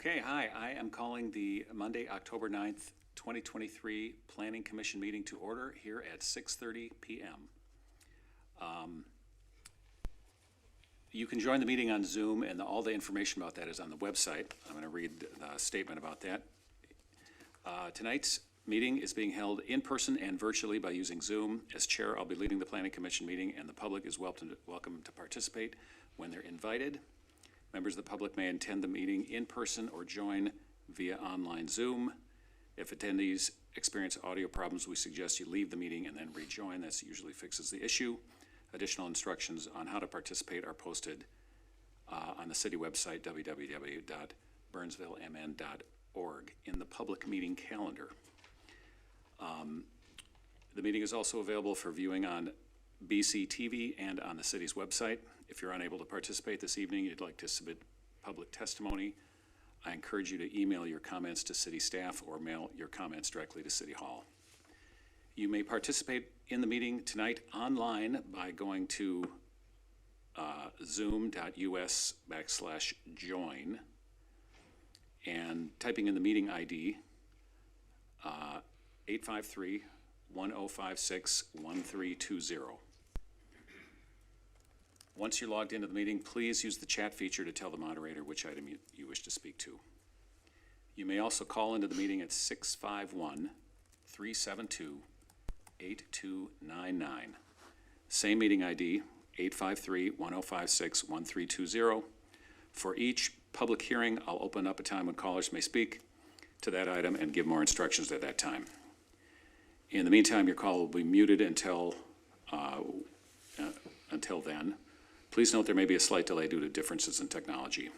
Okay, hi. I am calling the Monday, October 9th, 2023 Planning Commission meeting to order here at 6:30 p.m. You can join the meeting on Zoom, and all the information about that is on the website. I'm going to read the statement about that. Tonight's meeting is being held in person and virtually by using Zoom. As chair, I'll be leading the Planning Commission meeting, and the public is welcome to participate when they're invited. Members of the public may attend the meeting in person or join via online Zoom. If attendees experience audio problems, we suggest you leave the meeting and then rejoin. That usually fixes the issue. Additional instructions on how to participate are posted on the city website, www.burnsvillemn.org, in the public meeting calendar. The meeting is also available for viewing on BC TV and on the city's website. If you're unable to participate this evening, you'd like to submit public testimony, I encourage you to email your comments to city staff or mail your comments directly to City Hall. You may participate in the meeting tonight online by going to zoom.us/join and typing in the meeting ID 853-1056-1320. Once you're logged into the meeting, please use the chat feature to tell the moderator which item you wish to speak to. You may also call into the meeting at 651-372-8299. Same meeting ID, 853-1056-1320. For each public hearing, I'll open up a time when callers may speak to that item and give more instructions at that time. In the meantime, your call will be muted until then. Please note there may be a slight delay due to differences in technology.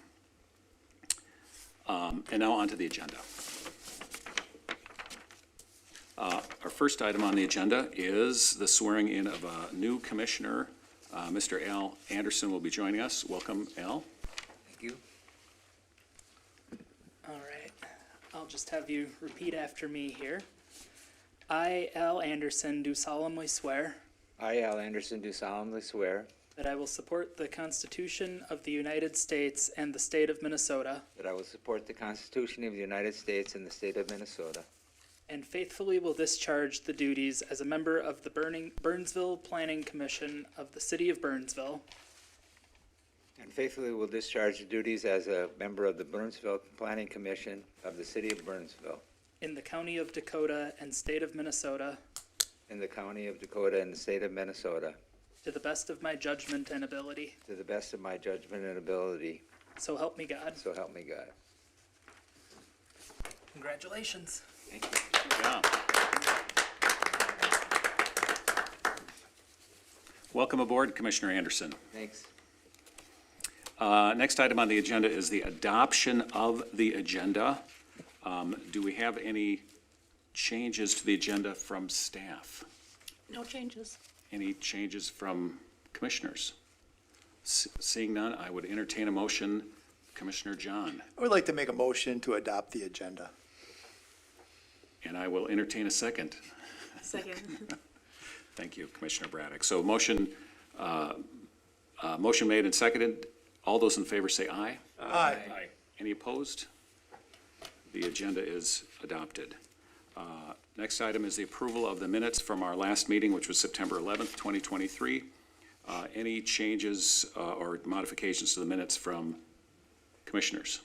And now on to the agenda. Our first item on the agenda is the swearing in of a new commissioner. Mr. Al Anderson will be joining us. Welcome, Al. Thank you. All right, I'll just have you repeat after me here. I, Al Anderson, do solemnly swear I, Al Anderson, do solemnly swear that I will support the Constitution of the United States and the state of Minnesota, that I will support the Constitution of the United States and the state of Minnesota, and faithfully will discharge the duties as a member of the Burnsville Planning Commission of the city of Burnsville, and faithfully will discharge the duties as a member of the Burnsville Planning Commission of the city of Burnsville, in the county of Dakota and state of Minnesota, in the county of Dakota and the state of Minnesota, to the best of my judgment and ability. to the best of my judgment and ability, So help me God. so help me God. Congratulations. Thank you. Yeah. Welcome aboard, Commissioner Anderson. Thanks. Next item on the agenda is the adoption of the agenda. Do we have any changes to the agenda from staff? No changes. Any changes from commissioners? Seeing none, I would entertain a motion. Commissioner John. I would like to make a motion to adopt the agenda. And I will entertain a second. Second. Thank you, Commissioner Braddock. So motion made and seconded. All those in favor say aye. Aye. Any opposed? The agenda is adopted. Next item is the approval of the minutes from our last meeting, which was September 11th, 2023. Any changes or modifications to the minutes from commissioners?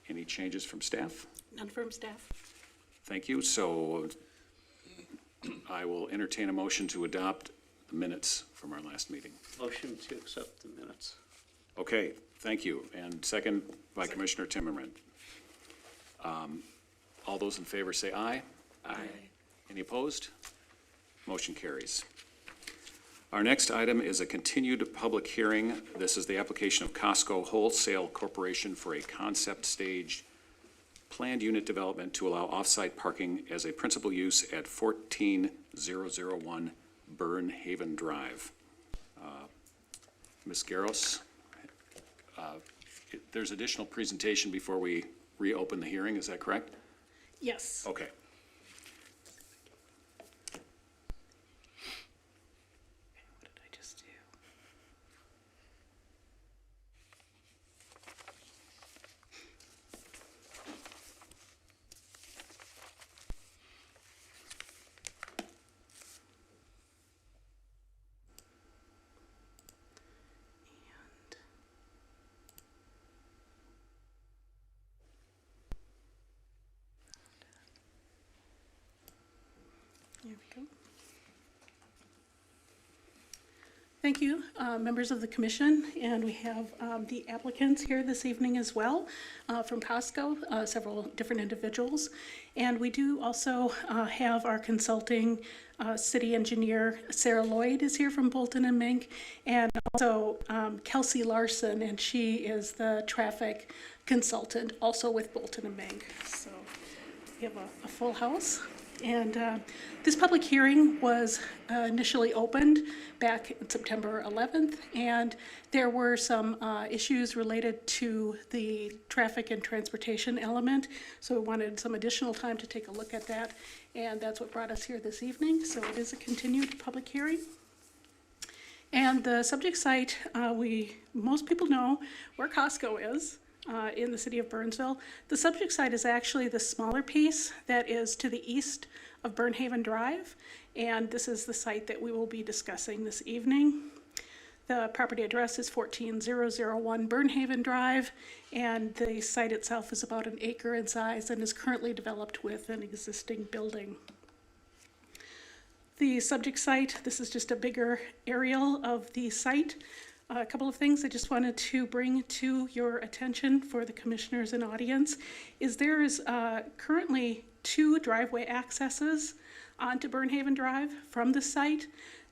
Any changes from staff? None from staff. Thank you. So I will entertain a motion to adopt the minutes from our last meeting. Motion to accept the minutes. Okay, thank you. And second by Commissioner Timmerman. All those in favor say aye. Aye. Any opposed? Motion carries. Our next item is a continued public hearing. This is the application of Costco Wholesale Corporation for a concept stage planned unit development to allow off-site parking as a principal use at 14001 Burnhaven Drive. Ms. Garros, there's additional presentation before we reopen the hearing, is that correct? Yes. Okay. What did I just do? we go. Thank you, members of the commission, and we have the applicants here this evening as well from Costco, several different individuals. And we do also have our consulting city engineer, Sarah Lloyd, is here from Bolton and Mink, and also Kelsey Larson, and she is the traffic consultant, also with Bolton and Mink. So we have a full house. And this public hearing was initially opened back on September 11th, and there were some issues related to the traffic and transportation element, so we wanted some additional time to take a look at that, and that's what brought us here this evening. So it is a continued public hearing. And the subject site, most people know where Costco is. In the city of Burnsville. The subject site is actually the smaller piece that is to the east of Burnhaven Drive, and this is the site that we will be discussing this evening. The property address is 14001 Burnhaven Drive, and the site itself is about 1 acre in size and is currently developed with an existing building. The subject site, this is just a bigger aerial of the site. A couple of things I just wanted to bring to your attention for the commissioners and audience is there is currently 2 driveway accesses onto Burnhaven Drive from the site.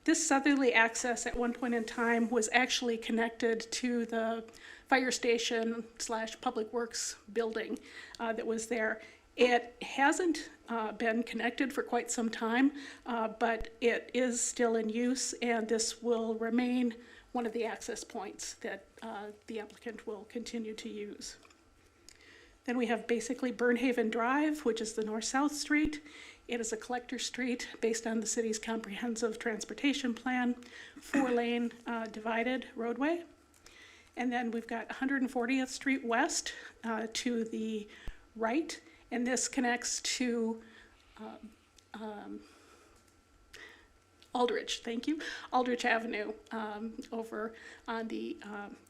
This southerly access at one point in time was actually connected to the fire station / public works building that was there. It hasn't been connected for quite some time, but it is still in use, and this will remain one of the access points that the applicant will continue to use. Then we have basically Burnhaven Drive, which is the north-south street. It is a collector street based on the city's comprehensive transportation plan, 4-lane divided roadway. And then we've got 140th Street West to the right, and this connects to Aldrich, thank you, Aldrich Avenue over on the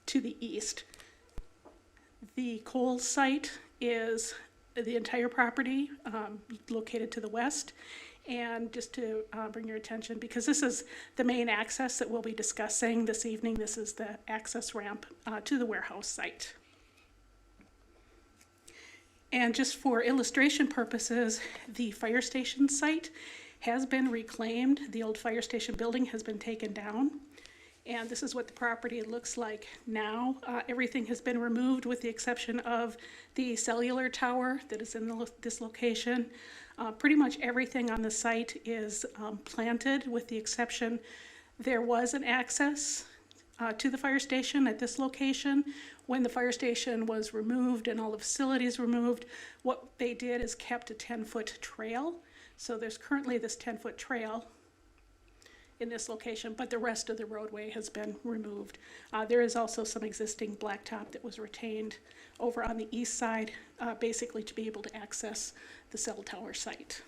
to the east. The coal site is the entire property located to the west. And just to bring your attention, because this is the main access that we'll be discussing this evening, this is the access ramp to the warehouse site. And just for illustration purposes, the fire station site has been reclaimed. The old fire station building has been taken down. And this is what the property looks like now. Everything has been removed with the exception of the cellular tower that is in this location. Pretty much everything on the site is planted with the exception there was an access to the fire station at this location. When the fire station was removed and all the facilities removed, what they did is kept a 10-foot trail. So there's currently this 10-foot trail in this location, but the rest of the roadway has been removed. There is also some existing blacktop that was retained over on the east side, basically to be able to access the cell tower site.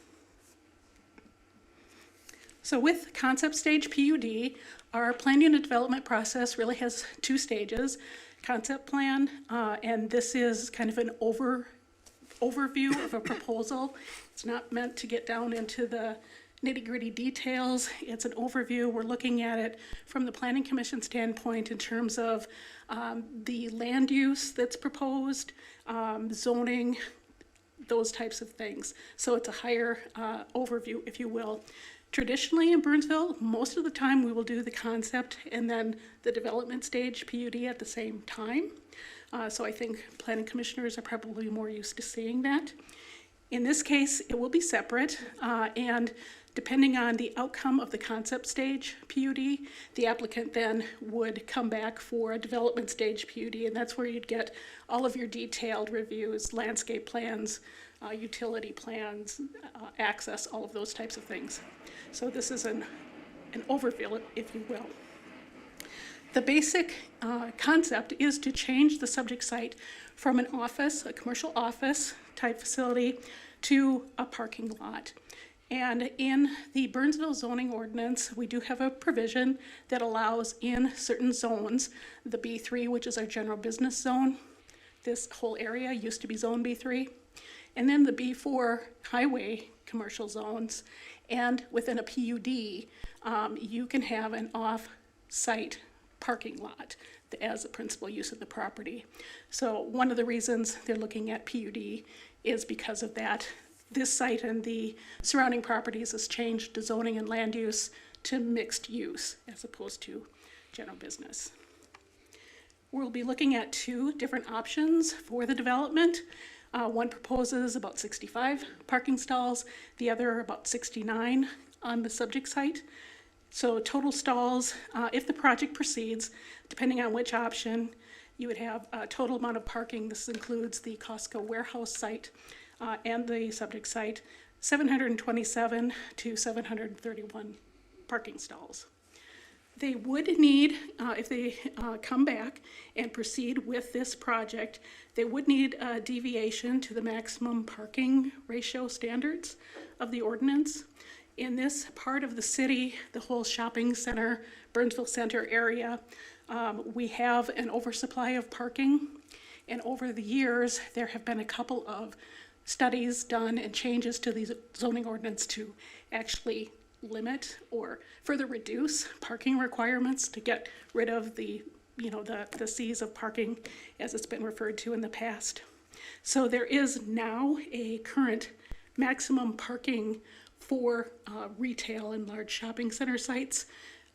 So with concept stage PUD, our planning and development process really has 2 stages. Concept plan, and this is kind of an overview of a proposal. It's not meant to get down into the nitty-gritty details. It's an overview. We're looking at it from the Planning Commission standpoint in terms of the land use that's proposed, zoning, those types of things. So it's a higher overview, if you will. Traditionally in Burnsville, most of the time we will do the concept and then the development stage PUD at the same time. So I think planning commissioners are probably more used to seeing that. In this case, it will be separate, and depending on the outcome of the concept stage PUD, the applicant then would come back for a development stage PUD, and that's where you'd get all of your detailed reviews, landscape plans, utility plans, access, all of those types of things. So this is an overview, if you will. The basic concept is to change the subject site from an office, a commercial office type facility, to a parking lot. And in the Burnsville zoning ordinance, we do have a provision that allows in certain zones, the B3, which is our general business zone. This whole area used to be zone B3. And then the B4 highway commercial zones, And within a PUD, you can have an off-site parking lot as a principal use of the property. So one of the reasons they're looking at PUD is because of that. This site and the surrounding properties has changed the zoning and land use to mixed use as opposed to general business. We'll be looking at two different options for the development. One proposes about 65 parking stalls, the other about 69 on the subject site. So total stalls, if the project proceeds, depending on which option, you would have a total amount of parking. This includes the Costco warehouse site and the subject site, 727 to 731 parking stalls. They would need, if they come back and proceed with this project, they would need a deviation to the maximum parking ratio standards of the ordinance. In this part of the city, the whole shopping center, Burnsville Center area, we have an oversupply of parking. And over the years, there have been a couple of studies done and changes to the zoning ordinance to actually limit or further reduce parking requirements to get rid of the seas of parking as it's been referred to in the past. So there is now a current maximum parking for retail and large shopping center sites,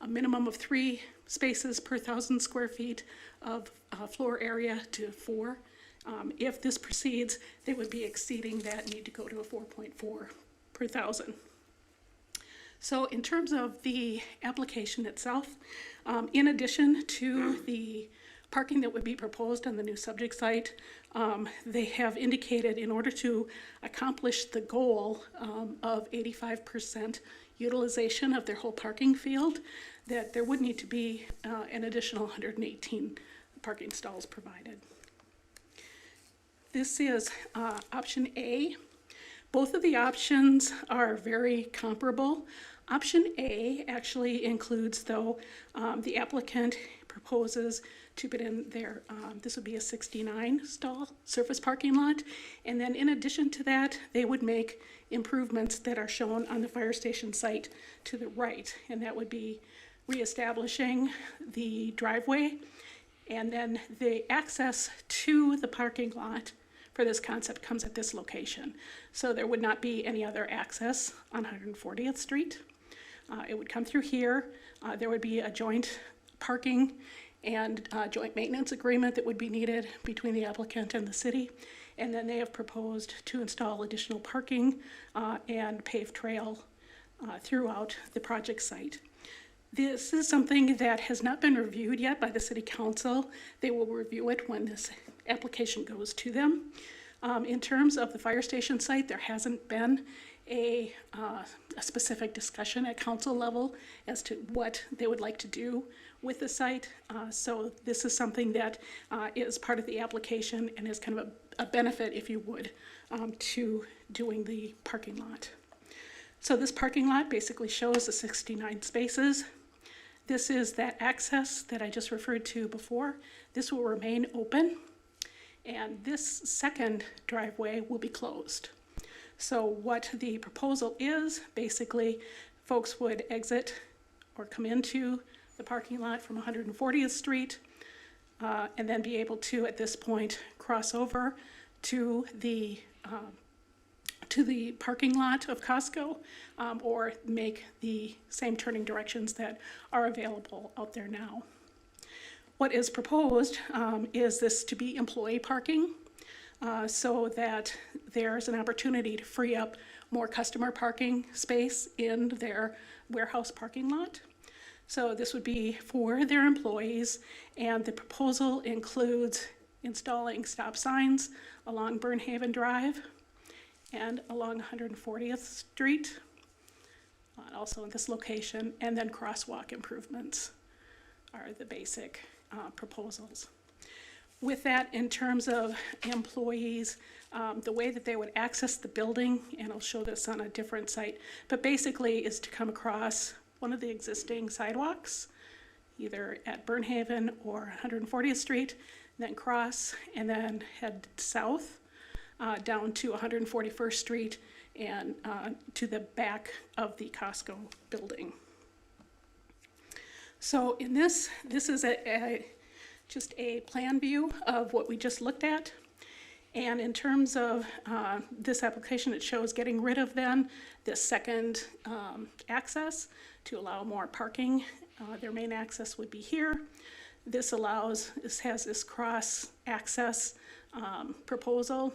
a minimum of 3 spaces per 1,000 square feet of floor area to 4. If this proceeds, they would be exceeding that need to go to a 4.4 per 1,000. So in terms of the application itself, in addition to the parking that would be proposed on the new subject site, they have indicated in order to accomplish the goal of 85% utilization of their whole parking field, that there would need to be an additional 118 parking stalls provided. This is option A. Both of the options are very comparable. Option A actually includes, though, the applicant proposes to put in their, this would be a 69 stall surface parking lot. And then in addition to that, they would make improvements that are shown on the fire station site to the right. And that would be reestablishing the driveway. And then the access to the parking lot for this concept comes at this location. So there would not be any other access on 140th Street. It would come through here. There would be a joint parking and joint maintenance agreement that would be needed between the applicant and the city. And then they have proposed to install additional parking and paved trail throughout the project site. This is something that has not been reviewed yet by the City Council. They will review it when this application goes to them. In terms of the fire station site, there hasn't been a specific discussion at council level as to what they would like to do with the site. So this is something that is part of the application and is kind of a benefit, if you would, to doing the parking lot. So this parking lot basically shows the 69 spaces. This is that access that I just referred to before. This will remain open, and this second driveway will be closed. So what the proposal is, basically, folks would exit or come into the parking lot from 140th Street and then be able to, at this point, cross over to the parking lot of Costco or make the same turning directions that are available out there now. What is proposed is this to be employee parking so that there's an opportunity to free up more customer parking space in their warehouse parking lot. So this would be for their employees, and the proposal includes installing stop signs along Burnhaven Drive and along 140th Street, also in this location, and then crosswalk improvements are the basic proposals. With that, in terms of employees, the way that they would access the building, and I'll show this on a different site, but basically is to come across one of the existing sidewalks, either at Burnhaven or 140th Street, then cross and then head south down to 141st Street and to the back of the Costco building. So in this is just a plan view of what we just looked at. And in terms of this application, it shows getting rid of then this second access to allow more parking. Their main access would be here. This has this cross access proposal.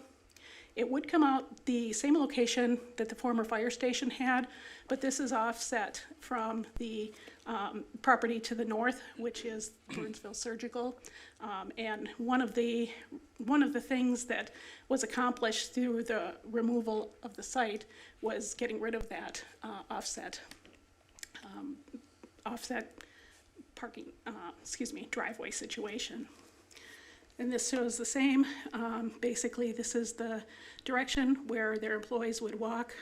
It would come out the same location that the former fire station had, but this is offset from the property to the north, which is Burnsville Surgical. And one of the things that was accomplished through the removal of the site was getting rid of that offset parking, driveway situation. And this shows the same. Basically, this is the direction where their employees would walk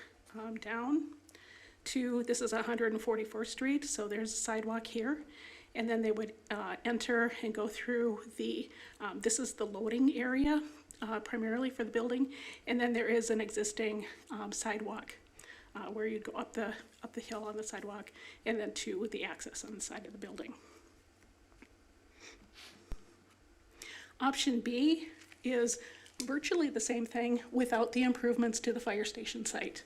down to, this is 144th Street, so there's a sidewalk here. And then they would enter and go through this is the loading area primarily for the building. And then there is an existing sidewalk where you'd go up the hill on the sidewalk and then to the access on the side of the building. Option B is virtually the same thing without the improvements to the fire station site.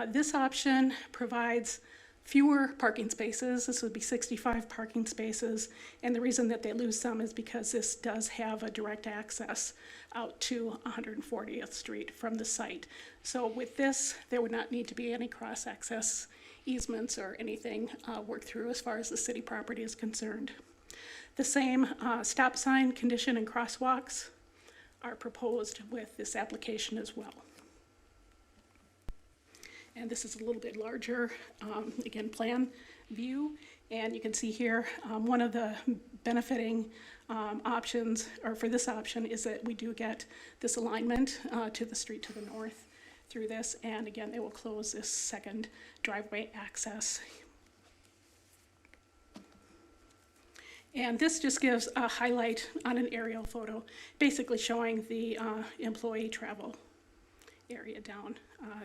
This option provides fewer parking spaces. This would be 65 parking spaces. And the reason that they lose some is because this does have a direct access out to 140th Street from the site. So with this, there would not need to be any cross-access easements or anything worked through as far as the city property is concerned. The same stop sign condition and crosswalks are proposed with this application as well. And this is a little bit larger, again, plan view. And you can see here, one of the benefiting options, or for this option, is that we do get this alignment to the street to the north through this. And again, they will close this second driveway access. And this just gives a highlight on an aerial photo, basically showing the employee travel area down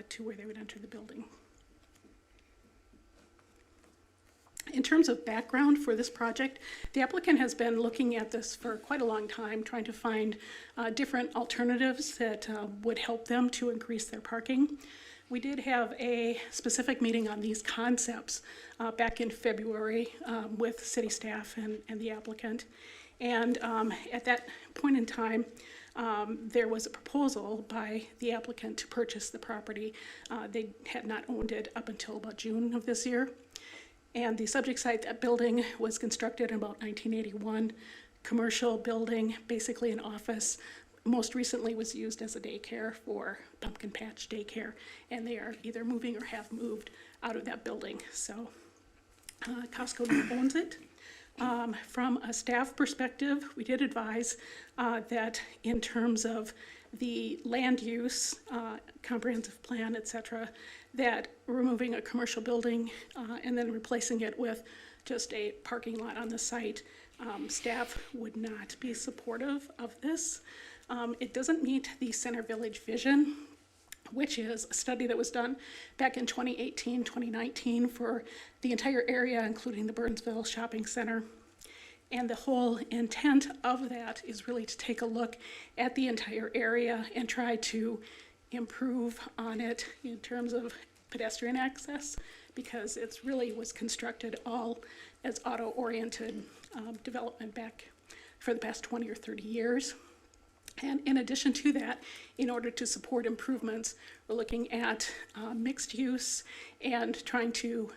to where they would enter the building. In terms of background for this project, the applicant has been looking at this for quite a long time, trying to find different alternatives that would help them to increase their parking. We did have a specific meeting on these concepts back in February with city staff and the applicant. And at that point in time, there was a proposal by the applicant to purchase the property. They had not owned it up until about June of this year. And the subject site, that building was constructed in about 1981, commercial building, basically an office. Most recently was used as a daycare for Pumpkin Patch Daycare, and they are either moving or have moved out of that building. So Costco now owns it. From a staff perspective, we did advise that in terms of the land use, comprehensive plan, et cetera, that removing a commercial building and then replacing it with just a parking lot on the site, staff would not be supportive of this. It doesn't meet the Center Village vision, which is a study that was done back in 2018, 2019 for the entire area, including the Burnsville Shopping Center. And the whole intent of that is really to take a look at the entire area and try to improve on it in terms of pedestrian access, because it's really was constructed all as auto-oriented development back for the past 20 or 30 years. And in addition to that, in order to support improvements, we're looking at mixed use and trying to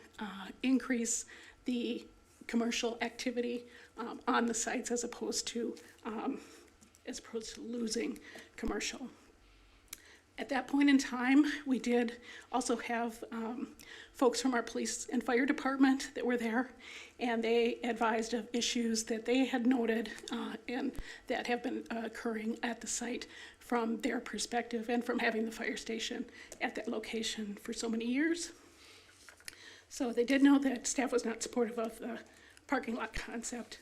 increase the commercial activity on the sites as opposed to losing commercial. At that point in time, we did also have folks from our police and fire department that were there, and they advised of issues that they had noted and that have been occurring at the site from their perspective and from having the fire station at that location for so many years. So they did know that staff was not supportive of the parking lot concept,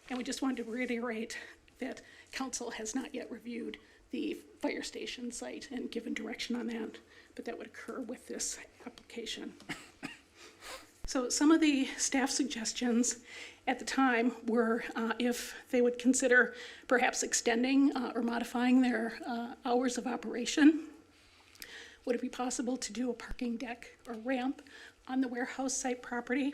and we just wanted to reiterate that council has not yet reviewed the fire station site and given direction on that, but that would occur with this application. So some of the staff suggestions at the time were if they would consider perhaps extending or modifying their hours of operation. Would it be possible to do a parking deck or ramp on the warehouse site property?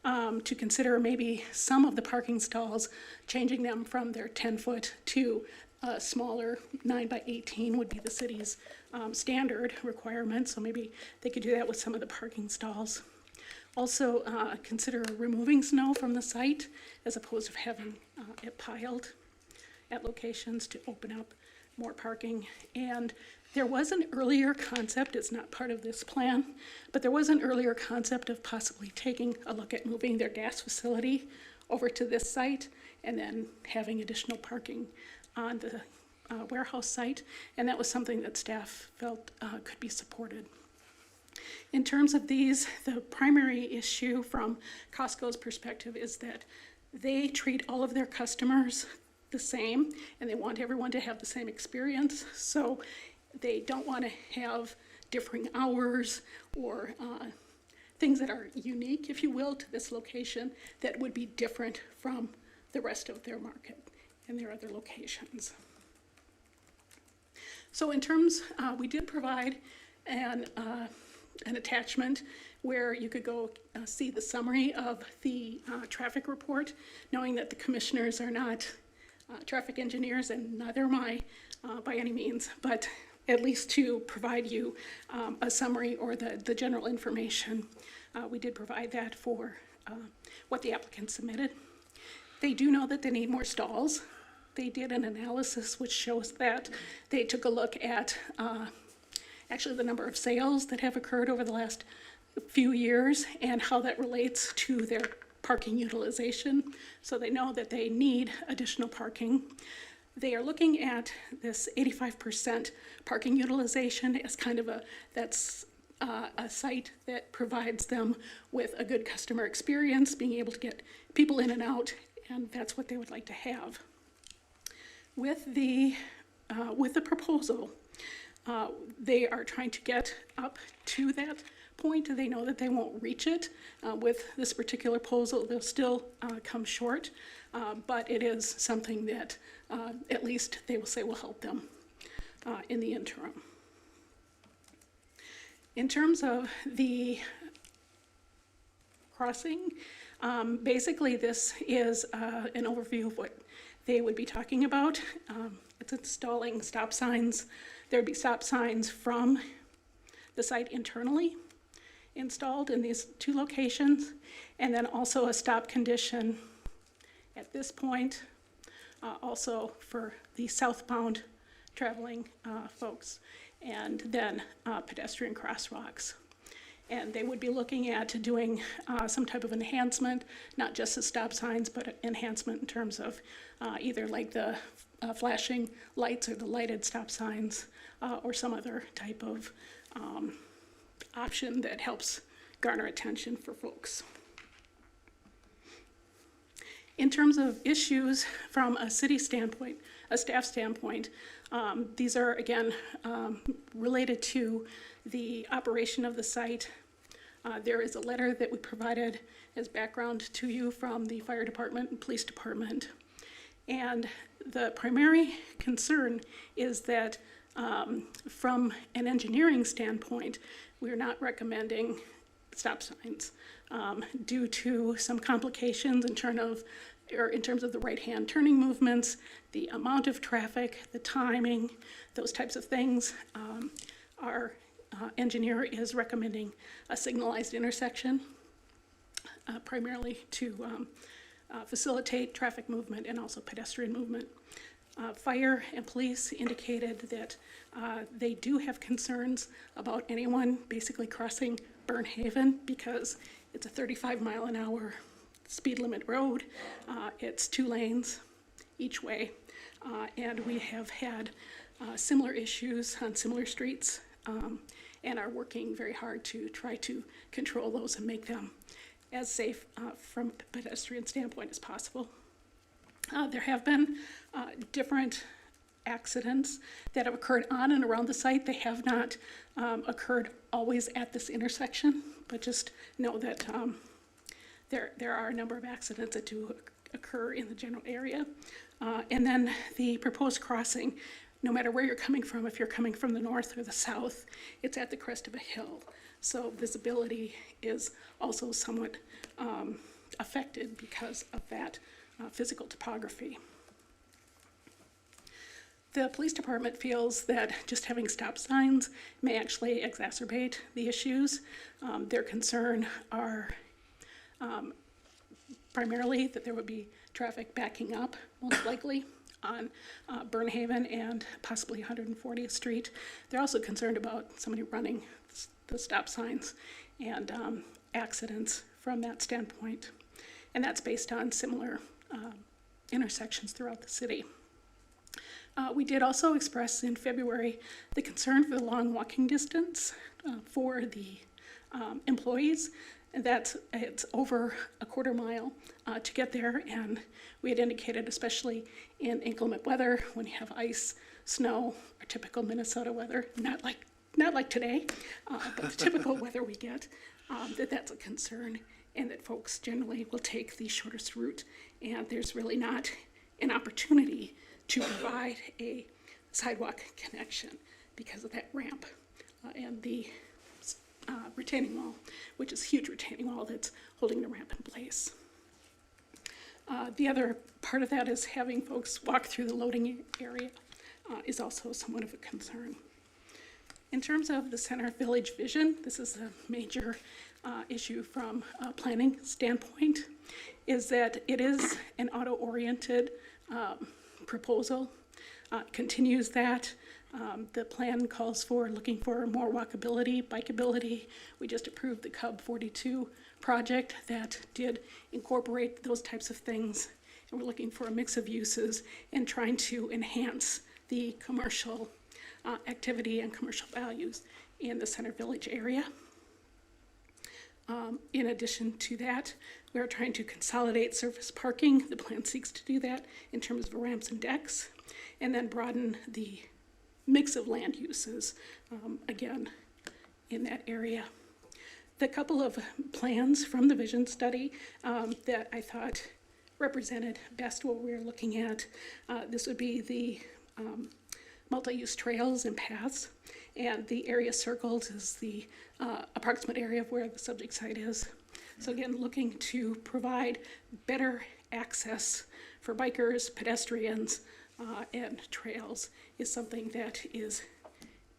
To consider maybe some of the parking stalls, changing them from their 10-foot to a smaller 9 by 18 would be the city's standard requirement, so maybe they could do that with some of the parking stalls. Also, consider removing snow from the site as opposed to having it piled at locations to open up more parking. And there was an earlier concept, it's not part of this plan, but there was an earlier concept of possibly taking a look at moving their gas facility over to this site and then having additional parking on the warehouse site. And that was something that staff felt could be supported. In terms of these, the primary issue from Costco's perspective is that they treat all of their customers the same and they want everyone to have the same experience. So they don't want to have differing hours or things that are unique, if you will, to this location that would be different from the rest of their market and their other locations. So in terms, we did provide an attachment where you could go see the summary of the traffic report, knowing that the commissioners are not traffic engineers and neither am I by any means, but at least to provide you a summary or the general information. We did provide that for what the applicant submitted. They do know that they need more stalls. They did an analysis which shows that they took a look at actually the number of sales that have occurred over the last few years and how that relates to their parking utilization. So they know that they need additional parking. They are looking at this 85% parking utilization as kind of that's a site that provides them with a good customer experience, being able to get people in and out, and that's what they would like to have. With the proposal, they are trying to get up to that point. They know that they won't reach it. With this particular proposal, they'll still come short, but it is something that at least they will say will help them in the interim. In terms of the crossing, basically this is an overview of what they would be talking about. It's installing stop signs. There would be stop signs from the site internally installed in these two locations, and then also a stop condition at this point, also for the southbound traveling folks, and then pedestrian crosswalks. And they would be looking at doing some type of enhancement, not just the stop signs, but enhancement in terms of either like the flashing lights or the lighted stop signs or some other type of option that helps garner attention for folks. In terms of issues from a city standpoint, a staff standpoint, these are again related to the operation of the site. There is a letter that we provided as background to you from the fire department and police department. And the primary concern is that from an engineering standpoint, we're not recommending stop signs due to some complications in terms of the right-hand turning movements, the amount of traffic, the timing, those types of things. Our engineer is recommending a signalized intersection, primarily to facilitate traffic movement and also pedestrian movement. Fire and police indicated that they do have concerns about anyone basically crossing Burnhaven because it's a 35-mile-an-hour speed limit road. It's 2 lanes each way, and we have had similar issues on similar streets and are working very hard to try to control those and make them as safe from a pedestrian standpoint as possible. There have been different accidents that have occurred on and around the site. They have not occurred always at this intersection, but just know that there are a number of accidents that do occur in the general area. And then the proposed crossing, no matter where you're coming from, if you're coming from the north or the south, it's at the crest of a hill. So visibility is also somewhat affected because of that physical topography. The police department feels that just having stop signs may actually exacerbate the issues. Their concern are primarily that there would be traffic backing up, most likely, on Burnhaven and possibly 140th Street. They're also concerned about somebody running the stop signs and accidents from that standpoint. And that's based on similar intersections throughout the city. We did also express in February the concern for the long walking distance for the employees. And it's over a quarter mile to get there, and we had indicated, especially in inclement weather, when you have ice, snow, or typical Minnesota weather, not like today, but the typical weather we get, that's a concern, and that folks generally will take the shortest route, and there's really not an opportunity to provide a sidewalk connection because of that ramp and the retaining wall, which is a huge retaining wall that's holding the ramp in place. The other part of that is having folks walk through the loading area is also somewhat of a concern. In terms of the center village vision, this is a major issue from a planning standpoint, is that it is an auto-oriented proposal, continues that. The plan calls for looking for more walkability, bikeability. We just approved the Cub 42 project that did incorporate those types of things. And we're looking for a mix of uses and trying to enhance the commercial activity and commercial values in the Center Village area. In addition to that, we are trying to consolidate surface parking. The plan seeks to do that in terms of ramps and decks, and then broaden the mix of land uses, again, in that area. The couple of plans from the vision study that I thought represented best what we're looking at, this would be the multi-use trails and paths, and the area circled is the approximate area of where the subject site is. So again, looking to provide better access for bikers, pedestrians, and trails is something that is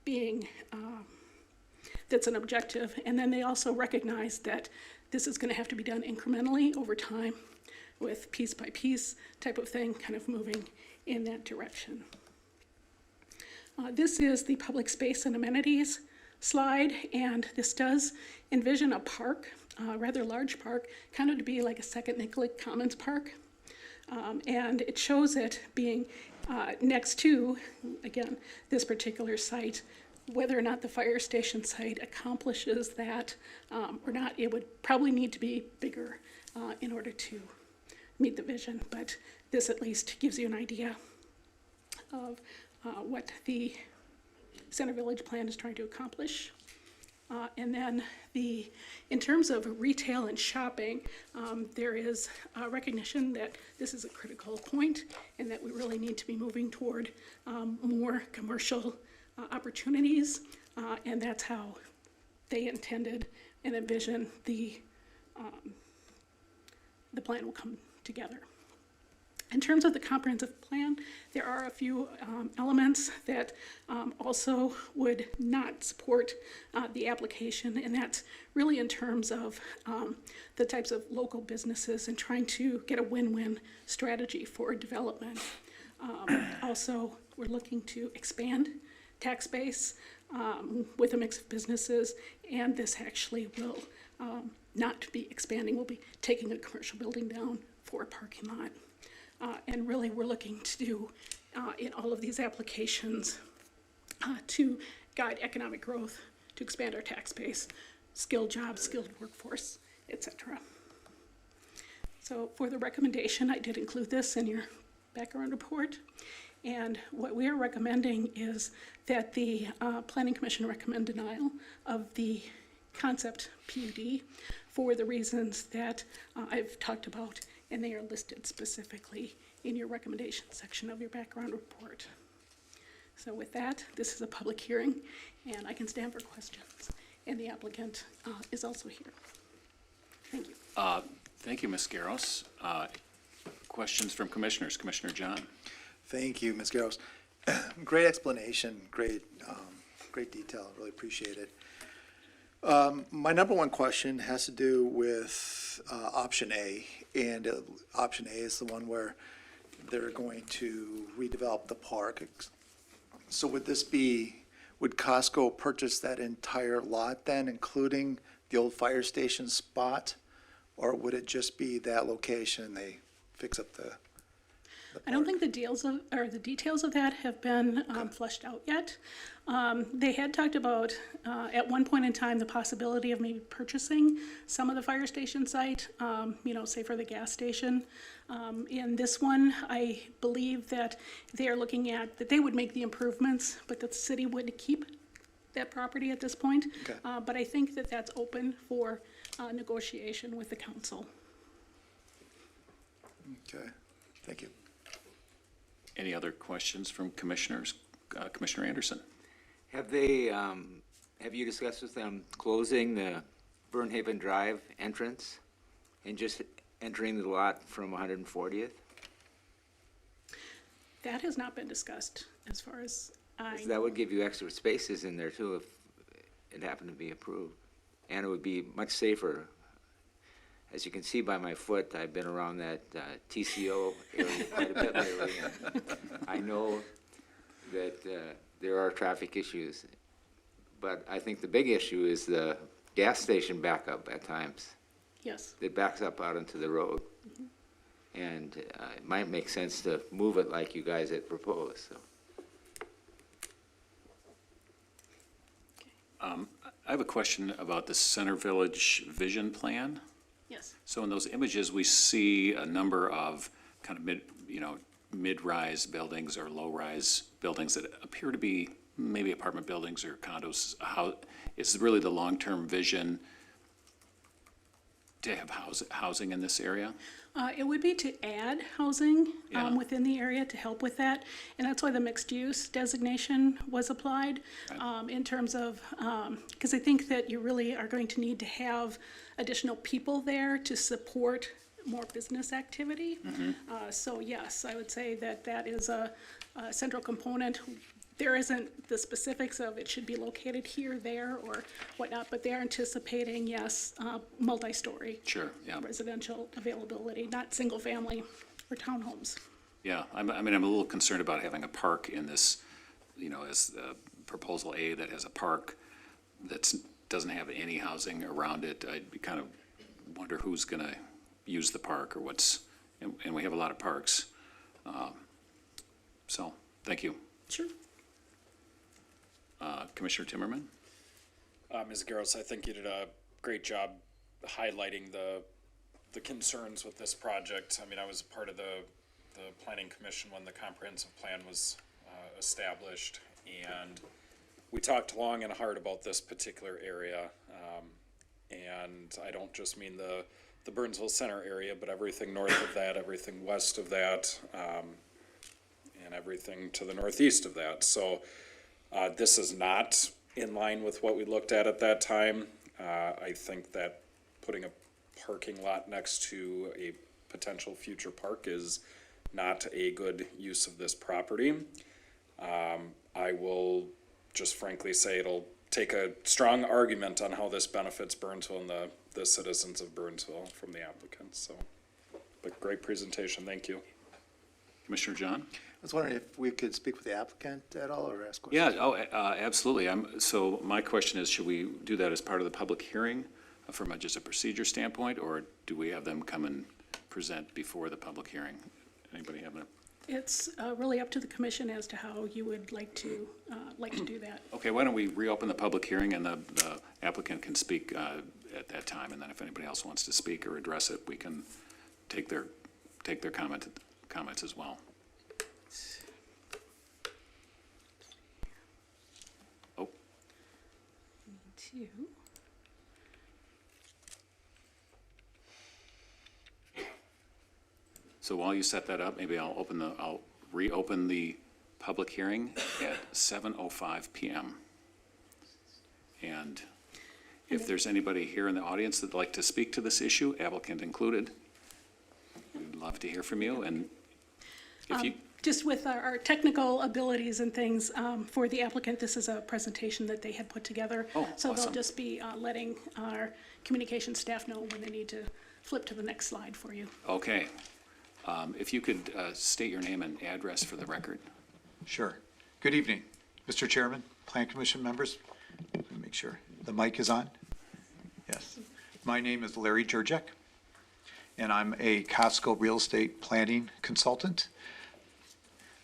being, that's an objective. And then they also recognize that this is going to have to be done incrementally over time with piece by piece type of thing, kind of moving in that direction. This is the public space and amenities slide, and this does envision a park, a rather large park, kind of to be like a second Nicollet Commons Park. And it shows it being next to, again, this particular site. Whether or not the fire station site accomplishes that or not, it would probably need to be bigger in order to meet the vision. But this at least gives you an idea of what the Center Village plan is trying to accomplish. And then in terms of retail and shopping, there is a recognition that this is a critical point and that we really need to be moving toward more commercial opportunities, and that's how they intended and envision the plan will come together. In terms of the comprehensive plan, there are a few elements that also would not support the application, and that's really in terms of the types of local businesses and trying to get a win-win strategy for development. Also, we're looking to expand tax base with a mix of businesses, and this actually will not be expanding. We'll be taking a commercial building down for a parking lot. And really, we're looking to do in all of these applications to guide economic growth, to expand our tax base, skilled jobs, skilled workforce, etc. So for the recommendation, I did include this in your background report. And what we are recommending is that the Planning Commission recommend denial of the concept PUD for the reasons that I've talked about, and they are listed specifically in your recommendation section of your background report. So with that, this is a public hearing, and I can stand for questions. And the applicant is also here. Thank you. Thank you, Ms. Garros. Questions from commissioners? Commissioner John? Thank you, Ms. Garros. Great explanation, great detail, really appreciate it. My number one question has to do with option A, and option A is the one where they're going to redevelop the park. So would Costco purchase that entire lot then, including the old fire station spot? Or would it just be that location, they fix up the I don't think the details of that have been fleshed out yet. They had talked about, at one point in time, the possibility of maybe purchasing some of the fire station site, say for the gas station. In this one, I believe that they are looking at, that they would make the improvements, but that the city would keep that property at this point. Okay. But I think that that's open for negotiation with the council. Okay, thank you. Any other questions from commissioners? Commissioner Anderson? Have they, have you discussed with them closing the Burnhaven Drive entrance and just entering the lot from 140th? That has not been discussed as far as I 'Cause that would give you extra spaces in there too if it happened to be approved. And it would be much safer. As you can see by my foot, I've been around that TCO area quite a bit lately. And I know that there are traffic issues. But I think the big issue is the gas station backup at times. Yes. That backs up out into the road. And it might make sense to move it like you guys had proposed, so. I have a question about the Center Village Vision Plan. Yes. So in those images, we see a number of kind of mid-rise buildings or low-rise buildings that appear to be maybe apartment buildings or condos. How is really the long-term vision to have housing in this area? It would be to add housing Yeah. within the area to help with that. And that's why the mixed-use designation was applied in terms of, because I think that you really are going to need to have additional people there to support more business activity. So yes, I would say that that is a central component. There isn't the specifics of it should be located here, there, or whatnot, but they're anticipating, yes, multi-story Sure, yeah. residential availability, not single-family or townhomes. Yeah, I'm a little concerned about having a park in this, as proposal A that has a park that doesn't have any housing around it. I kind of wonder who's gonna use the park or and we have a lot of parks. So, thank you. Sure. Commissioner Timmerman? Ms. Garros, I think you did a great job highlighting the concerns with this project. I mean, I was part of the planning commission when the comprehensive plan was established, and we talked long and hard about this particular area. And I don't just mean the Burnsville Center area, but everything north of that, everything west of that, and everything to the northeast of that. So this is not in line with what we looked at that time. I think that putting a parking lot next to a potential future park is not a good use of this property. I will just frankly say it'll take a strong argument on how this benefits Burnsville and the citizens of Burnsville from the applicants, so. But great presentation, thank you. Commissioner John? I was wondering if we could speak with the applicant at all or ask questions? Yeah, absolutely. So my question is, should we do that as part of the public hearing from just a procedure standpoint, or do we have them come and present before the public hearing? Anybody have a? It's really up to the commission as to how you would like to do that. Okay, why don't we reopen the public hearing and the applicant can speak at that time, and then if anybody else wants to speak or address it, we can take their comments as well. to, So while you set that up, maybe I'll reopen the public hearing at 7:05 PM. And if there's anybody here in the audience that'd like to speak to this issue, applicant included, we'd love to hear from you, and if you, just with our technical abilities and things, for the applicant, this is a presentation that they had put together. Oh, So they'll awesome. just be letting our communication staff know when they need to flip to the next slide for you. okay. If you could state your name and address for the record. Sure. Good evening, Mr. Chairman, Plan Commission members. Let me make sure the mic is on. Yes. My name is Larry Jurczyk, and I'm a Costco real estate planning consultant.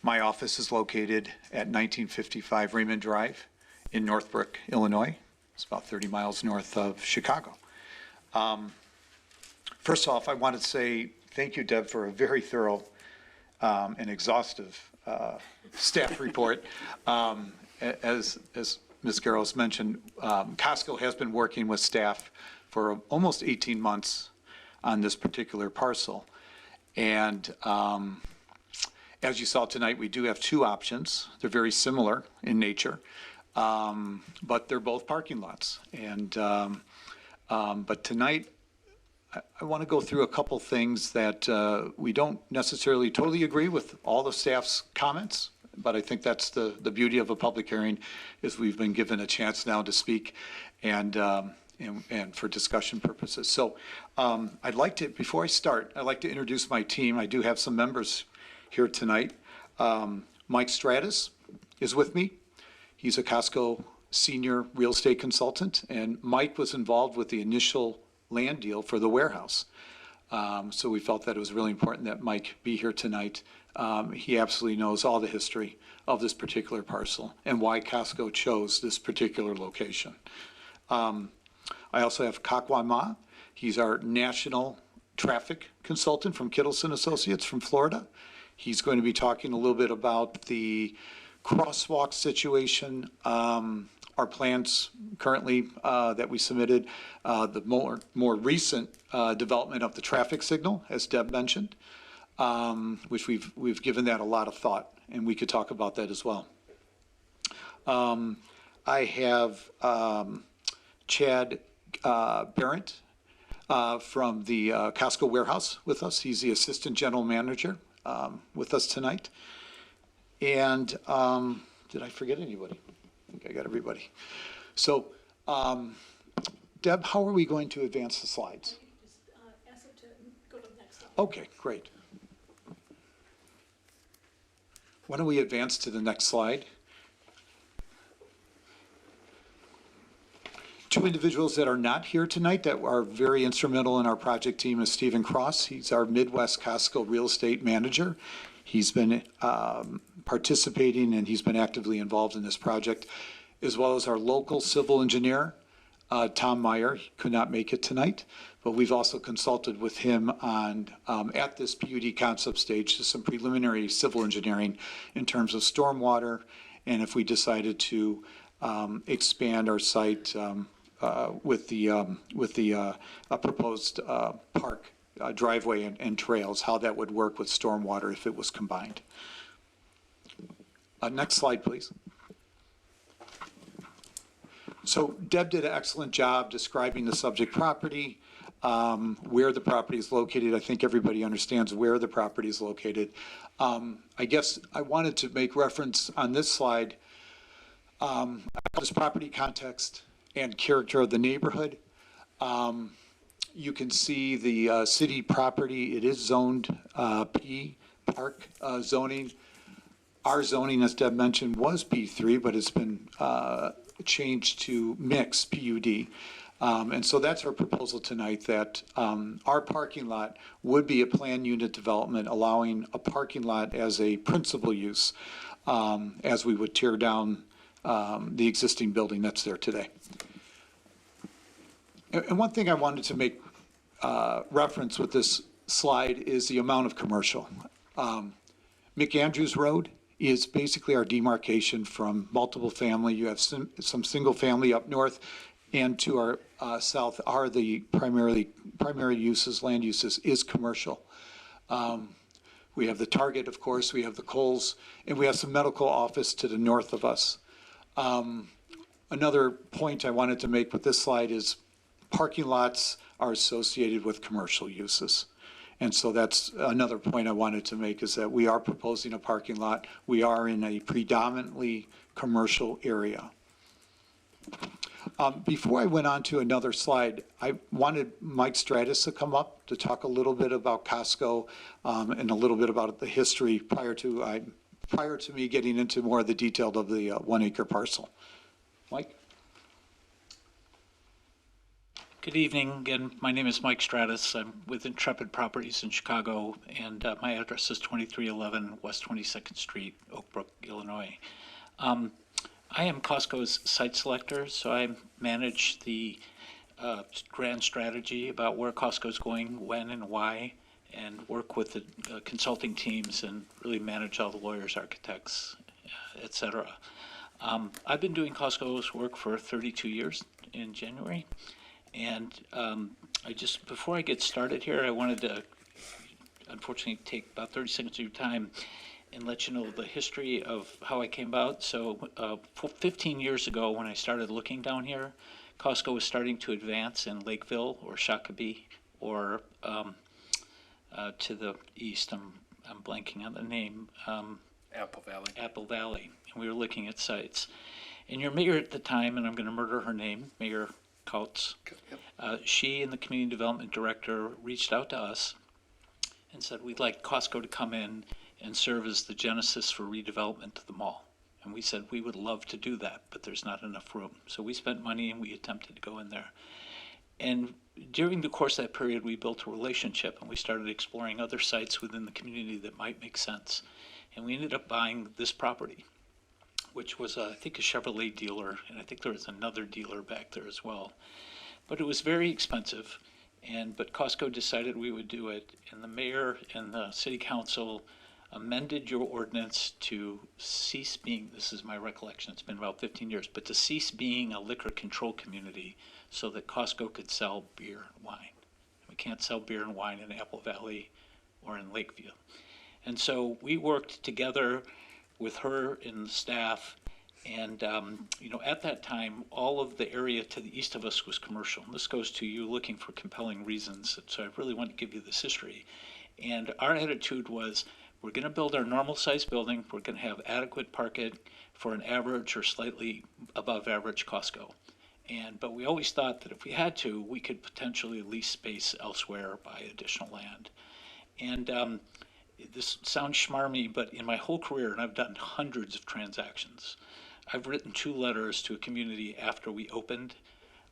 My office is located at 1955 Raymond Drive in Northbrook, Illinois. It's about 30 miles north of Chicago. First off, I want to say thank you, Deb, for a very thorough and exhaustive staff report. As Ms. Garros mentioned, Costco has been working with staff for almost 18 months on this particular parcel. And as you saw tonight, we do have two options. They're very similar in nature, but they're both parking lots. And but tonight, I want to go through a couple things that we don't necessarily totally agree with all the staff's comments, but I think that's the beauty of a public hearing, is we've been given a chance now to speak and for discussion purposes. So I'd like to, before I start, I'd like to introduce my team. I do have some members here tonight. Mike Stratus is with me. He's a Costco senior real estate consultant, and Mike was involved with the initial land deal for the warehouse. So we felt that it was really important that Mike be here tonight. He absolutely knows all the history of this particular parcel and why Costco chose this particular location. I also have Kakwan Ma. He's our national traffic consultant from Kittleson Associates from Florida. He's going to be talking a little bit about the crosswalk situation, our plans currently that we submitted, the more recent development of the traffic signal, as Deb mentioned, which we've given that a lot of thought, and we could talk about that as well. I have Chad Barrett from the Costco warehouse with us. He's the assistant general manager with us tonight. And did I forget anybody? I think I got everybody. So, Deb, how are we going to advance the slides? Just ask them to go to the next slide. Okay, great. Why don't we advance to the next slide? Two individuals that are not here tonight that are very instrumental in our project team is Stephen Cross. He's our Midwest Costco real estate manager. He's been participating and he's been actively involved in this project, as well as our local civil engineer, Tom Meyer. He could not make it tonight, but we've also consulted with him on, at this PUD concept stage, to some preliminary civil engineering in terms of stormwater, and if we decided to expand our site with the proposed park driveway and trails, how that would work with stormwater if it was combined. Next slide, please. So Deb did an excellent job describing the subject property, where the property is located. I think everybody understands where the property is located. I guess I wanted to make reference on this slide, this property context and character of the neighborhood. You can see the city property. It is zoned P, park zoning. Our zoning, as Deb mentioned, was P3, but it's been changed to mixed PUD. And so that's our proposal tonight, that our parking lot would be a planned unit development, allowing a parking lot as a principal use as we would tear down the existing building that's there today. And one thing I wanted to make reference with this slide is the amount of commercial. McAndrews Road is basically our demarcation from multiple family. You have some single family up north. and to our south are the primary uses, land uses, is commercial. We have the Target, of course, we have the Kohl's, and we have some medical office to the north of us. Another point I wanted to make with this slide is parking lots are associated with commercial uses. And so that's another point I wanted to make, is that we are proposing a parking lot. We are in a predominantly commercial area. Before I went on to another slide, I wanted Mike Stratus to come up to talk a little bit about Costco and a little bit about the history prior to me getting into more of the detail of the 1 acre parcel. Mike? Good evening. Again, my name is Mike Stratus. I'm with Intrepid Properties in Chicago, and my address is 2311 West 22nd Street, Oak Brook, Illinois. I am Costco's site selector, so I manage the grand strategy about where Costco's going, when and why, and work with the consulting teams and really manage all the lawyers, architects, et cetera. I've been doing Costco's work for 32 years in January. And before I get started here, I wanted to, unfortunately, take about 30 seconds of your time and let you know the history of how I came about. So 15 years ago, when I started looking down here, Costco was starting to advance in Lakeville or Shakopee or to the east. I'm blanking on the name. Apple Valley. Apple Valley. And we were looking at sites. And your mayor at the time, and I'm going to murder her name, Mayor Kautz, she and the community development director reached out to us and said, we'd like Costco to come in and serve as the genesis for redevelopment of the mall. And we said, we would love to do that, but there's not enough room. So we spent money and we attempted to go in there. And during the course of that period, we built a relationship and we started exploring other sites within the community that might make sense. And we ended up buying this property, which was, I think, a Chevrolet dealer, and I think there was another dealer back there as well. But it was very expensive, but Costco decided we would do it, and the mayor and the city council amended your ordinance to cease being, this is my recollection, it's been about 15 years, but to cease being a liquor control community so that Costco could sell beer and wine. We can't sell beer and wine in Apple Valley or in Lakeview. And so we worked together with her and the staff, and at that time, all of the area to the east of us was commercial. And this goes to you looking for compelling reasons, so I really want to give you this history. And our attitude was, we're going to build our normal size building, we're going to have adequate parking for an average or slightly above average Costco. But we always thought that if we had to, we could potentially lease space elsewhere, buy additional land. And this sounds schmarmy, but in my whole career, and I've done hundreds of transactions, I've written 2 letters to a community after we opened,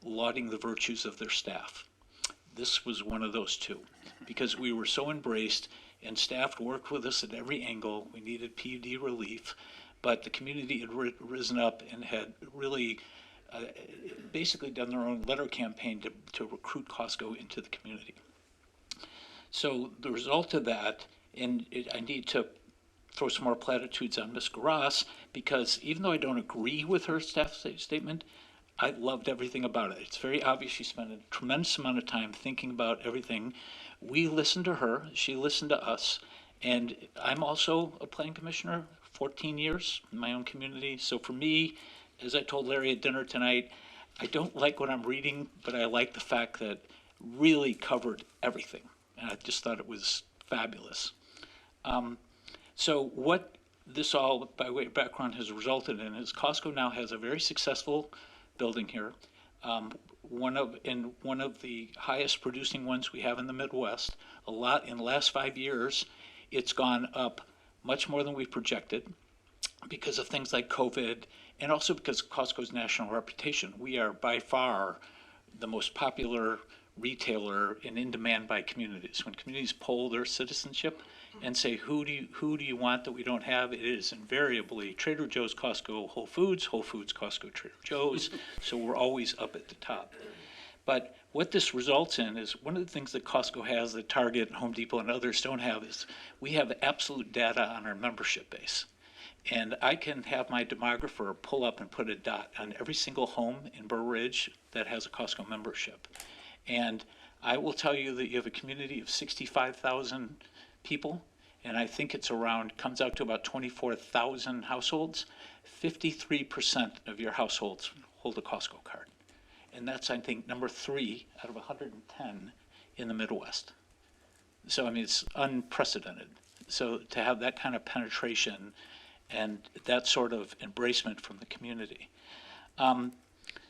lauding the virtues of their staff. This was one of those 2, because we were so embraced, and staff worked with us at every angle. We needed PUD relief, but the community had risen up and had really basically done their own letter campaign to recruit Costco into the community. So the result of that, I need to throw some more platitudes on Ms. Garas, because even though I don't agree with her staff statement, I loved everything about it. It's very obvious she spent a tremendous amount of time thinking about everything. We listened to her, she listened to us, and I'm also a planning commissioner, 14 years in my own community. So for me, as I told Larry at dinner tonight, I don't like what I'm reading, but I like the fact that really covered everything. And I just thought it was fabulous. So what this all, by way of background, has resulted in is Costco now has a very successful building here, one of the highest producing ones we have in the Midwest. A lot in the last 5 years, it's gone up much more than we projected because of things like COVID, and also because of Costco's national reputation. We are by far the most popular retailer and in demand by communities. When communities poll their citizenship and say, who do you want that we don't have, it is invariably Trader Joe's, Costco, Whole Foods, Costco, Trader Joe's. So we're always up at the top. But what this results in is one of the things that Costco has that Target and Home Depot and others don't have is we have absolute data on our membership base. And I can have my demographer pull up and put a dot on every single home in Burr Ridge that has a Costco membership. And I will tell you that you have a community of 65,000 people, and I think it's around, comes out to about 24,000 households. 53% of your households hold a Costco card. And that's, I think, number 3 out of 110 in the Midwest. So, I mean, it's unprecedented. So to have that kind of penetration and that sort of embracement from the community.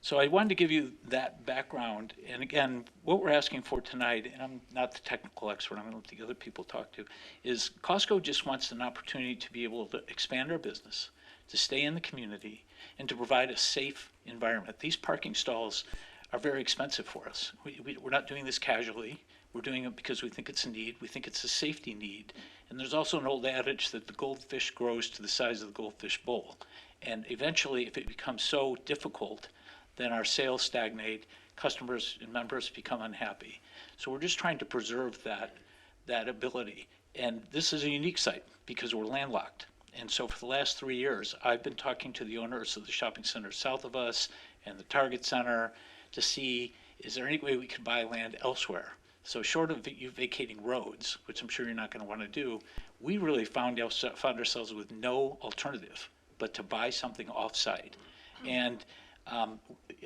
So I wanted to give you that background. And again, what we're asking for tonight, and I'm not the technical expert, I'm going to let the other people talk to, is Costco just wants an opportunity to be able to expand our business, to stay in the community, and to provide a safe environment. These parking stalls are very expensive for us. We're not doing this casually. We're doing it because we think it's a need. We think it's a safety need. And there's also an old adage that the goldfish grows to the size of the goldfish bowl. And eventually, if it becomes so difficult, then our sales stagnate, customers and members become unhappy. So we're just trying to preserve that ability. And this is a unique site because we're landlocked. And so for the last 3 years, I've been talking to the owners of the shopping centers south of us and the Target Center to see, is there any way we could buy land elsewhere? So short of you vacating roads, which I'm sure you're not going to want to do, we really found ourselves with no alternative but to buy something off-site. And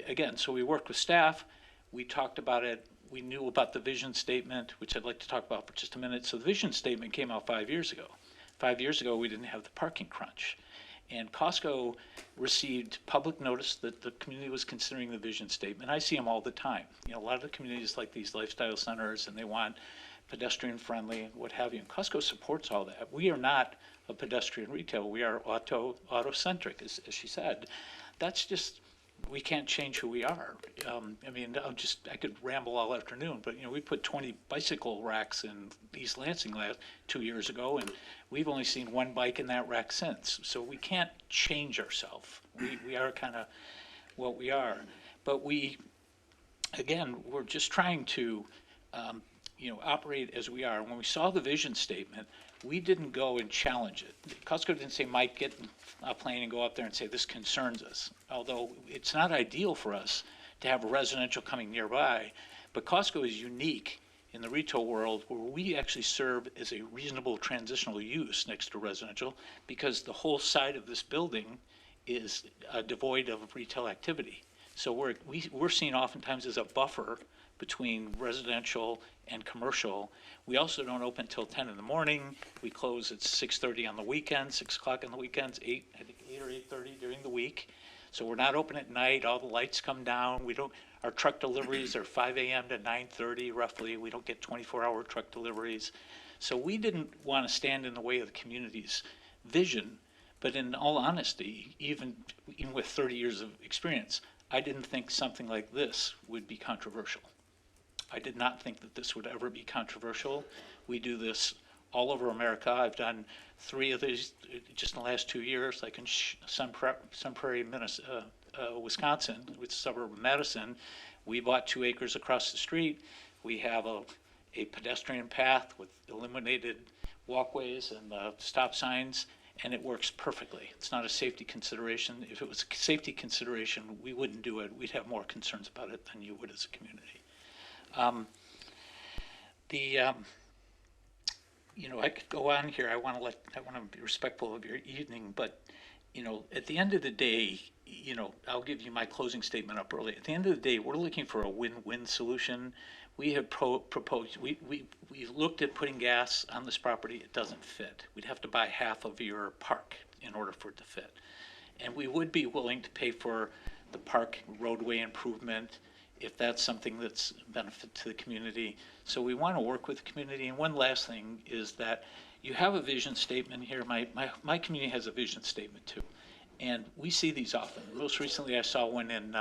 again, so we worked with staff, we talked about it, we knew about the vision statement, which I'd like to talk about for just a minute. So the vision statement came out 5 years ago. 5 years ago, we didn't have the parking crunch. And Costco received public notice that the community was considering the vision statement. I see them all the time. You know, a lot of the communities like these lifestyle centers, and they want pedestrian friendly, what have you. And Costco supports all that. We are not a pedestrian retail. We are auto-centric, as she said. That's just, we can't change who we are. I mean, I could ramble all afternoon, but we put 20 bicycle racks in East Lansing 2 years ago, and we've only seen one bike in that rack since. So we can't change ourselves. We are kind of what we are. But we're just trying to, operate as we are. When we saw the vision statement, we didn't go and challenge it. Costco didn't say, Mike, get a plane and go up there and say, this concerns us. Although it's not ideal for us to have a residential coming nearby, but Costco is unique in the retail world where we actually serve as a reasonable transitional use next to residential because the whole side of this building is devoid of retail activity. So we're seen oftentimes as a buffer between residential and commercial. We also don't open till 10 in the morning. We close at 6:30 on the weekends, 6 o'clock on the weekends, 8 or 8:30 during the week. So we're not open at night. All the lights come down. Our truck deliveries are 5 a.m. to 9:30 roughly. We don't get 24-hour truck deliveries. So we didn't want to stand in the way of the community's vision. But in all honesty, even with 30 years of experience, I didn't think something like this would be controversial. I did not think that this would ever be controversial. We do this all over America. I've done 3 of these just in the last 2 years, like in Sun Prairie, Wisconsin, which is a suburb of Madison. We bought 2 acres across the street. We have a pedestrian path with illuminated walkways and stop signs, and it works perfectly. It's not a safety consideration. If it was a safety consideration, we wouldn't do it. We'd have more concerns about it than you would as a community. I could go on here. I want to be respectful of your evening, but at the end of the day, I'll give you my closing statement up early. At the end of the day, we're looking for a win-win solution. We have proposed. We looked at putting gas on this property. It doesn't fit. We'd have to buy half of your park in order for it to fit, and we would be willing to pay for the park roadway improvement if that's something that's a benefit to the community. So we want to work with the community. And one last thing is that you have a vision statement here. My community has a vision statement too. And we see these often. Most recently I saw one in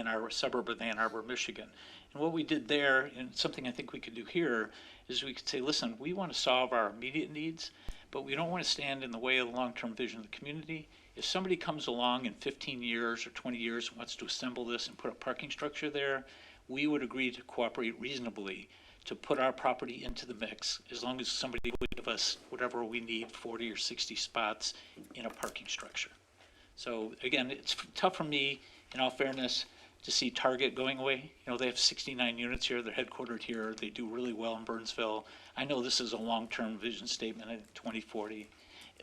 our suburb of Ann Arbor, Michigan. And what we did there, and something I think we could do here, is we could say, listen, we want to solve our immediate needs, but we don't want to stand in the way of the long-term vision of the community. If somebody comes along in 15 years or 20 years and wants to assemble this and put a parking structure there, we would agree to cooperate reasonably to put our property into the mix, as long as somebody would give us whatever we need, 40 or 60 spots in a parking structure. So again, it's tough for me, in all fairness, to see Target going away. You know, they have 69 units here, they're headquartered here, they do really well in Burnsville. I know this is a long-term vision statement in 2040,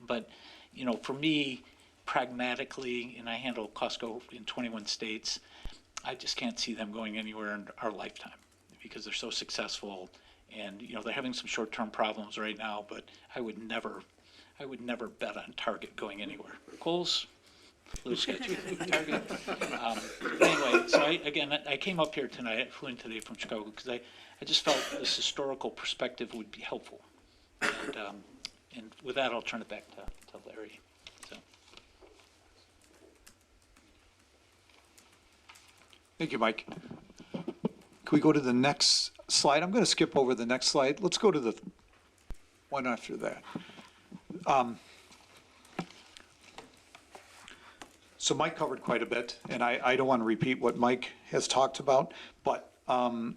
but, you know, for me, pragmatically, and I handle Costco in 21 states, I just can't see them going anywhere in our lifetime because they're so successful, and, you know, they're having some short-term problems right now, but I would never bet on Target going anywhere. Kohl's, a little sketchy. Target. Anyway, so I came up here tonight, I flew in today from Chicago, because I just felt this historical perspective would be helpful. And with that, I'll turn it back to Larry. So. Thank you, Mike. Can we go to the next slide? I'm going to skip over the next slide. Let's go to the one after that. So Mike covered quite a bit, and I don't want to repeat what Mike has talked about, but how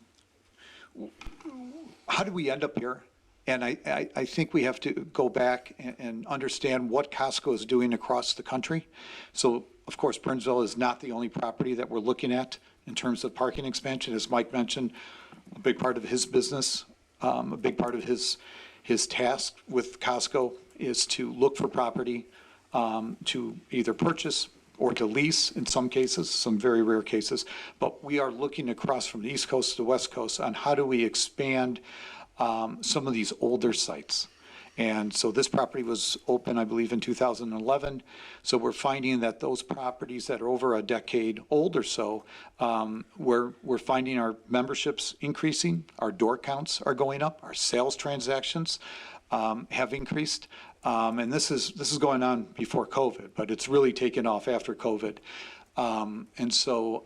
did we end up here? And I think we have to go back and understand what Costco is doing across the country. So, of course, Burnsville is not the only property that we're looking at in terms of parking expansion. As Mike mentioned, a big part of his business, a big part of his task with Costco is to look for property to either purchase or to lease in some cases, some very rare cases. But we are looking across from the East Coast to the West Coast on how do we expand some of these older sites. And so this property was open, I believe, in 2011. So we're finding that those properties that are over a decade old or so, we're finding our memberships increasing, our door counts are going up, our sales transactions have increased. And this is going on before COVID, but it's really taken off after COVID. And so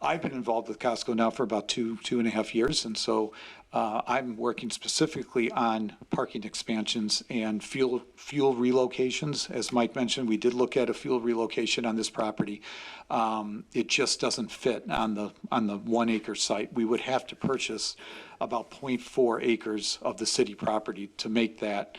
I've been involved with Costco now for about two and a half years, and so I'm working specifically on parking expansions and fuel relocations. As Mike mentioned, we did look at a fuel relocation on this property. It just doesn't fit on the 1 acre site. We would have to purchase about 0.4 acres of the city property to make that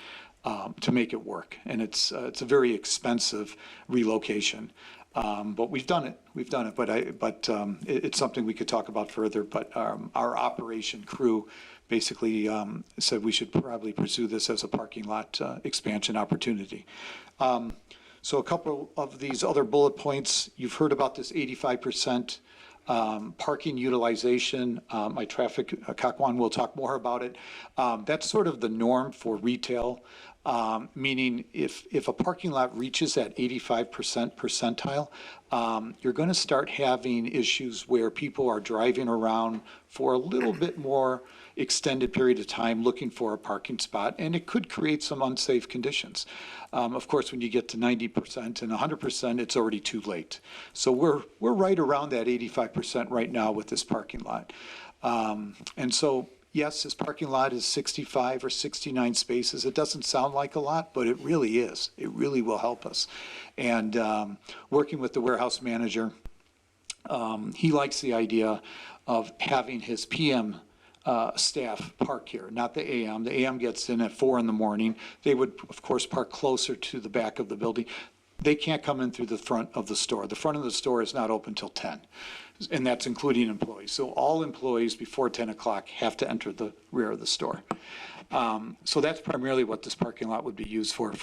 to make it work, and it's a very expensive relocation. But we've done it. But it's something we could talk about further. But our operation crew basically said we should probably pursue this as a parking lot expansion opportunity. So a couple of these other bullet points. You've heard about this 85% parking utilization. My traffic, Kakwan will talk more about it. That's sort of the norm for retail. Meaning if a parking lot reaches that 85% percentile, you're going to start having issues where people are driving around for a little bit more extended period of time looking for a parking spot, and it could create some unsafe conditions. Of course, when you get to 90% and 100%, it's already too late. So we're right around that 85% right now with this parking lot. And so, yes, this parking lot is 65 or 69 spaces. It doesn't sound like a lot, but it really is. It really will help us. And working with the warehouse manager, he likes the idea of having his PM staff park here, not the AM. The AM gets in at 4 in the morning. They would, of course, park closer to the back of the building. They can't come in through the front of the store. The front of the store is not open till 10. And that's including employees. So all employees before 10 o'clock have to enter the rear of the store. So that's primarily what this parking lot would be used for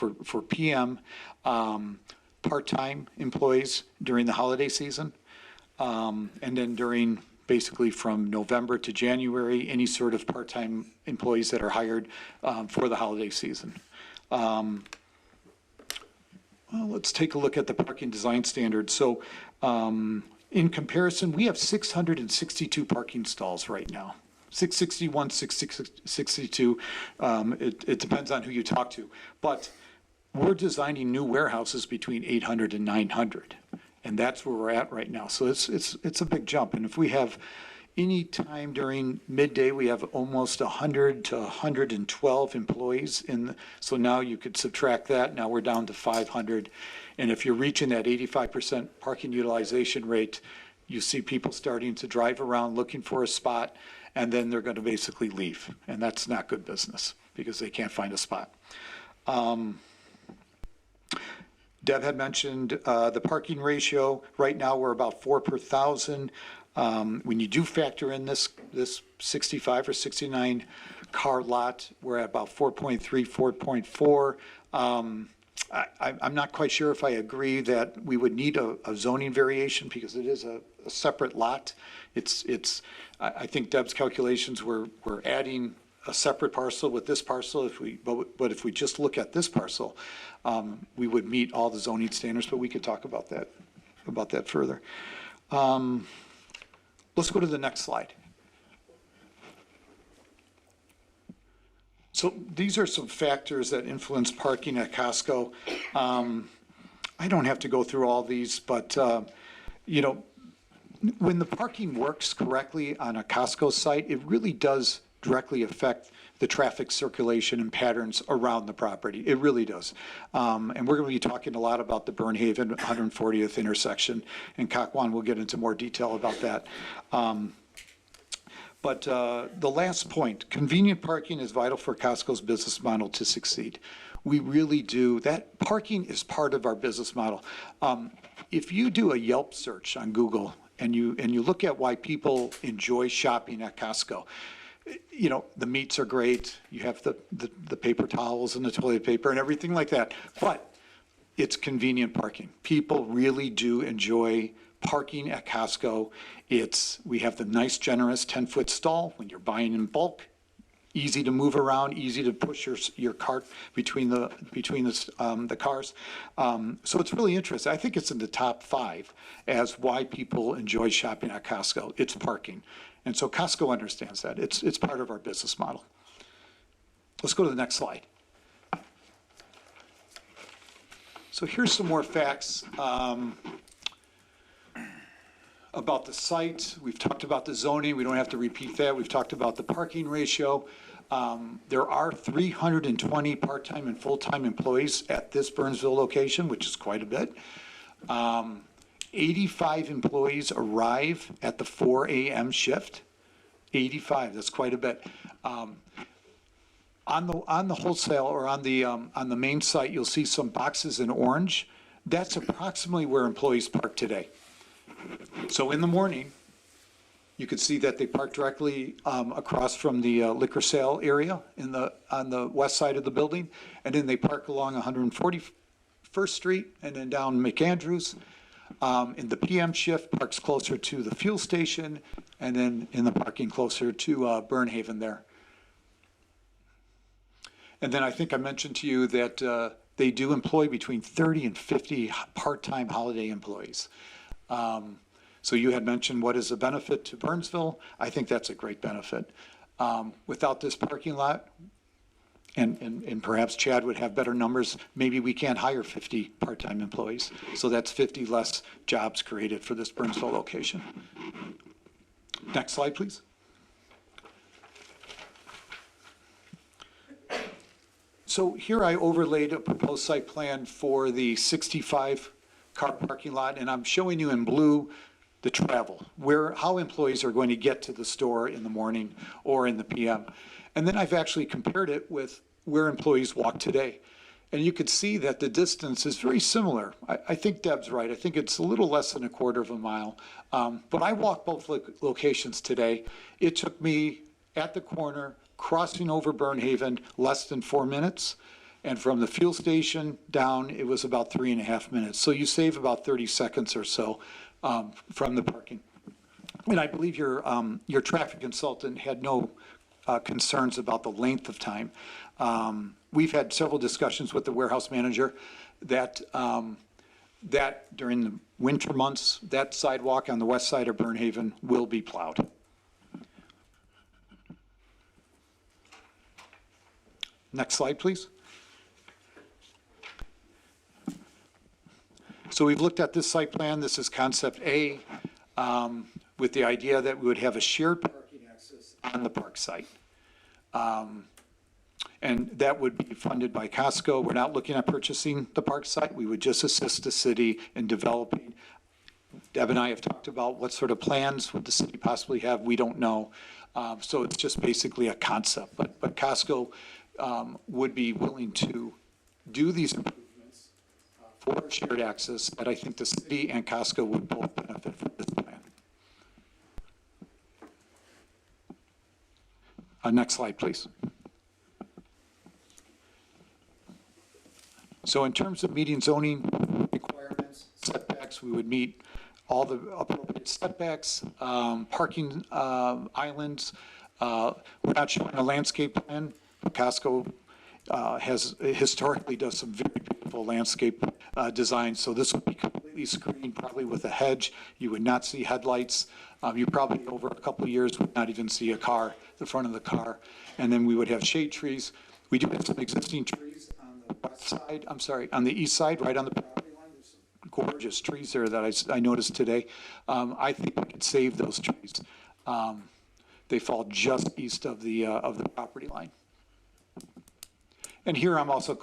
PM, part-time employees during the holiday season, and then during basically from November to January, any sort of part-time employees that are hired for the holiday season. Well, let's take a look at the parking design standards. So in comparison, we have 662 parking stalls right now. 661, 662, it depends on who you talk to. But we're designing new warehouses between 800 and 900. And that's where we're at right now. So it's a big jump. And if we have any time during midday, we have almost 100 to 112 employees so now you could subtract that. Now we're down to 500. And if you're reaching that 85% parking utilization rate, You see people starting to drive around looking for a spot, and then they're going to basically leave. And that's not good business because they can't find a spot. Deb had mentioned the parking ratio. Right now, we're about 4 per 1,000. When you do factor in this 65 or 69 car lot, we're at about 4.3, 4.4. I'm not quite sure if I agree that we would need a zoning variation because it is a separate lot. I think Deb's calculations we're adding a separate parcel with this parcel. But if we just look at this parcel, we would meet all the zoning standards. But we could talk about that further. Let's go to the next slide. So these are some factors that influence parking at Costco. I don't have to go through all these, but when the parking works correctly on a Costco site, it really does directly affect the traffic circulation and patterns around the property. It really does. And we're going to be talking a lot about the Burnhaven 140th intersection, and Kakwan will get into more detail about that. But the last point, convenient parking is vital for Costco's business model to succeed. We really do. That parking is part of our business model. If you do a Yelp search on Google and you look at why people enjoy shopping at Costco, the meats are great. You have the paper towels and the toilet paper and everything like that. But it's convenient parking. People really do enjoy parking at Costco. We have the nice, generous 10-foot stall when you're buying in bulk. Easy to move around, easy to push your cart between the cars. So it's really interesting. I think it's in the top 5 as why people enjoy shopping at Costco. It's parking. And so Costco understands that. It's part of our business model. Let's go to the next slide. So here's some more facts about the site. We've talked about the zoning. We don't have to repeat that. We've talked about the parking ratio. There are 320 part-time and full-time employees at this Burnsville location, which is quite a bit. 85 employees arrive at the 4 a.m. shift. 85, that's quite a bit. On the wholesale or on the main site, you'll see some boxes in orange. That's approximately where employees park today. So in the morning, you could see that they park directly across from the liquor sale area on the west side of the building, and then they park along 141st Street and then down McAndrews. In the PM shift, parks closer to the fuel station, and then in the parking closer to Burnhaven there. And then I think I mentioned to you that they do employ between 30 and 50 part-time holiday employees. So you had mentioned what is a benefit to Burnsville. I think that's a great benefit. Without this parking lot, and perhaps Chad would have better numbers, maybe we can't hire 50 part-time employees. So that's 50 less jobs created for this Burnsville location. Next slide, please. So here I overlaid a proposed site plan for the 65 car parking lot, and I'm showing you in blue the travel, how employees are going to get to the store in the morning or in the PM. And then I've actually compared it with where employees walk today. And you could see that the distance is very similar. I think Deb's right. I think it's a little less than a quarter of a mile. But I walked both locations today. It took me at the corner, crossing over Burnhaven, less than 4 minutes. And from the fuel station down, it was about 3.5 minutes. So you save about 30 seconds or so from the parking. And I believe your traffic consultant had no concerns about the length of time. We've had several discussions with the warehouse manager that during the winter months, that sidewalk on the west side of Burnhaven will be plowed. Next slide, please. So we've looked at this site plan. This is concept A, with the idea that we would have a shared parking access on the park site. And that would be funded by Costco. We're not looking at purchasing the park site. We would just assist the city in developing Deb and I have talked about what sort of plans would the city possibly have. We don't know. So it's just basically a concept. But Costco would be willing to do these improvements for shared access that I think the city and Costco would both benefit from this plan. Next slide, please. So in terms of meeting zoning requirements, setbacks, we would meet all the appropriate setbacks, parking islands. We're not showing a landscape plan. Costco has historically does some very beautiful landscape designs. So this would be completely screened, probably with a hedge. You would not see headlights. You probably over a couple of years would not even see a car, the front of the car. And then we would have shade trees. We do have some existing trees on the west side, on the east side, right on the property line. There's some gorgeous trees there that I noticed today. I think we could save those trees. They fall just east of the property line. And here I'm also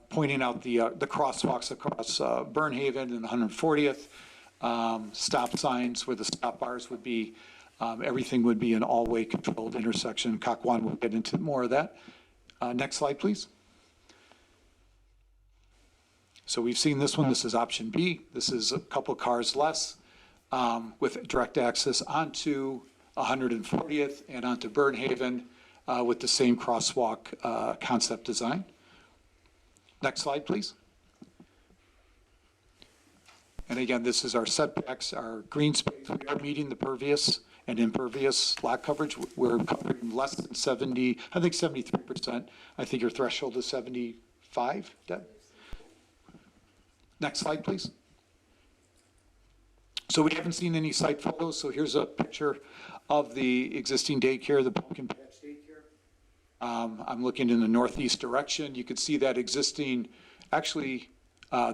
pointing out the crosswalks across Burnhaven and 140th, stop signs where the stop bars would be. Everything would be an all-way controlled intersection. Kakwan will get into more of that. Next slide, please. So we've seen this one. This is option B. This is a couple cars less with direct access onto 140th and onto Burnhaven with the same crosswalk concept design. Next slide, please. And again, this is our setbacks, our green space. We are meeting the pervious and impervious lot coverage. We're covering less than 70, I think 73%. I think your threshold is 75, Deb? Next slide, please. So we haven't seen any site photos, so here's a picture of the existing daycare, the Pumpkin Patch Daycare. I'm looking in the northeast direction. You can see that existing, actually,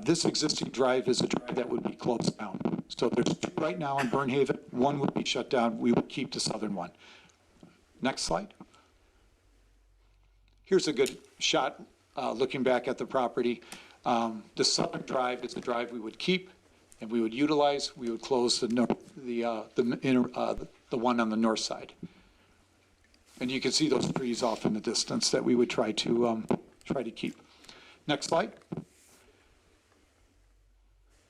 this existing drive is a drive that would be closed down. So there's two right now in Burnhaven. One would be shut down. We would keep the southern one. Next slide. Here's a good shot looking back at the property. The southern drive is the drive we would keep and we would utilize. We would close the one on the north side. And you can see those trees off in the distance that we would try to keep. Next slide.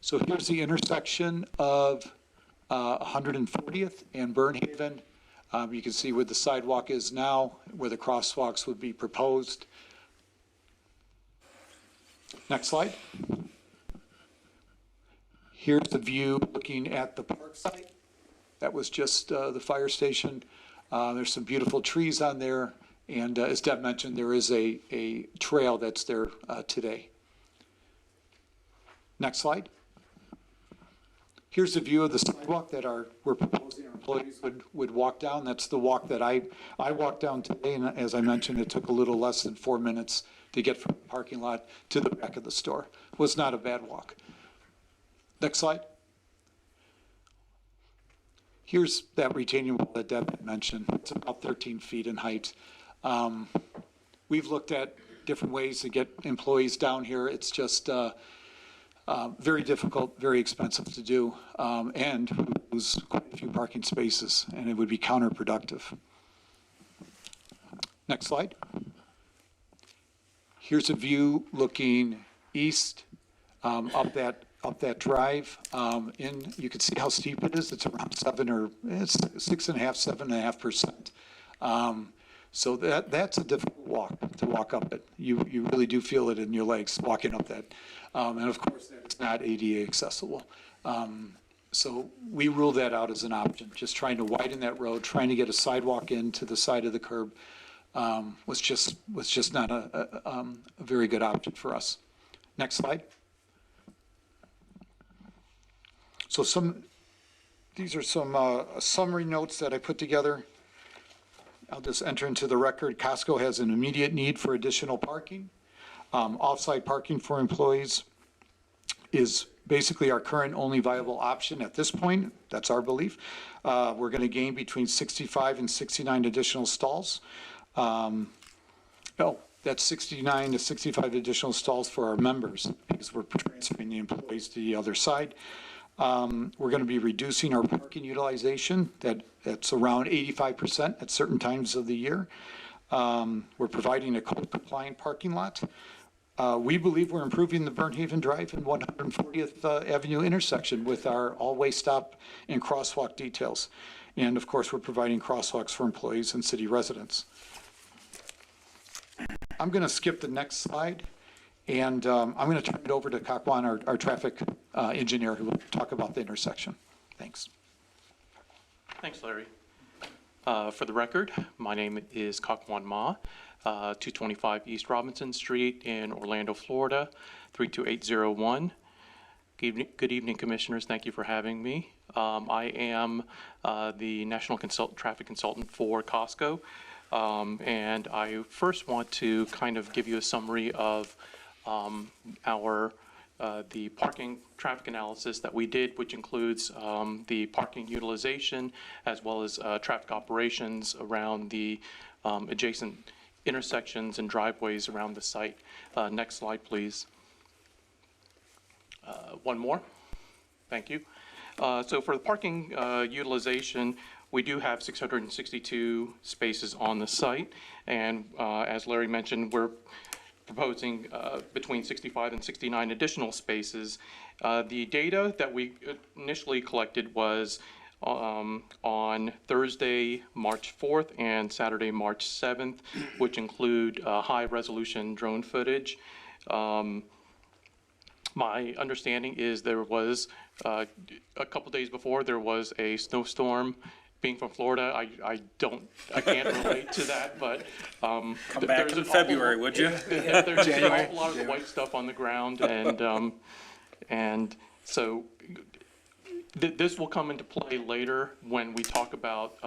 So here's the intersection of 140th and Burnhaven. You can see where the sidewalk is now, where the crosswalks would be proposed. Next slide. Here's the view looking at the park site. That was just the fire station. There's some beautiful trees on there. And as Deb mentioned, there is a trail that's there today. Next slide. Here's the view of the sidewalk that we're proposing our employees would walk down. That's the walk that I walked down today. And as I mentioned, it took a little less than 4 minutes to get from the parking lot to the back of the store. It was not a bad walk. Next slide. Here's that retaining wall that Deb had mentioned. It's about 13 feet in height. We've looked at different ways to get employees down here. It's just very difficult, very expensive to do, and we lose quite a few parking spaces, and it would be counterproductive. Next slide. Here's a view looking east up that drive. You can see how steep it is. It's around 7.5%. So that's a difficult walk to walk up it. You really do feel it in your legs walking up that. And of course, that's not ADA accessible. So we rule that out as an option. Just trying to widen that road, trying to get a sidewalk in to the side of the curb was just not a very good option for us. Next slide. So these are some summary notes that I put together. I'll just enter into the record. Costco has an immediate need for additional parking. Off-site parking for employees is basically our current only viable option at this point. That's our belief. We're going to gain between 65 and 69 additional stalls. That's 69 to 65 additional stalls for our members because we're transferring the employees to the other side. We're going to be reducing our parking utilization. That's around 85% at certain times of the year. We're providing a code-compliant parking lot. We believe we're improving the Burnhaven Drive and 140th Avenue intersection with our all-way stop and crosswalk details. And of course, we're providing crosswalks for employees and city residents. I'm going to skip the next slide, and I'm going to turn it over to Kakwan, our traffic engineer, who will talk about the intersection. Thanks. Thanks, Larry. For the record, my name is Kakwan Ma, 225 East Robinson Street in Orlando, Florida, 32801. Good evening, Commissioners. Thank you for having me. I am the National Traffic Consultant for Costco, and I first want to kind of give you a summary of the parking traffic analysis that we did, which includes the parking utilization as well as traffic operations around the adjacent intersections and driveways around the site. Next slide, please. One more. Thank you. So for the parking utilization, we do have 662 spaces on the site, and as Larry mentioned, we're proposing between 65 and 69 additional spaces. The data that we initially collected was on Thursday, March 4th and Saturday, March 7th, which include high-resolution drone footage. My understanding is there was, a couple days before, there was a snowstorm. Being from Florida, I can't relate to that, but Come back in February, would you? There's an awful lot of white stuff on the ground, and so this will come into play later when we talk about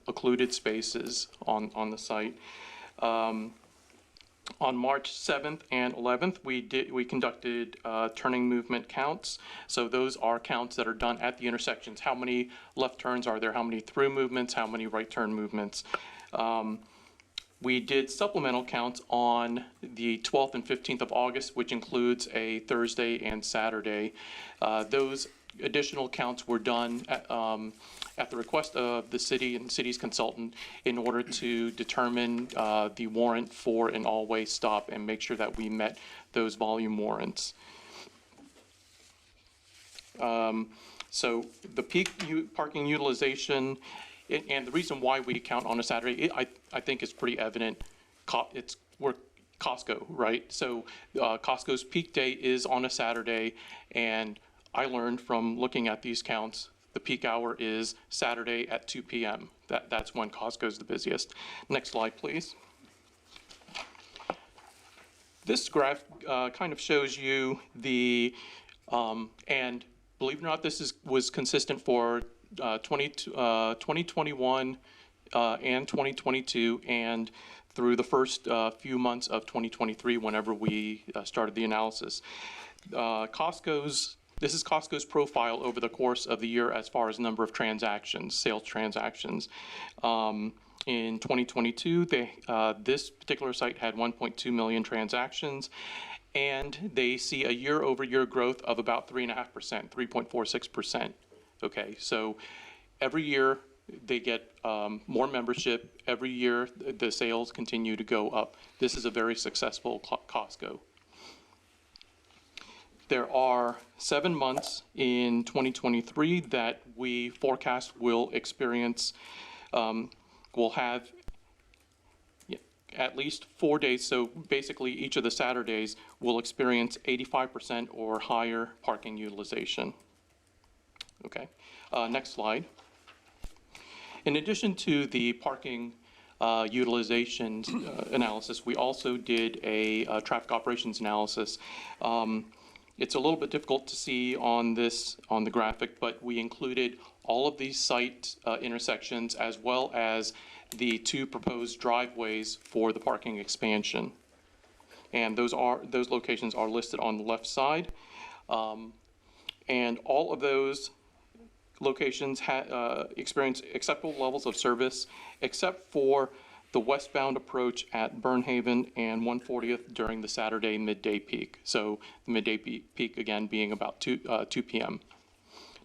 occluded spaces on the site. On March 7th and 11th, we conducted turning movement counts. So those are counts that are done at the intersections. How many left turns are there? How many through movements? How many right turn movements? We did supplemental counts on the 12th and 15th of August, which includes a Thursday and Saturday. Those additional counts were done at the request of the city and the city's consultant in order to determine the warrant for an all-way stop and make sure that we met those volume warrants. So the peak parking utilization, and the reason why we count on a Saturday, I think is pretty evident. We're Costco, right? So Costco's peak day is on a Saturday, and I learned from looking at these counts, the peak hour is Saturday at 2 p.m. That's when Costco's the busiest. Next slide, please. This graph kind of shows you the, and believe it or not, this was consistent for 2021 and 2022, and through the first few months of 2023 whenever we started the analysis. This is Costco's profile over the course of the year as far as number of transactions, sales transactions. In 2022, this particular site had 1.2 million transactions, and they see a year-over-year growth of about 3.5%, 3.46%. Okay, so every year they get more membership. Every year the sales continue to go up. This is a very successful Costco. There are 7 months in 2023 that we forecast will experience, will have at least 4 days. So basically each of the Saturdays will experience 85% or higher parking utilization. Okay, next slide. In addition to the parking utilization analysis, we also did a traffic operations analysis. It's a little bit difficult to see on the graphic, but we included all of these site intersections as well as the 2 proposed driveways for the parking expansion. And those locations are listed on the left side. And all of those locations experience acceptable levels of service, except for the westbound approach at Burnhaven and 140th during the Saturday midday peak. So the midday peak again being about 2 p.m.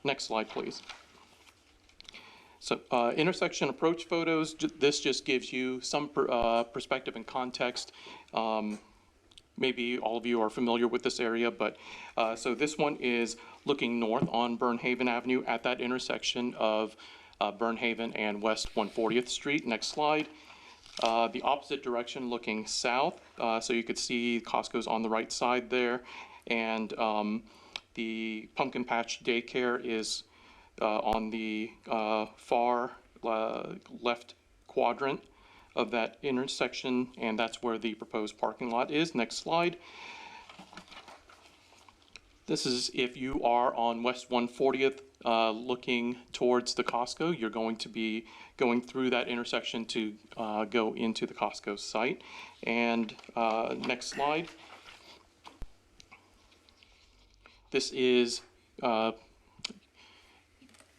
Next slide, please. So intersection approach photos, this just gives you some perspective and context. Maybe all of you are familiar with this area, but so this one is looking north on Burnhaven Avenue at that intersection of Burnhaven and West 140th Street. Next slide. The opposite direction looking south, so you could see Costco's on the right side there, and the Pumpkin Patch Daycare is on the far left quadrant of that intersection, and that's where the proposed parking lot is. Next slide. This is if you are on West 140th looking towards the Costco. You're going to be going through that intersection to go into the Costco site. And next slide. This is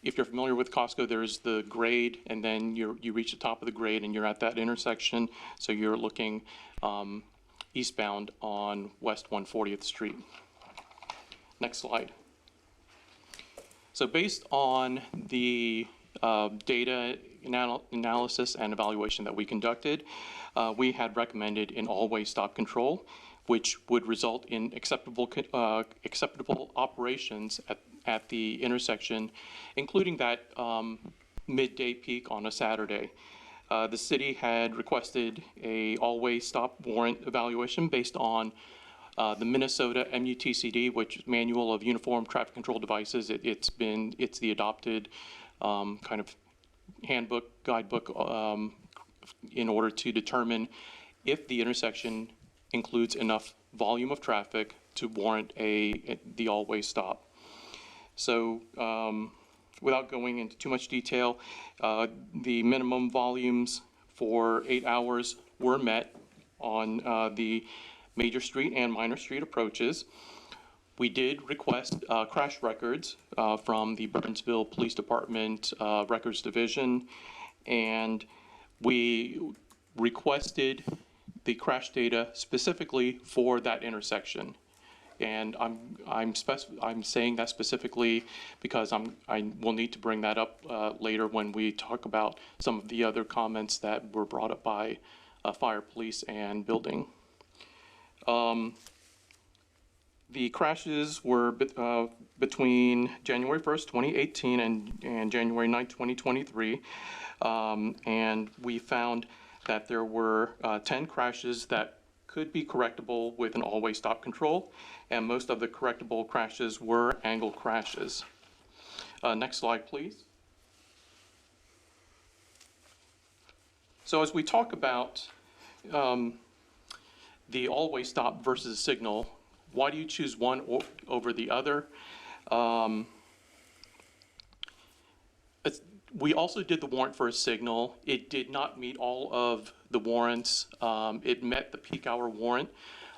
if you're familiar with Costco, there's the grade, and then you reach the top of the grade, and you're at that intersection. So you're looking eastbound on West 140th Street. Next slide. So based on the data analysis and evaluation that we conducted, we had recommended an all-way stop control, which would result in acceptable operations at the intersection, including that midday peak on a Saturday. The city had requested a all-way stop warrant evaluation based on the Minnesota MUTCD, which is Manual of Uniform Traffic Control Devices. It's the adopted kind of handbook, guidebook in order to determine if the intersection includes enough volume of traffic to warrant the all-way stop. So without going into too much detail, the minimum volumes for 8 hours were met on the major street and minor street approaches. We did request crash records from the Burnsville Police Department Records Division, and we requested the crash data specifically for that intersection. And I'm saying that specifically because I will need to bring that up later when we talk about some of the other comments that were brought up by fire, police, and building. The crashes were between January 1st, 2018 and January 9th, 2023. And we found that there were 10 crashes that could be correctable with an all-way stop control, and most of the correctable crashes were angle crashes. Next slide, please. So as we talk about the all-way stop versus signal, why do you choose one over the other? We also did the warrant for a signal. It did not meet all of the warrants. It met the peak hour warrant,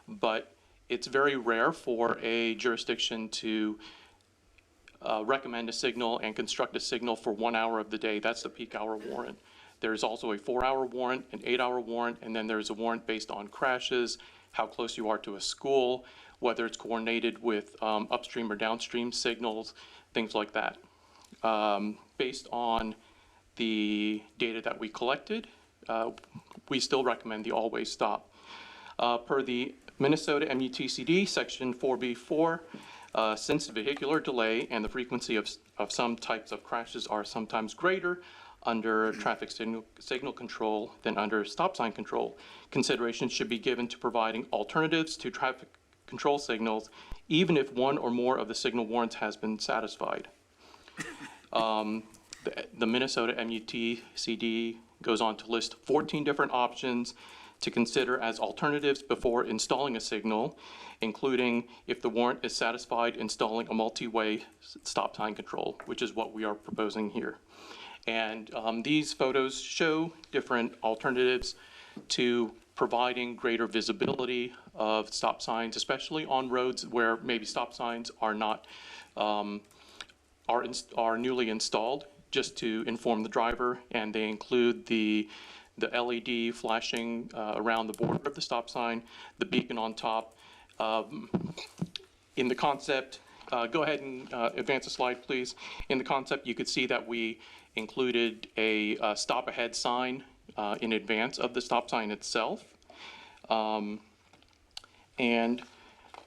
but it's very rare for a jurisdiction to recommend a signal and construct a signal for 1 hour of the day. That's the peak hour warrant. There's also a 4-hour warrant, an 8-hour warrant, and then there's a warrant based on crashes, how close you are to a school, whether it's coordinated with upstream or downstream signals, things like that. Based on the data that we collected, we still recommend the all-way stop. Per the Minnesota MUTCD Section 4B4, since vehicular delay and the frequency of some types of crashes are sometimes greater under traffic signal control than under stop sign control, consideration should be given to providing alternatives to traffic control signals, even if one or more of the signal warrants has been satisfied. The Minnesota MUTCD goes on to list 14 different options to consider as alternatives before installing a signal, including, if the warrant is satisfied, installing a multi-way stop sign control, which is what we are proposing here. And these photos show different alternatives to providing greater visibility of stop signs, especially on roads where maybe stop signs are not are newly installed, just to inform the driver, and they include the LED flashing around the border of the stop sign, the beacon on top. In the concept, Go ahead and advance the slide, please. In the concept, you could see that we included a stop ahead sign in advance of the stop sign itself. And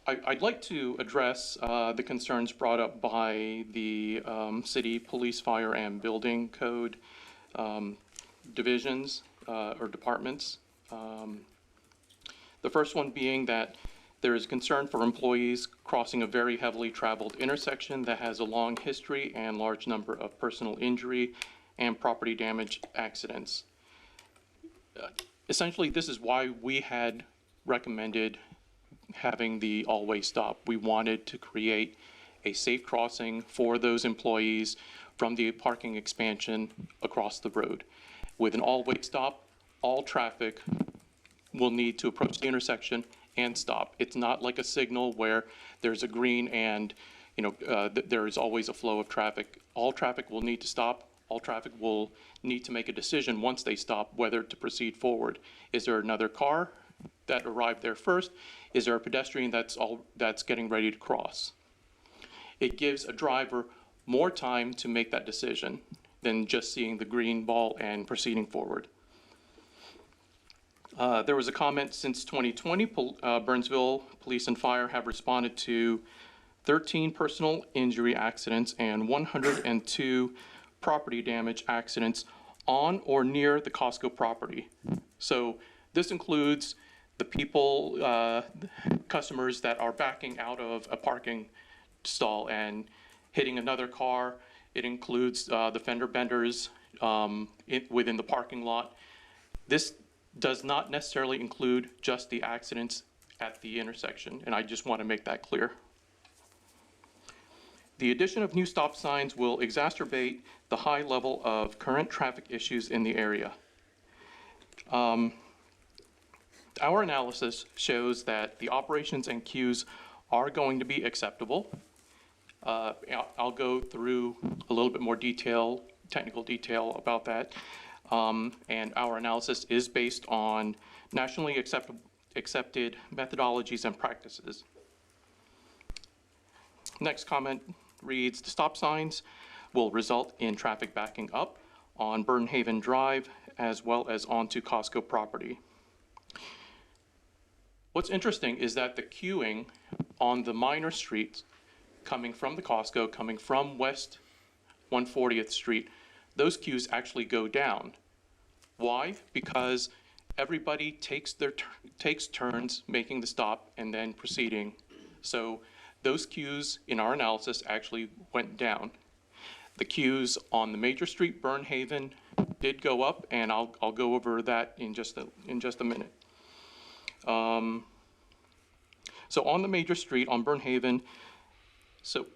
I'd like to address the concerns brought up by the city police, fire, and building code divisions or departments. The first one being that there is concern for employees crossing a very heavily traveled intersection that has a long history and large number of personal injury and property damage accidents. Essentially, this is why we had recommended having the all-way stop. We wanted to create a safe crossing for those employees from the parking expansion across the road. With an all-way stop, all traffic will need to approach the intersection and stop. It's not like a signal where there's a green and there is always a flow of traffic. All traffic will need to stop. All traffic will need to make a decision once they stop whether to proceed forward. Is there another car that arrived there first? Is there a pedestrian that's getting ready to cross? It gives a driver more time to make that decision than just seeing the green ball and proceeding forward. There was a comment since 2020, Burnsville Police and Fire have responded to 13 personal injury accidents and 102 property damage accidents on or near the Costco property. So this includes the people, customers that are backing out of a parking stall and hitting another car. It includes the fender benders within the parking lot. This does not necessarily include just the accidents at the intersection, and I just want to make that clear. The addition of new stop signs will exacerbate the high level of current traffic issues in the area. Our analysis shows that the operations and queues are going to be acceptable. I'll go through a little bit more technical detail about that. And our analysis is based on nationally accepted methodologies and practices. Next comment reads, the stop signs will result in traffic backing up on Burnhaven Drive as well as onto Costco property. What's interesting is that the queuing on the minor streets coming from the Costco, coming from West 140th Street, those queues actually go down. Why? Because everybody takes turns making the stop and then proceeding. So those queues in our analysis actually went down. The queues on the major street, Burnhaven, did go up, and I'll go over that in just a minute. So on the major street on Burnhaven, so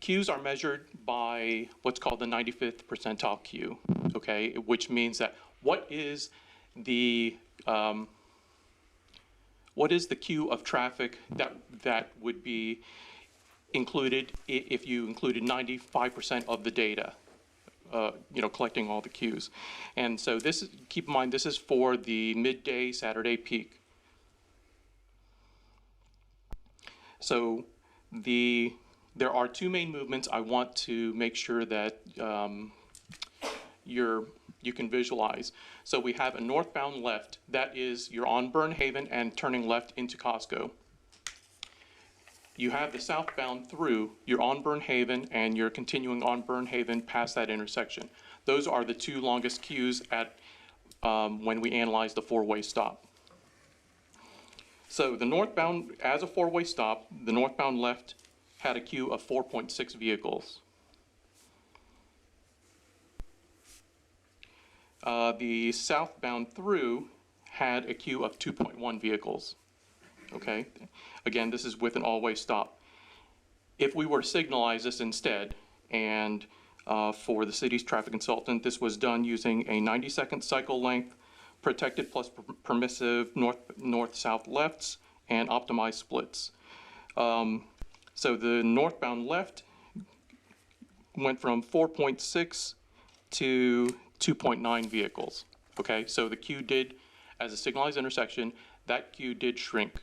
queues are measured by what's called the 95th percentile queue, okay? Which means that what is the queue of traffic that would be included if you included 95% of the data, collecting all the queues. And so keep in mind, this is for the midday Saturday peak. So there are two main movements I want to make sure that you can visualize. So we have a northbound left, that is you're on Burnhaven and turning left into Costco. You have the southbound through, you're on Burnhaven and you're continuing on Burnhaven past that intersection. Those are the two longest queues at when we analyze the four-way stop. So the northbound, as a four-way stop, the northbound left had a queue of 4.6 vehicles. The southbound through had a queue of 2.1 vehicles. Okay, again, this is with an all-way stop. If we were to signalize this instead, and for the city's traffic consultant, this was done using a 90-second cycle length, protected plus permissive north-south lefts, and optimized splits. So the northbound left went from 4.6 to 2.9 vehicles. Okay, so the queue did, as a signalized intersection, that queue did shrink.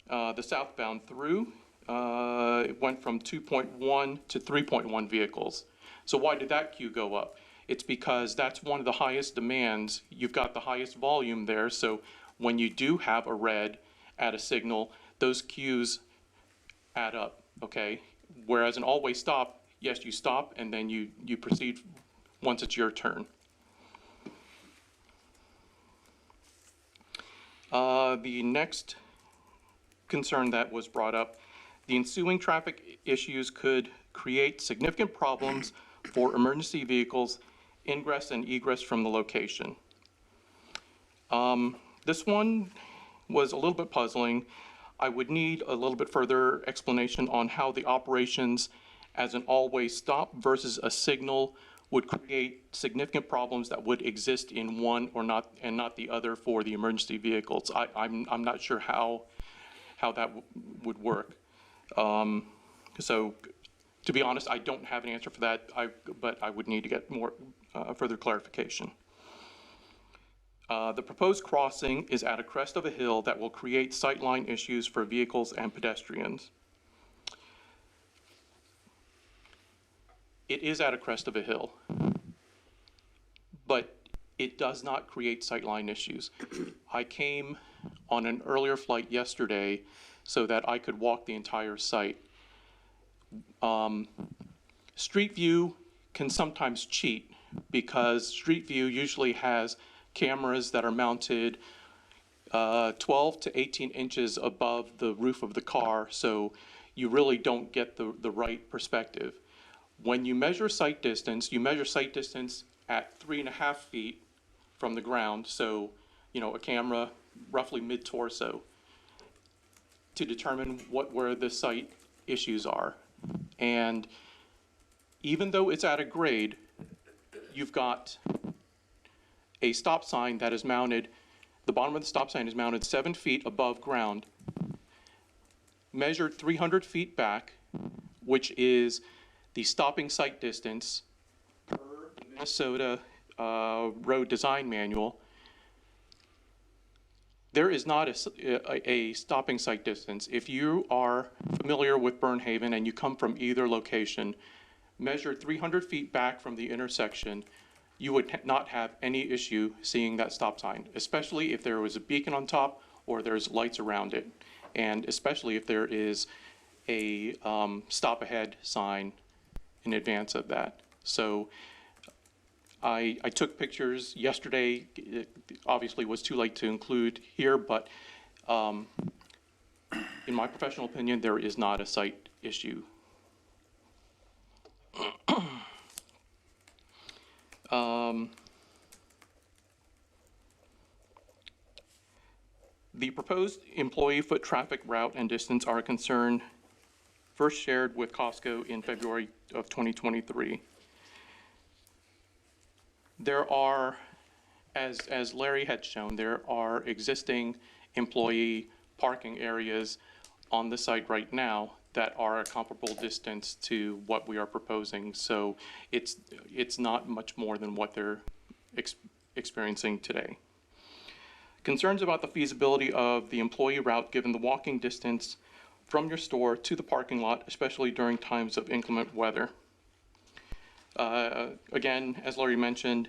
The southbound through it went from 2.1 to 3.1 vehicles. So why did that queue go up? It's because that's one of the highest demands. You've got the highest volume there, so when you do have a red at a signal, those queues add up, okay? Whereas an always stop, yes, you stop and then you proceed once it's your turn. The next concern that was brought up, the ensuing traffic issues could create significant problems for emergency vehicles ingress and egress from the location. This one was a little bit puzzling. I would need a little bit further explanation on how the operations as an always stop versus a signal would create significant problems that would exist in one or not and not the other for the emergency vehicles. I'm not sure how that would work. So to be honest, I don't have an answer for that, but I would need to get more further clarification. The proposed crossing is at a crest of a hill that will create sightline issues for vehicles and pedestrians. It is at a crest of a hill, but it does not create sightline issues. I came on an earlier flight yesterday so that I could walk the entire site. Street View can sometimes cheat because Street View usually has cameras that are mounted 12 to 18 inches above the roof of the car, so you really don't get the right perspective. When you measure sight distance at 3.5 feet from the ground, so a camera roughly mid-torso, to determine where the sight issues are. And even though it's at a grade, you've got a stop sign that is mounted, the bottom of the stop sign is mounted 7 feet above ground, measured 300 feet back, which is the stopping sight distance per the Minnesota Road Design Manual. There is not a stopping sight distance. If you are familiar with Burnhaven and you come from either location, measure 300 feet back from the intersection, you would not have any issue seeing that stop sign, especially if there was a beacon on top or there's lights around it, and especially if there is a stop ahead sign in advance of that. So I took pictures yesterday. It obviously was too late to include here, but in my professional opinion, there is not a sight issue. The proposed employee foot traffic route and distance are a concern first shared with Costco in February of 2023. There are, as Larry had shown, there are existing employee parking areas on the site right now that are a comparable distance to what we are proposing. So it's not much more than what they're experiencing today. Concerns about the feasibility of the employee route given the walking distance from your store to the parking lot, especially during times of inclement weather. Again, as Larry mentioned,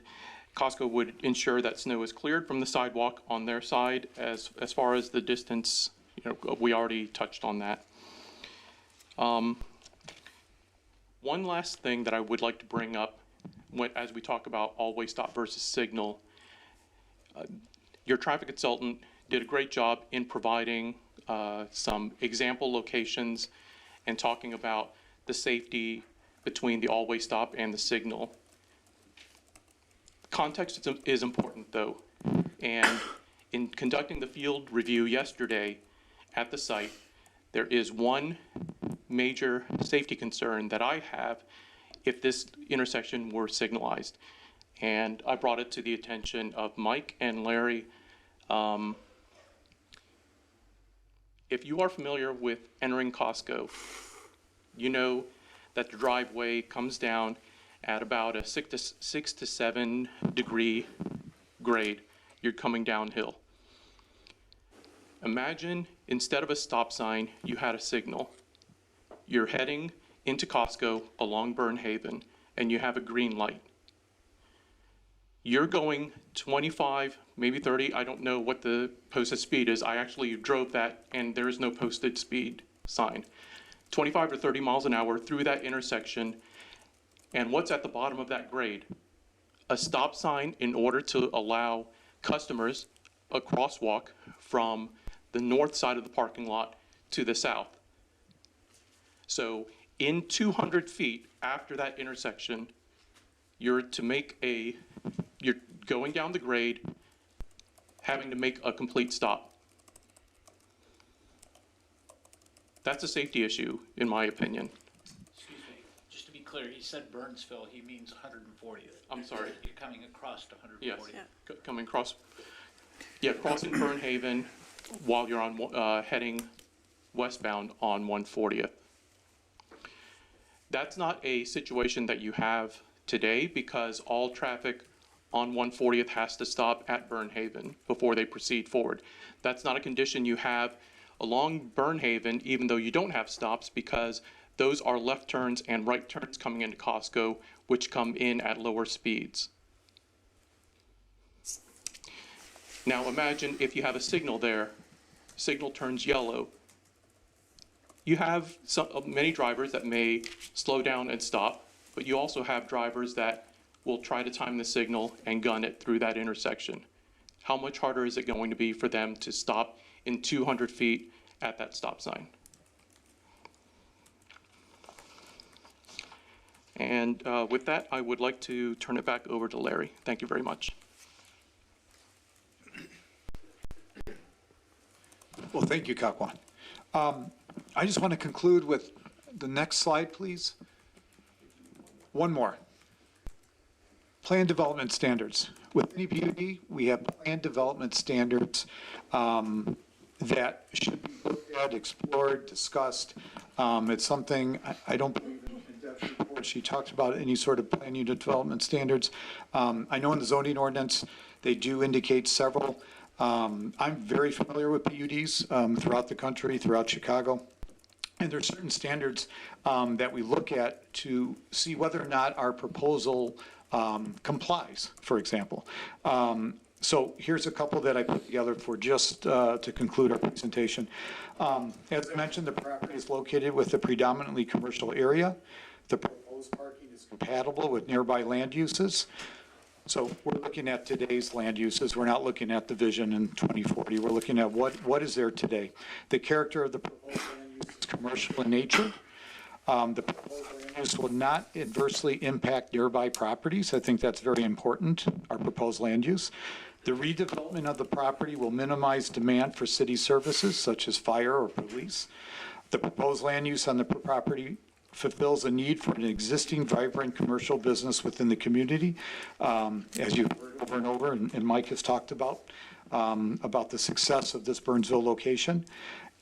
Costco would ensure that snow is cleared from the sidewalk on their side. As far as the distance, we already touched on that. One last thing that I would like to bring up as we talk about always stop versus signal. Your traffic consultant did a great job in providing some example locations and talking about the safety between the always stop and the signal. Context is important though, and in conducting the field review yesterday at the site, there is one major safety concern that I have if this intersection were signalized. And I brought it to the attention of Mike and Larry. If you are familiar with entering Costco, you know that the driveway comes down at about a 6 to 7 degree grade. You're coming downhill. Imagine instead of a stop sign, you had a signal. you're heading into Costco along Burnhaven, and you have a green light. You're going 25, maybe 30, I don't know what the posted speed is. I actually drove that, and there is no posted speed sign. 25 or 30 miles an hour through that intersection, and what's at the bottom of that grade? A stop sign in order to allow customers a crosswalk from the north side of the parking lot to the south. So in 200 feet after that intersection, you're going down the grade, having to make a complete stop. That's a safety issue, in my opinion. Excuse me, just to be clear, he said Burnsville, he means 140th. I'm sorry. You're coming across to 140th. Yes, Yeah. coming across, crossing Burnhaven while you're on, heading westbound on 140th. That's not a situation that you have today because all traffic on 140th has to stop at Burnhaven before they proceed forward. That's not a condition you have along Burnhaven, even though you don't have stops, because those are left turns and right turns coming into Costco, which come in at lower speeds. Now imagine if you have a signal there, signal turns yellow. You have many drivers that may slow down and stop, but you also have drivers that will try to time the signal and gun it through that intersection. How much harder is it going to be for them to stop in 200 feet at that stop sign? And with that, I would like to turn it back over to Larry. Thank you very much. Well, thank you, Kakwan. I just want to conclude with the next slide, please. One more. Plan development standards. With any PUD, we have plan development standards that should be looked at, explored, discussed. It's something I don't believe in Deb's report. She talks about any sort of plan unit development standards. I know in the zoning ordinance, they do indicate several. I'm very familiar with PUDs throughout the country, throughout Chicago. And there are certain standards that we look at to see whether or not our proposal complies, for example. So here's a couple that I put together for just to conclude our presentation. As I mentioned, the property is located with a predominantly commercial area. The proposed parking is compatible with nearby land uses. So we're looking at today's land uses. We're not looking at the vision in 2040. We're looking at what is there today. The character of the proposed land use is commercial in nature. The proposed land use will not adversely impact nearby properties. I think that's very important, our proposed land use. The redevelopment of the property will minimize demand for city services such as fire or police. The proposed land use on the property fulfills a need for an existing vibrant commercial business within the community. As you've heard over and over, and Mike has talked about the success of this Burnsville location.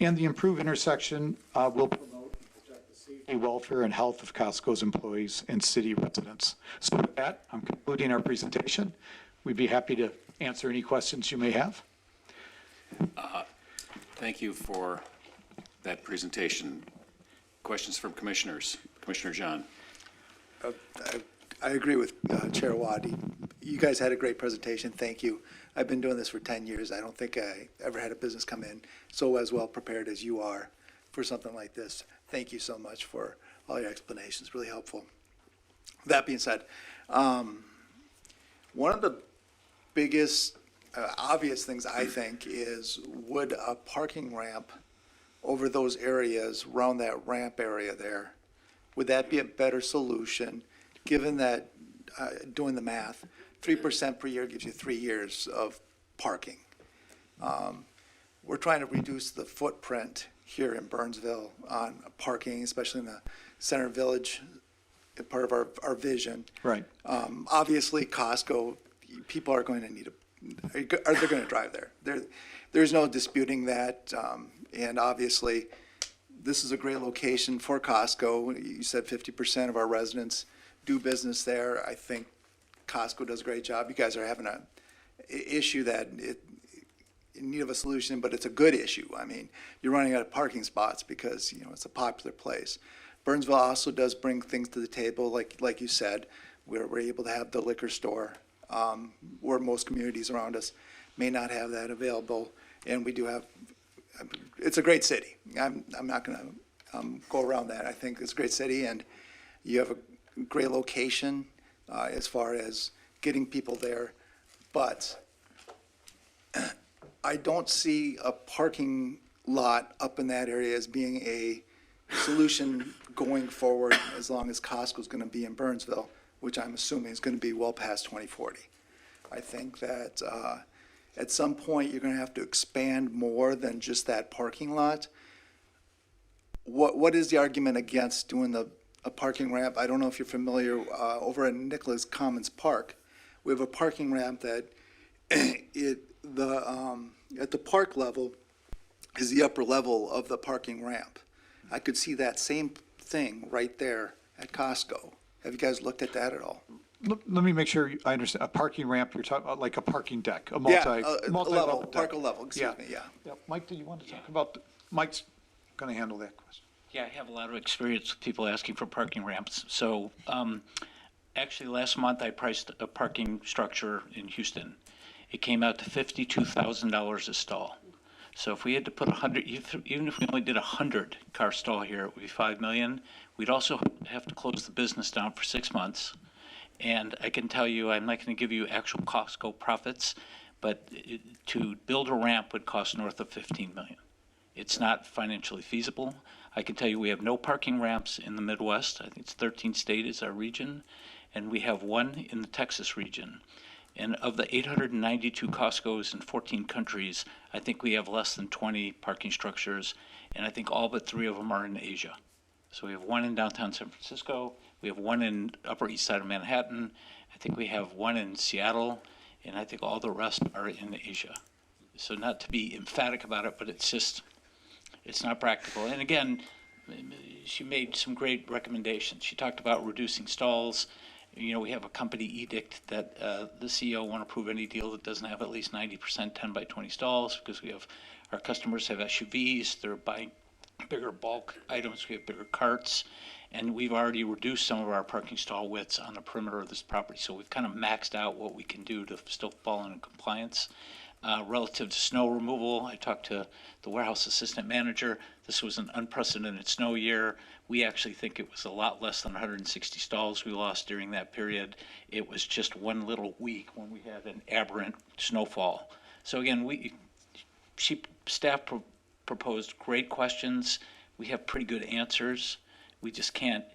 And the improved intersection will promote and protect the safety, welfare, and health of Costco's employees and city residents. So with that, I'm concluding our presentation. We'd be happy to answer any questions you may have. Thank you for that presentation. Questions from commissioners? Commissioner John. I agree with Chair Wadi. You guys had a great presentation. Thank you. I've been doing this for 10 years. I don't think I ever had a business come in so as well prepared as you are for something like this. Thank you so much for all your explanations. Really helpful. That being said, one of the biggest obvious things I think is, would a parking ramp over those areas, around that ramp area there, would that be a better solution, given that, doing the math, 3% per year gives you 3 years of parking. We're trying to reduce the footprint here in Burnsville on parking, especially in the center village, part of our vision. Right. Obviously, Costco, people are going to need they're going to drive there. There's no disputing that. And obviously, this is a great location for Costco. You said 50% of our residents do business there. I think Costco does a great job. You guys are having an issue that in need of a solution, but it's a good issue. I mean, you're running out of parking spots because, you know, it's a popular place. Burnsville also does bring things to the table, like you said, where we're able to have the liquor store, where most communities around us may not have that available. And we do have, it's a great city. I'm not gonna go around that. I think it's a great city, and you have a great location as far as getting people there. But I don't see a parking lot up in that area as being a solution going forward as long as Costco's going to be in Burnsville, which I'm assuming is going to be well past 2040. I think that at some point you're going to have to expand more than just that parking lot. What is the argument against doing a parking ramp? I don't know if you're familiar, over at Nicholas Commons Park, we have a parking ramp that at the park level is the upper level of the parking ramp. I could see that same thing right there at Costco. Have you guys looked at that at all? Let me make sure I understand. A parking ramp, you're talking about like a parking deck, a Yeah, multi-level deck. park level, excuse me, yeah. Yeah. Mike, do you want to talk about, Mike's going to handle that question. Yeah, I have a lot of experience with people asking for parking ramps. So, actually, last month I priced a parking structure in Houston. It came out to $52,000 a stall. So if we had to put 100, even if we only did a 100-car stall here, it would be $5 million. We'd also have to close the business down for 6 months. And I can tell you, I'm not going to give you actual Costco profits, but to build a ramp would cost north of $15 million. It's not financially feasible. I can tell you we have no parking ramps in the Midwest. I think it's 13 state is our region, and we have one in the Texas region. And of the 892 Costcos in 14 countries, I think we have less than 20 parking structures, and I think all but 3 of them are in Asia. So we have one in downtown San Francisco, we have one in Upper East Side of Manhattan, I think we have one in Seattle, and I think all the rest are in Asia. So not to be emphatic about it, but it's just, it's not practical. And again, she made some great recommendations. She talked about reducing stalls. You know, we have a company edict that the CEO won't approve any deal that doesn't have at least 90% 10 by 20 stalls, because we have, our customers have SUVs, they're buying bigger bulk items, we have bigger carts, and we've already reduced some of our parking stall widths on the perimeter of this property. So we've kind of maxed out what we can do to still fall in compliance. Relative to snow removal, I talked to the warehouse assistant manager. This was an unprecedented snow year. We actually think it was a lot less than 160 stalls we lost during that period. It was just one little week when we had an aberrant snowfall. So again, staff proposed great questions. We have pretty good answers. We just can't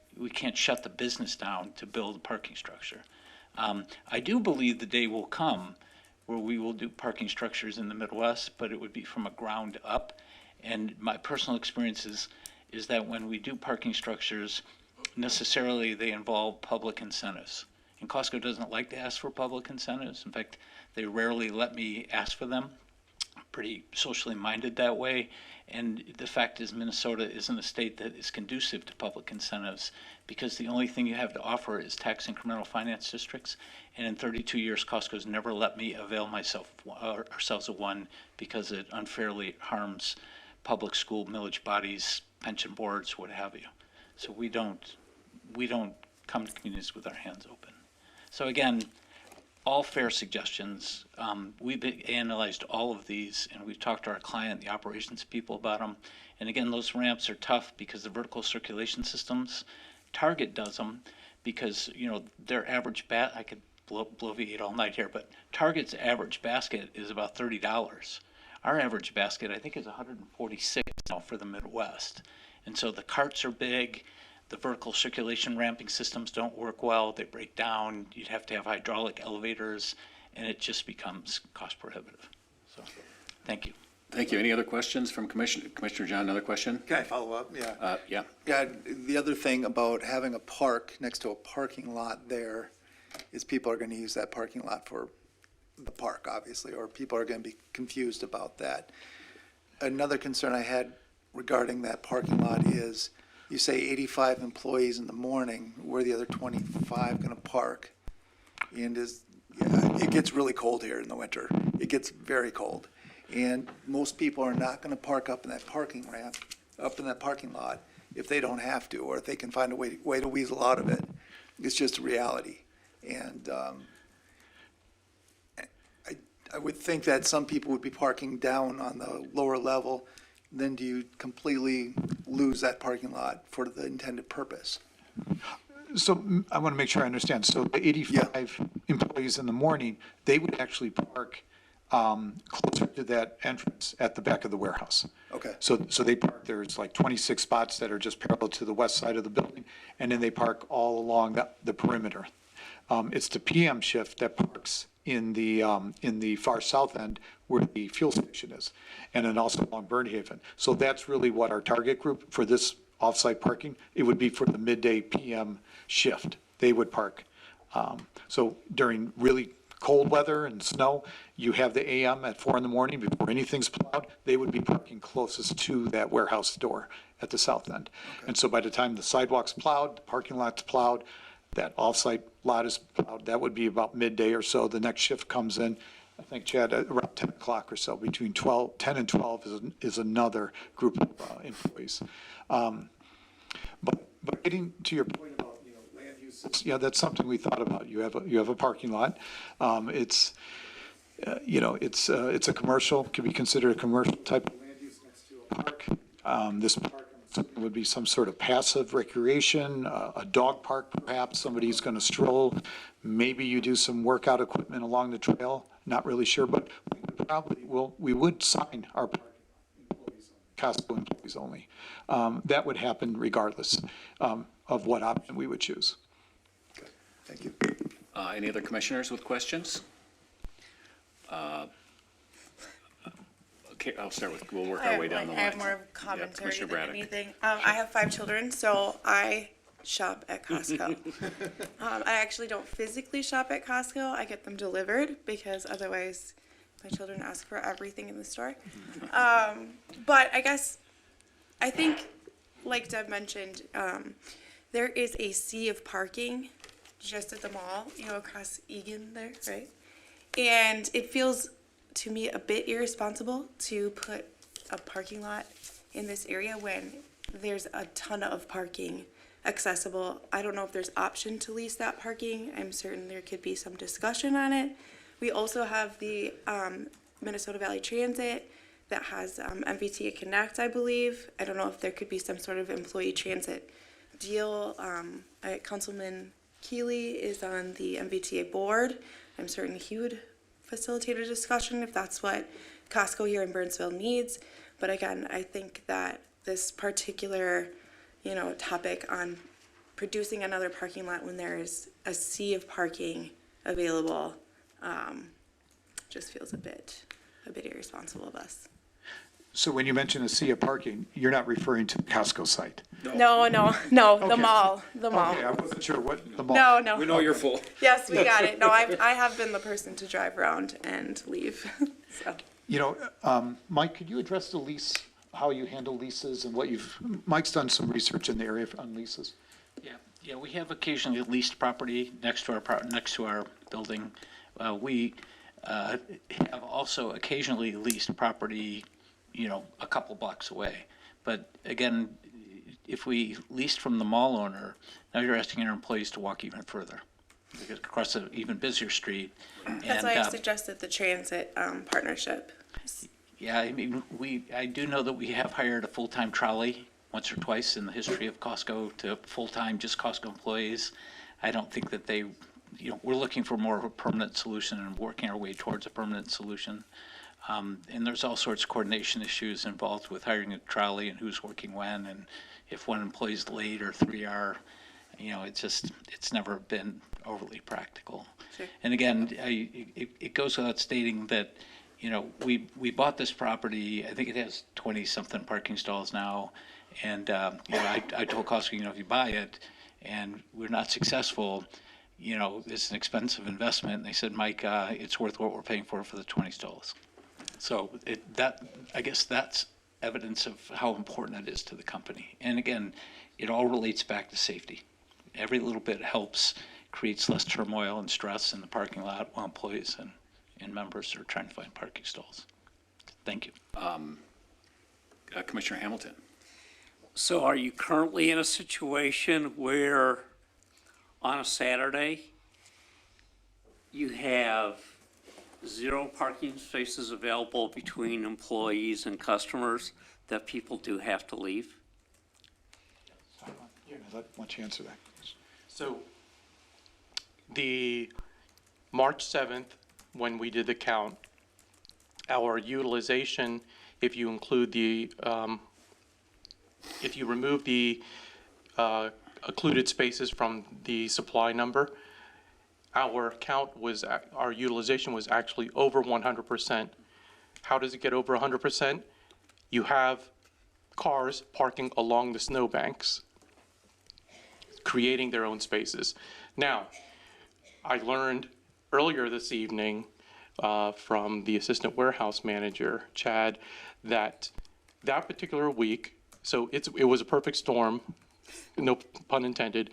shut the business down to build a parking structure. I do believe the day will come where we will do parking structures in the Midwest, but it would be from a ground up. And my personal experience is that when we do parking structures, necessarily they involve public incentives. And Costco doesn't like to ask for public incentives. In fact, they rarely let me ask for them. I'm pretty socially minded that way. And the fact is Minnesota isn't a state that is conducive to public incentives, because the only thing you have to offer is tax incremental finance districts. And in 32 years, Costco's never let me avail ourselves of one, because it unfairly harms public school millage bodies, pension boards, what have you. So we don't come to communities with our hands open. So again, all fair suggestions. We've analyzed all of these, and we've talked to our client, the operations people, about them. And again, those ramps are tough because the vertical circulation systems, Target does them because, you know, their average I could bloviate all night here, but Target's average basket is about $30. Our average basket, I think, is $146 now for the Midwest. And so the carts are big. The vertical circulation ramping systems don't work well. They break down. You'd have to have hydraulic elevators, and it just becomes cost prohibitive. So, thank you. Thank you. Any other questions from Commissioner John? Another question? Can I follow up? Yeah. Yeah. Yeah, the other thing about having a park next to a parking lot there is people are going to use that parking lot for the park, obviously, or people are going to be confused about that. Another concern I had regarding that parking lot is, you say 85 employees in the morning, where are the other 25 going to park? And it gets really cold here in the winter. It gets very cold. And most people are not gonna park up in that parking ramp, up in that parking lot, if they don't have to, or if they can find a way to weasel out of it. It's just a reality. And, I would think that some people would be parking down on the lower level. Then do you completely lose that parking lot for the intended purpose? So I want to make sure I understand. So the 85 employees in the morning, they would actually park closer to that entrance at the back of the warehouse. Okay. So they park, there's like 26 spots that are just parallel to the west side of the building, and then they park all along the perimeter. It's the PM shift that parks in the far south end where the fuel station is, and then also along Burnhaven. So that's really what our target group for this off-site parking, it would be for the midday PM shift. They would park. So during really cold weather and snow, you have the AM at 4 in the morning before anything's plowed, they would be parking closest to that warehouse door at the south end. And so by the time the sidewalk's plowed, the parking lot's plowed, that off-site lot is plowed, that would be about midday or so. The next shift comes in, I think, Chad, around 10 o'clock or so. Between 10 and 12 is another group of employees. But getting to your point about, land use, yeah, that's something we thought about. You have a parking lot. It's a commercial, can be considered a commercial type of land use next to a park. This park would be some sort of passive recreation, a dog park perhaps, somebody's going to stroll. Maybe you do some workout equipment along the trail, not really sure, but we would sign our parking employees, Costco employees only. That would happen regardless of what option we would choose. Okay, thank you. Any other commissioners with questions? Okay, I'll start with, we'll work our way down the line. I have more Yeah, commentary Commissioner than Braddock. anything. I have 5 children, so I shop at Costco. I actually don't physically shop at Costco. I get them delivered because otherwise my children ask for everything in the store. But I think, like Deb mentioned, there is a sea of parking just at the mall, across Egan there, right? And it feels to me a bit irresponsible to put a parking lot in this area when there's a ton of parking accessible. I don't know if there's option to lease that parking. I'm certain there could be some discussion on it. We also have the Minnesota Valley Transit that has MVTA Connect, I believe. I don't know if there could be some sort of employee transit deal. Councilman Keeley is on the MVTA board. I'm certain he would facilitate a discussion if that's what Costco here in Burnsville needs. But again, I think that this particular, topic on producing another parking lot when there is a sea of parking available, just feels a bit irresponsible of us. So when you mention a sea of parking, you're not referring to the Costco site? No, the Okay. mall. Okay, I wasn't sure what the mall. No. We know you're full. Yes, we got it. No, I have been the person to drive around and leave, so. Mike, could you address the lease, how you handle leases and Mike's done some research in the area on leases. Yeah, we have occasionally leased property next to our building. We have also occasionally leased property, a couple blocks away. But again, if we leased from the mall owner, now you're asking our employees to walk even further, across an even busier street. That's why I suggested the transit partnership. Yeah, I mean, I do know that we have hired a full-time trolley once or twice in the history of Costco to full-time, just Costco employees. I don't think that we're looking for more of a permanent solution and working our way towards a permanent solution. And there's all sorts of coordination issues involved with hiring a trolley and who's working when, and if one employee's late or 3 are, it's never been overly practical. Sure. And again, it goes without stating that, we bought this property, I think it has 20-something parking stalls now. And, I told Costco, if you buy it and we're not successful, it's an expensive investment. And they said, Mike, it's worth what we're paying for the 20 stalls. So I guess that's evidence of how important it is to the company. And again, it all relates back to safety. Every little bit helps, creates less turmoil and stress in the parking lot while employees and members are trying to find parking stalls. Thank you. Commissioner Hamilton. So are you currently in a situation where on a Saturday, you have 0 parking spaces available between employees and customers, that people do have to leave? Yeah, why don't you answer that? So the March 7th, when we did the count, our utilization, if you include the, if you remove the occluded spaces from the supply number, our count was, our utilization was actually over 100%. How does it get over 100%? You have cars parking along the snowbanks, creating their own spaces. Now, I learned earlier this evening from the assistant warehouse manager, Chad, that that particular week, so it was a perfect storm, no pun intended.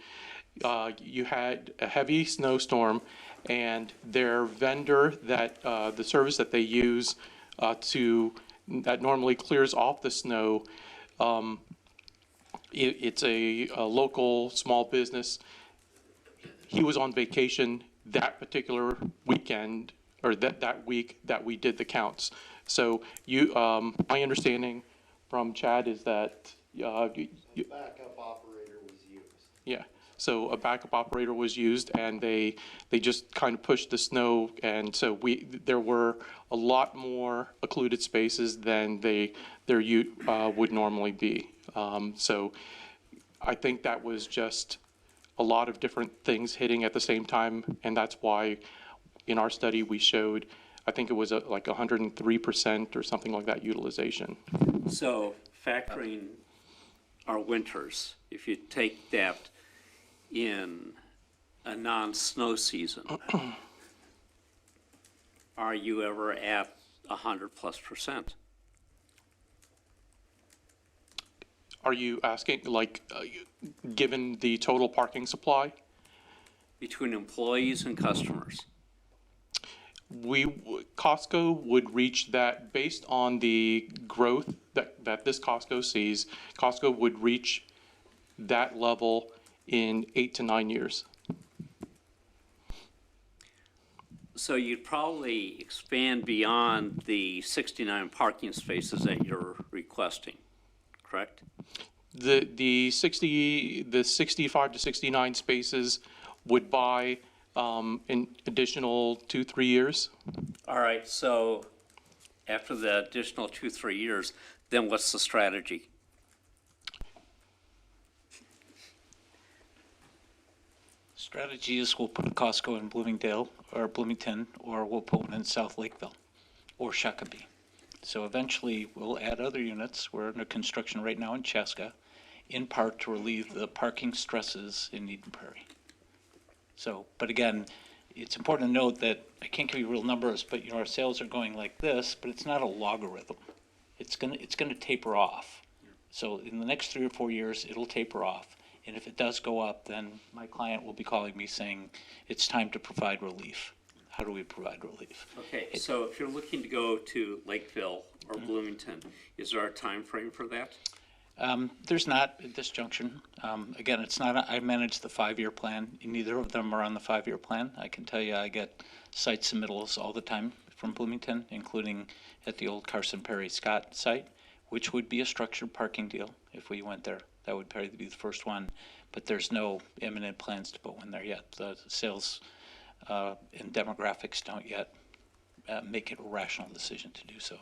You had a heavy snowstorm, and their vendor, that the service that they use that normally clears off the snow, it's a local small business. He was on vacation that particular weekend, or that week that we did the counts. So my understanding from Chad is that Backup operator was used. yeah. So a backup operator was used, and they just kind of pushed the snow, and so there were a lot more occluded spaces than there would normally be. So I think that was just a lot of different things hitting at the same time, and that's why in our study we showed, I think it was like 103% or something like that utilization. So factoring our winters, if you take that in a non-snow season, are you ever at 100+%? Are you asking, like, given the total parking supply? Between employees and customers? Costco would reach that based on the growth that this Costco sees. Costco would reach that level in 8 to 9 years. So you'd probably expand beyond the 69 parking spaces that you're requesting, correct? The 65 to 69 spaces would buy an additional 2-3 years. All right, so after the additional 2-3 years, then what's the strategy? Strategy is we'll put a Costco in Bloomingdale or Bloomington, or we'll put one in South Lakeville or Shakopee. So eventually we'll add other units. We're under construction right now in Chaska, in part to relieve the parking stresses in Eden Prairie. So, but again, it's important to note that I can't give you real numbers, but our sales are going like this, but it's not a logarithm. It's gonna taper off. So in the next 3 or 4 years, it'll taper off. And if it does go up, then my client will be calling me saying, it's time to provide relief. How do we provide relief? Okay, so if you're looking to go to Lakeville or Bloomington, is there a time frame for that? There's not at this junction. Again, it's not, I manage the 5-year plan. Neither of them are on the 5-year plan. I can tell you I get site submittals all the time from Bloomington, including at the old Carson Perry Scott site, which would be a structured parking deal if we went there. That would probably be the first one, but there's no imminent plans to put one there yet. The sales and demographics don't yet make it a rational decision to do so.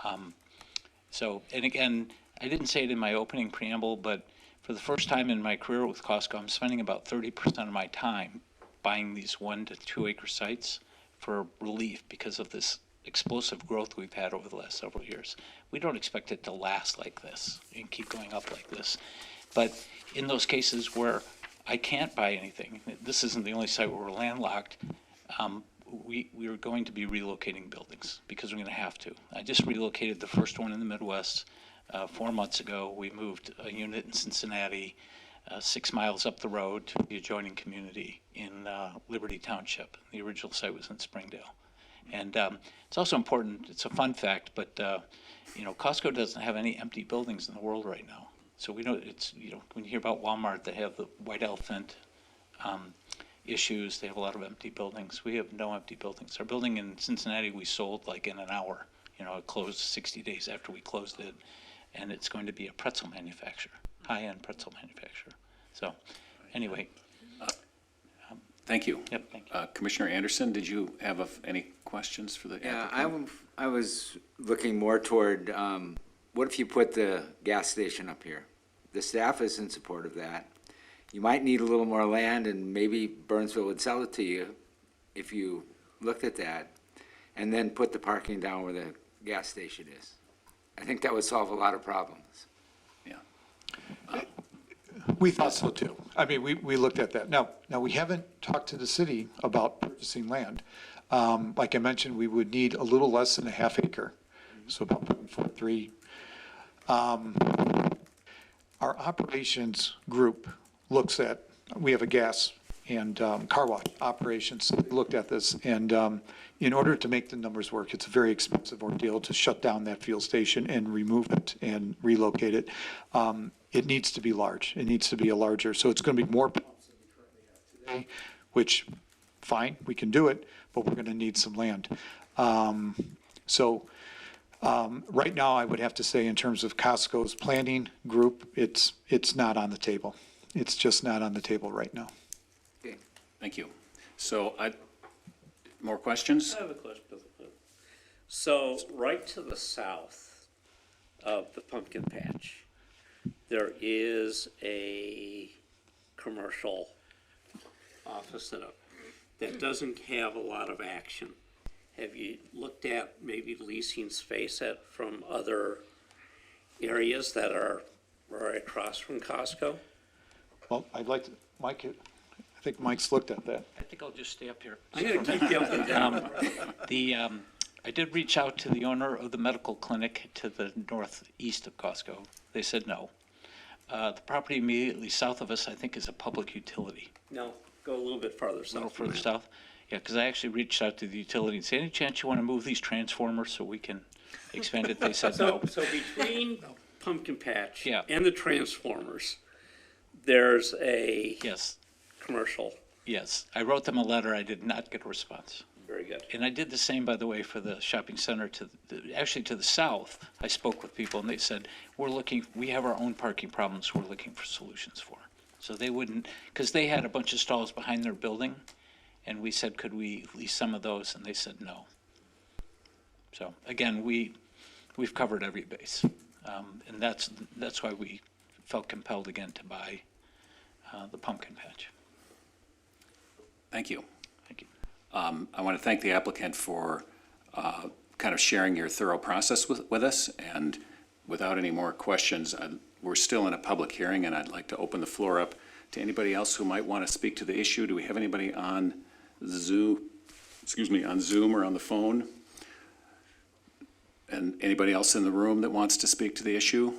And again, I didn't say it in my opening preamble, but for the first time in my career with Costco, I'm spending about 30% of my time buying these 1 to 2 acre sites for relief because of this explosive growth we've had over the last several years. We don't expect it to last like this and keep going up like this. But in those cases where I can't buy anything, this isn't the only site where we're landlocked, we are going to be relocating buildings because we're going to have to. I just relocated the first one in the Midwest 4 months ago. We moved a unit in Cincinnati 6 miles up the road to the adjoining community in Liberty Township. The original site was in Springdale. And it's also important, it's a fun fact, but, Costco doesn't have any empty buildings in the world right now. So we know it's, when you hear about Walmart, they have the white elephant issues, they have a lot of empty buildings. We have no empty buildings. Our building in Cincinnati, we sold like in an hour. It closed 60 days after we closed it, and it's going to be a pretzel manufacturer, high-end pretzel manufacturer. So, anyway. Thank you. Yep, thank you. Commissioner Anderson, did you have any questions for the Yeah, applicant? I was looking more toward, what if you put the gas station up here? The staff is in support of that. You might need a little more land, and maybe Burnsville would sell it to you if you looked at that, and then put the parking down where the gas station is. I think that would solve a lot of problems. We thought so too. I mean, we looked at that. Now we haven't talked to the city about purchasing land. Like I mentioned, we would need a little less than a half acre, so about 0.43. Our operations group looks at, we have a gas and car wash operations. So we looked at this, and in order to make the numbers work, it's a very expensive ordeal to shut down that fuel station and remove it and relocate it. It needs to be large. It needs to be a larger, so it's going to be more pumps than we currently have today, which, fine, we can do it, but we're going to need some land. Right now, I would have to say in terms of Costco's planning group, it's not on the table. It's just not on the table right now. Thank you. So, more questions? I have a question. So, right to the south of the pumpkin patch, there is a commercial office that doesn't have a lot of action. Have you looked at maybe leasing space from other areas that are right across from Costco? Well, I'd like to, Mike, I think Mike's looked at that. I think I'll just stay up here. I'm going to keep you up and down. I did reach out to the owner of the medical clinic to the northeast of Costco. They said no. The property immediately south of us, I think, is a public utility. No, go a little bit farther south. A little further south? Yeah, because I actually reached out to the utility and said, any chance you want to move these transformers so we can expand it? They said no. So between Pumpkin Patch Yeah. and the transformers, there's a Yes, commercial. yes. I wrote them a letter. I did not get a response. Very good. And I did the same, by the way, for the shopping center actually to the south. I spoke with people and they said, we have our own parking problems we're looking for solutions for. So they wouldn't, because they had a bunch of stalls behind their building, and we said, could we lease some of those? And they said no. So again, we've covered every base. And that's why we felt compelled again to buy the pumpkin patch. Thank you. Thank you. I want to thank the applicant for kind of sharing your thorough process with us, and without any more questions, we're still in a public hearing, and I'd like to open the floor up to anybody else who might want to speak to the issue. Do we have anybody on Zoom or on the phone? And anybody else in the room that wants to speak to the issue?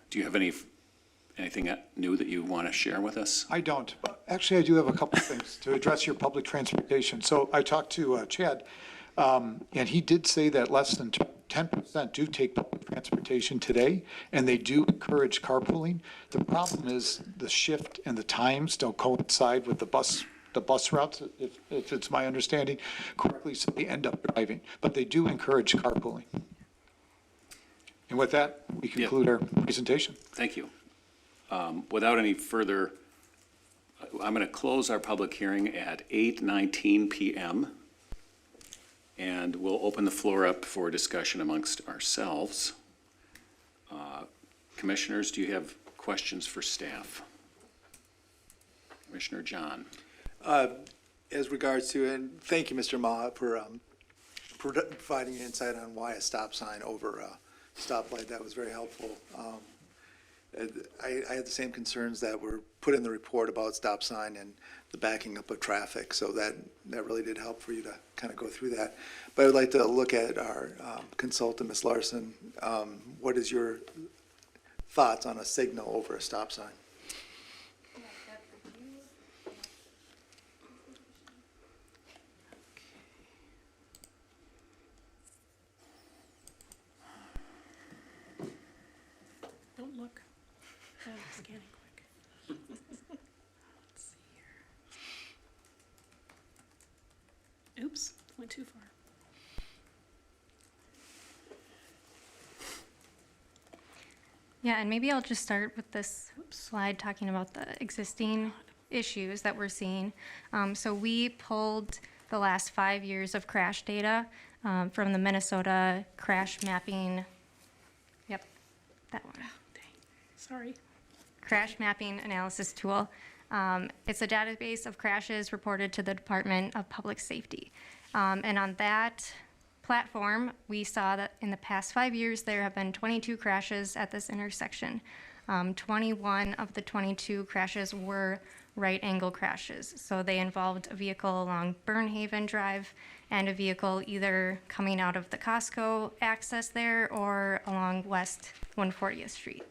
Do you have anything new that you want to share with us? I don't. Actually, I do have a couple of things to address your public transportation. So I talked to Chad, and he did say that less than 10% do take public transportation today, and they do encourage carpooling. The problem is the shift and the times don't coincide with the bus routes, if it's my understanding correctly, so they end up driving. But they do encourage carpooling. And with that, we conclude our presentation. Thank you. Without any further, I'm going to close our public hearing at 8:19 p.m. And we'll open the floor up for discussion amongst ourselves. Commissioners, do you have questions for staff? Commissioner John. As regards to, and thank you, Mr. Ma, for providing insight on why a stop sign over a stoplight. That was very helpful. I had the same concerns that were put in the report about stop sign and the backing up of traffic, so that really did help for you to kind of go through that. But I would like to look at our consultant, Ms. Larson. What is your thoughts on a signal over a stop sign? too far. Yeah, and maybe I'll just start with this slide talking about the existing issues that we're seeing. So we pulled the last 5 years of crash data from the Minnesota crash mapping, yep, that one. Sorry. Crash mapping analysis tool. It's a database of crashes reported to the Department of Public Safety. And on that platform, we saw that in the past 5 years, there have been 22 crashes at this intersection. 21 of the 22 crashes were right angle crashes. So they involved a vehicle along Burnhaven Drive and a vehicle either coming out of the Costco access there or along West 140th Street.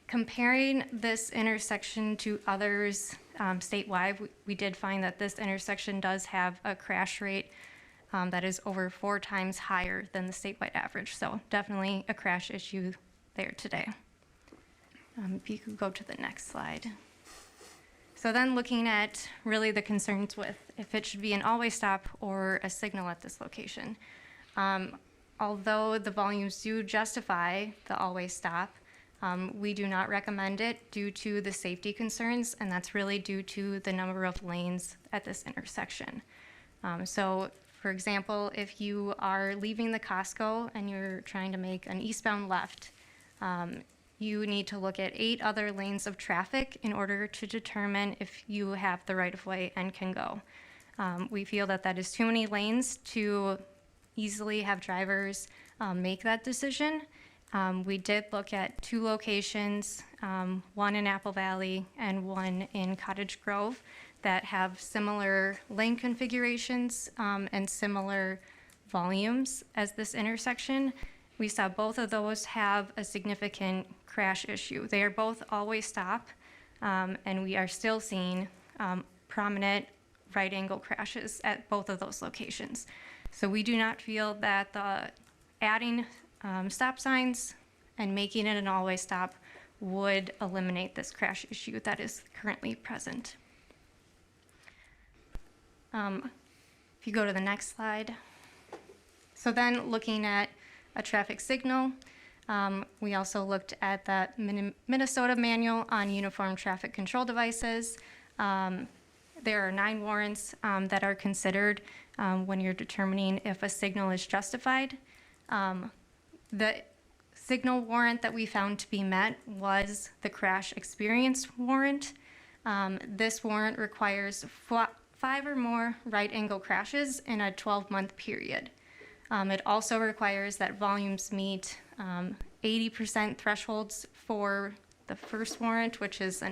Comparing this intersection to others statewide, we did find that this intersection does have a crash rate that is over 4 times higher than the statewide average. So definitely a crash issue there today. If you could go to the next slide. So then looking at really the concerns with if it should be an always stop or a signal at this location. Although the volumes do justify the always stop, we do not recommend it due to the safety concerns, and that's really due to the number of lanes at this intersection. So for example, if you are leaving the Costco and you're trying to make an eastbound left, you need to look at 8 other lanes of traffic in order to determine if you have the right of way and can go. We feel that that is too many lanes to easily have drivers make that decision. We did look at 2 locations, one in Apple Valley and one in Cottage Grove, that have similar lane configurations and similar volumes as this intersection. We saw both of those have a significant crash issue. They are both always stop, and we are still seeing prominent right angle crashes at both of those locations. So we do not feel that adding stop signs and making it an always stop would eliminate this crash issue that is currently present. If you go to the next slide. So then looking at a traffic signal, we also looked at that Minnesota manual on uniform traffic control devices. There are 9 warrants that are considered when you're determining if a signal is justified. The signal warrant that we found to be met was the crash experience warrant. This warrant requires 5 or more right angle crashes in a 12-month period. It also requires that volumes meet 80% thresholds for the first warrant, which is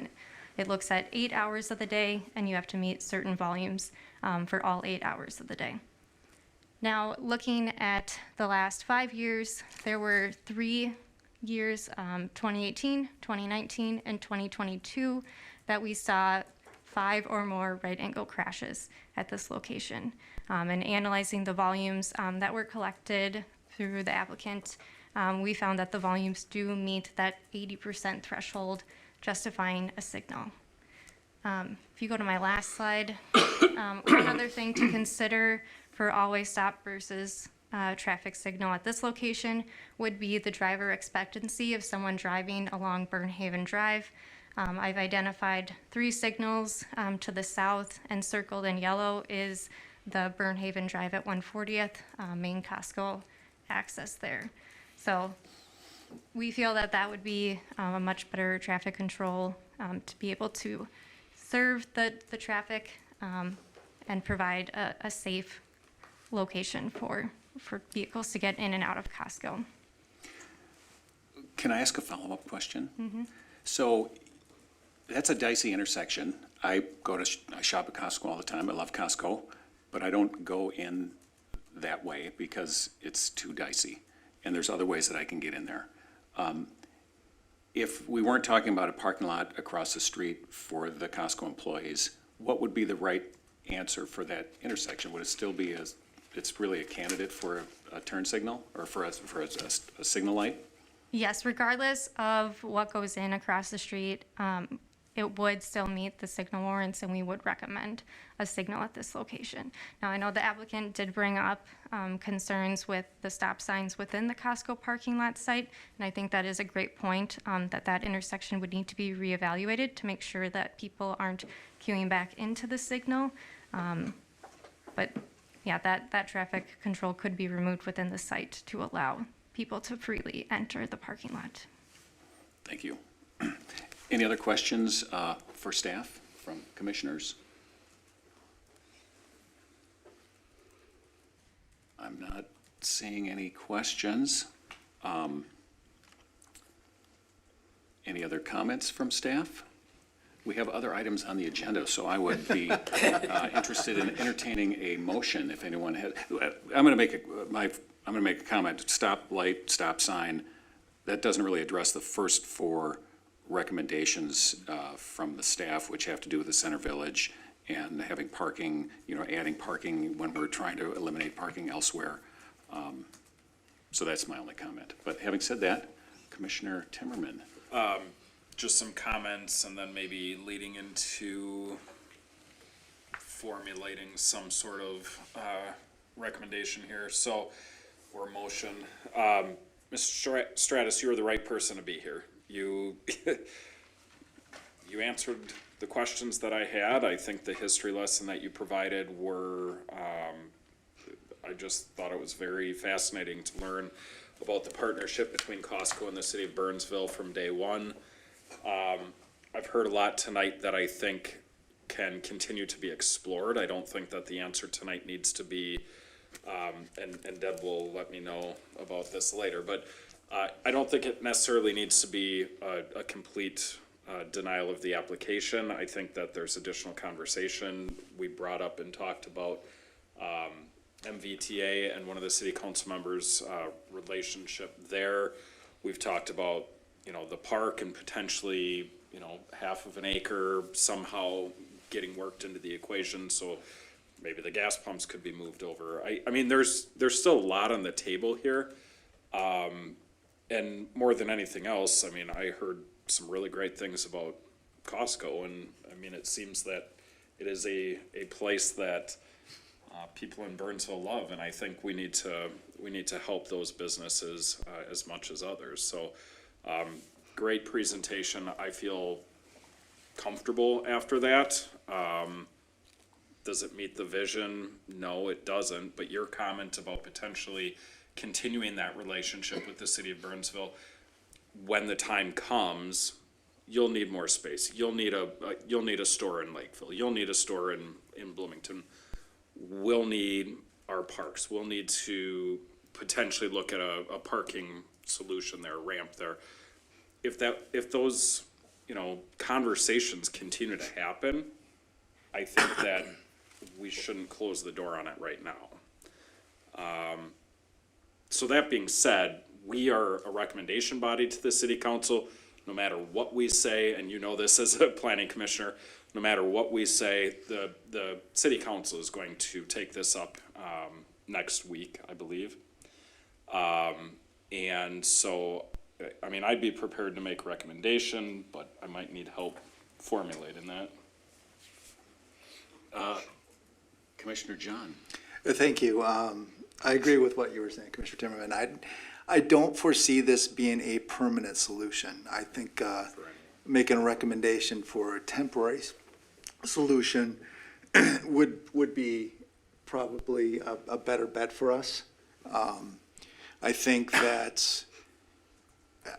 it looks at 8 hours of the day, and you have to meet certain volumes for all 8 hours of the day. Now, looking at the last 5 years, there were 3 years, 2018, 2019, and 2022, that we saw 5 or more right angle crashes at this location. And analyzing the volumes that were collected through the applicant, we found that the volumes do meet that 80% threshold, justifying a signal. If you go to my last slide, one other thing to consider for always stop versus traffic signal at this location would be the driver expectancy of someone driving along Burnhaven Drive. I've identified 3 signals to the south, and circled in yellow is the Burnhaven Drive at 140th, main Costco access there. So we feel that that would be a much better traffic control to be able to serve the traffic and provide a safe location for vehicles to get in and out of Costco. Can I ask a follow-up question? Mm-hmm. So that's a dicey intersection. I shop at Costco all the time. I love Costco, but I don't go in that way because it's too dicey. And there's other ways that I can get in there. If we weren't talking about a parking lot across the street for the Costco employees, what would be the right answer for that intersection? Would it still be it's really a candidate for a turn signal or for a signal light? Yes, regardless of what goes in across the street, it would still meet the signal warrants, and we would recommend a signal at this location. Now, I know the applicant did bring up concerns with the stop signs within the Costco parking lot site, and I think that is a great point, that intersection would need to be reevaluated to make sure that people aren't queuing back into the signal. But yeah, that traffic control could be removed within the site to allow people to freely enter the parking lot. Thank you. Any other questions for staff from commissioners? I'm not seeing any questions. Any other comments from staff? We have other items on the agenda, so I would be interested in entertaining a motion if anyone has. I'm going to make a comment. Stop light, stop sign. That doesn't really address the first four recommendations from the staff, which have to do with the center village and having parking, adding parking when we're trying to eliminate parking elsewhere. So that's my only comment. But having said that, Commissioner Timmerman. Just some comments and then maybe leading into formulating some sort of recommendation here. So, or motion. Mr. Stratus, you were the right person to be here. You answered the questions that I had. I think the history lesson that you provided were, I just thought it was very fascinating to learn about the partnership between Costco and the city of Burnsville from day one. I've heard a lot tonight that I think can continue to be explored. I don't think that the answer tonight needs to be, and Deb will let me know about this later, but I don't think it necessarily needs to be a complete denial of the application. I think that there's additional conversation. We brought up and talked about MVTA and one of the city council members' relationship there. We've talked about, the park and potentially, half of an acre somehow getting worked into the equation. So maybe the gas pumps could be moved over. I mean, there's still a lot on the table here. And more than anything else, I mean, I heard some really great things about Costco, and I mean, it seems that it is a place that people in Burnsville love, and I think we need to help those businesses as much as others. So, great presentation. I feel comfortable after that. Does it meet the vision? No, it doesn't. But your comment about potentially continuing that relationship with the city of Burnsville, when the time comes, you'll need more space. You'll need a store in Lakeville. You'll need a store in Bloomington. We'll need our parks. We'll need to potentially look at a parking solution there, a ramp there. If those, conversations continue to happen, I think that we shouldn't close the door on it right now. So that being said, we are a recommendation body to the city council. No matter what we say, and you know this as a planning commissioner, no matter what we say, the city council is going to take this up next week, I believe. And so, I mean, I'd be prepared to make a recommendation, but I might need help formulating that. Commissioner John. Thank you. I agree with what you were saying, Commissioner Timmerman. I don't foresee this being a permanent solution. I think making a recommendation for a temporary solution would be probably a better bet for us. I think that,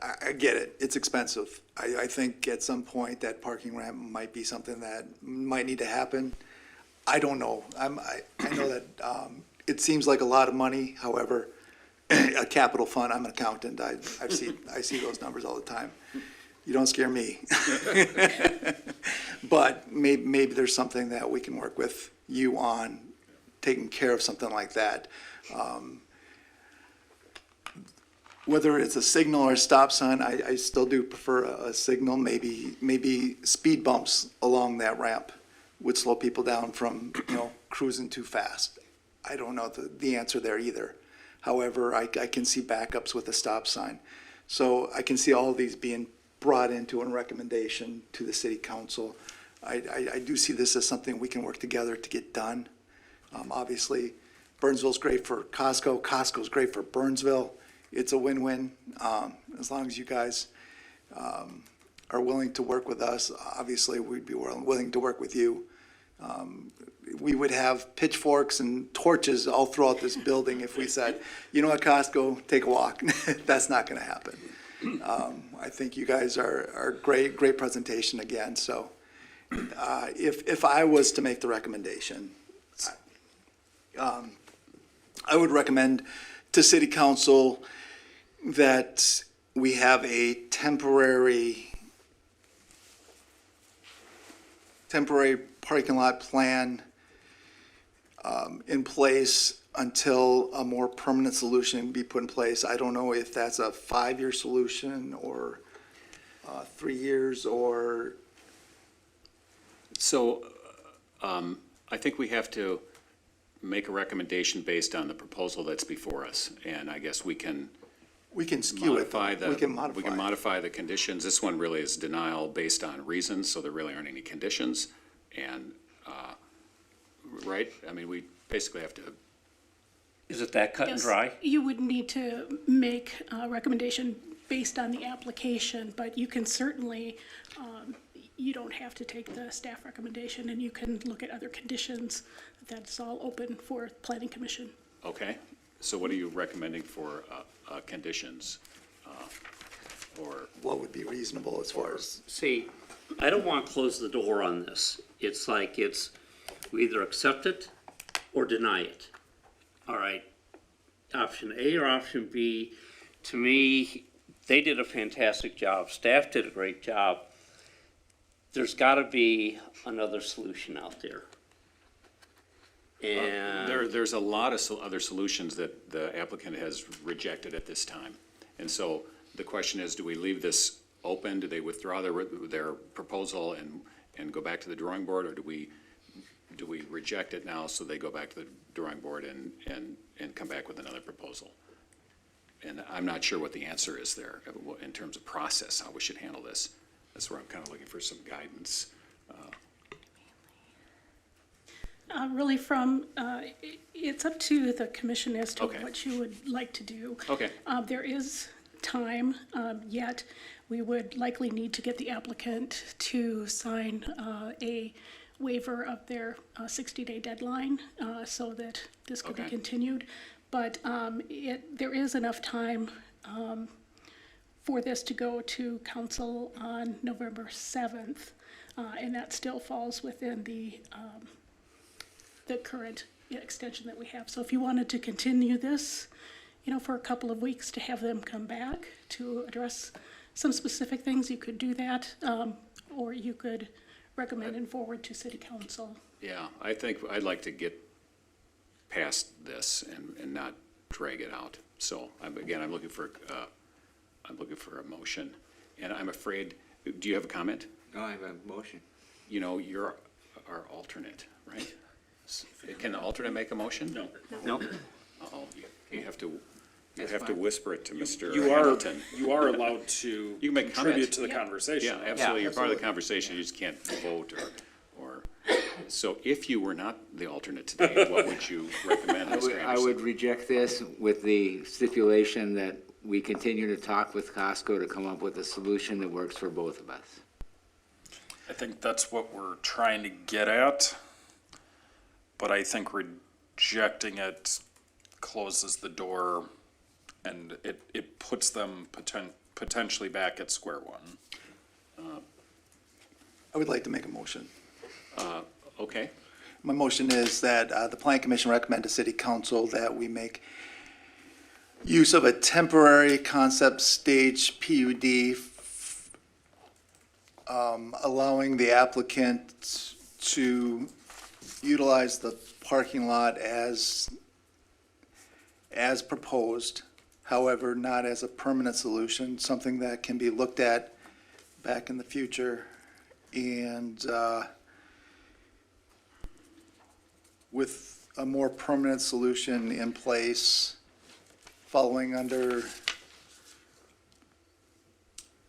I get it, it's expensive. I think at some point that parking ramp might be something that might need to happen. I don't know. I know that it seems like a lot of money. However, a capital fund, I'm an accountant. I see those numbers all the time. You don't scare me. But maybe there's something that we can work with you on taking care of something like that. Whether it's a signal or a stop sign, I still do prefer a signal. Maybe speed bumps along that ramp would slow people down from, cruising too fast. I don't know the answer there either. However, I can see backups with a stop sign. So I can see all of these being brought into a recommendation to the city council. I do see this as something we can work together to get done. Obviously, Burnsville's great for Costco, Costco's great for Burnsville. It's a win-win, as long as you guys are willing to work with us. Obviously, we'd be willing to work with you. We would have pitchforks and torches all throughout this building if we said, you know what, Costco, take a walk. That's not gonna happen. I think you guys are great presentation again, so if I was to make the recommendation, I would recommend to city council that we have a temporary parking lot plan in place until a more permanent solution be put in place. I don't know if that's a 5-year solution or 3 years or. So, I think we have to make a recommendation based on the proposal that's before us, and I guess we can Skew it. modify the. We can modify. We can modify the conditions. This one really is denial based on reasons, so there really aren't any conditions. And, right, I mean, we basically have to, Is it that cut and Yes, dry? you would need to make a recommendation based on the application, but you can certainly, you don't have to take the staff recommendation, and you can look at other conditions. That's all open for planning commission. okay? So what are you recommending for, conditions? Or, What would be reasonable as far as? See, I don't want to close the door on this. It's like we either accept it or deny it. All right, option A or option B, to me, they did a fantastic job. Staff did a great job. There's got to be another solution out there. And there's a lot of other solutions that the applicant has rejected at this time. And so the question is, do we leave this open? Do they withdraw their proposal and go back to the drawing board? Or do we reject it now so they go back to the drawing board and come back with another proposal? And I'm not sure what the answer is there in terms of process, how we should handle this. That's where I'm kind of looking for some guidance. Really it's up to the commission as to Okay. what you would like to do. Okay. There is time, yet we would likely need to get the applicant to sign a waiver of their 60-day deadline so that this could be Okay. continued. But there is enough time for this to go to council on November 7th, and that still falls within the current extension that we have. So if you wanted to continue this, for a couple of weeks to have them come back to address some specific things, you could do that, or you could recommend and forward to city council. Yeah, I think I'd like to get past this and not drag it out. So I'm looking for a motion, and I'm afraid, do you have a comment? No, I have a motion. You're our alternate, right? Can the alternate make a motion? No. no, Uh-oh, you have to whisper it to Mr. You Hamilton. are allowed to You can make contribute comment. to the conversation. Yeah, absolutely, you're part of the conversation, you just can't vote or, so if you were not the alternate today, what would you recommend, Mr. Anderson? I would reject this with the stipulation that we continue to talk with Costco to come up with a solution that works for both of us. I think that's what we're trying to get at, but I think rejecting it closes the door and it puts them potentially back at square one. I would like to make a motion. Okay, My motion is that the Plan Commission recommend to City Council that we make use of a temporary concept stage PUD, allowing the applicant to utilize the parking lot as proposed, however, not as a permanent solution, something that can be looked at back in the future. And with a more permanent solution in place, following under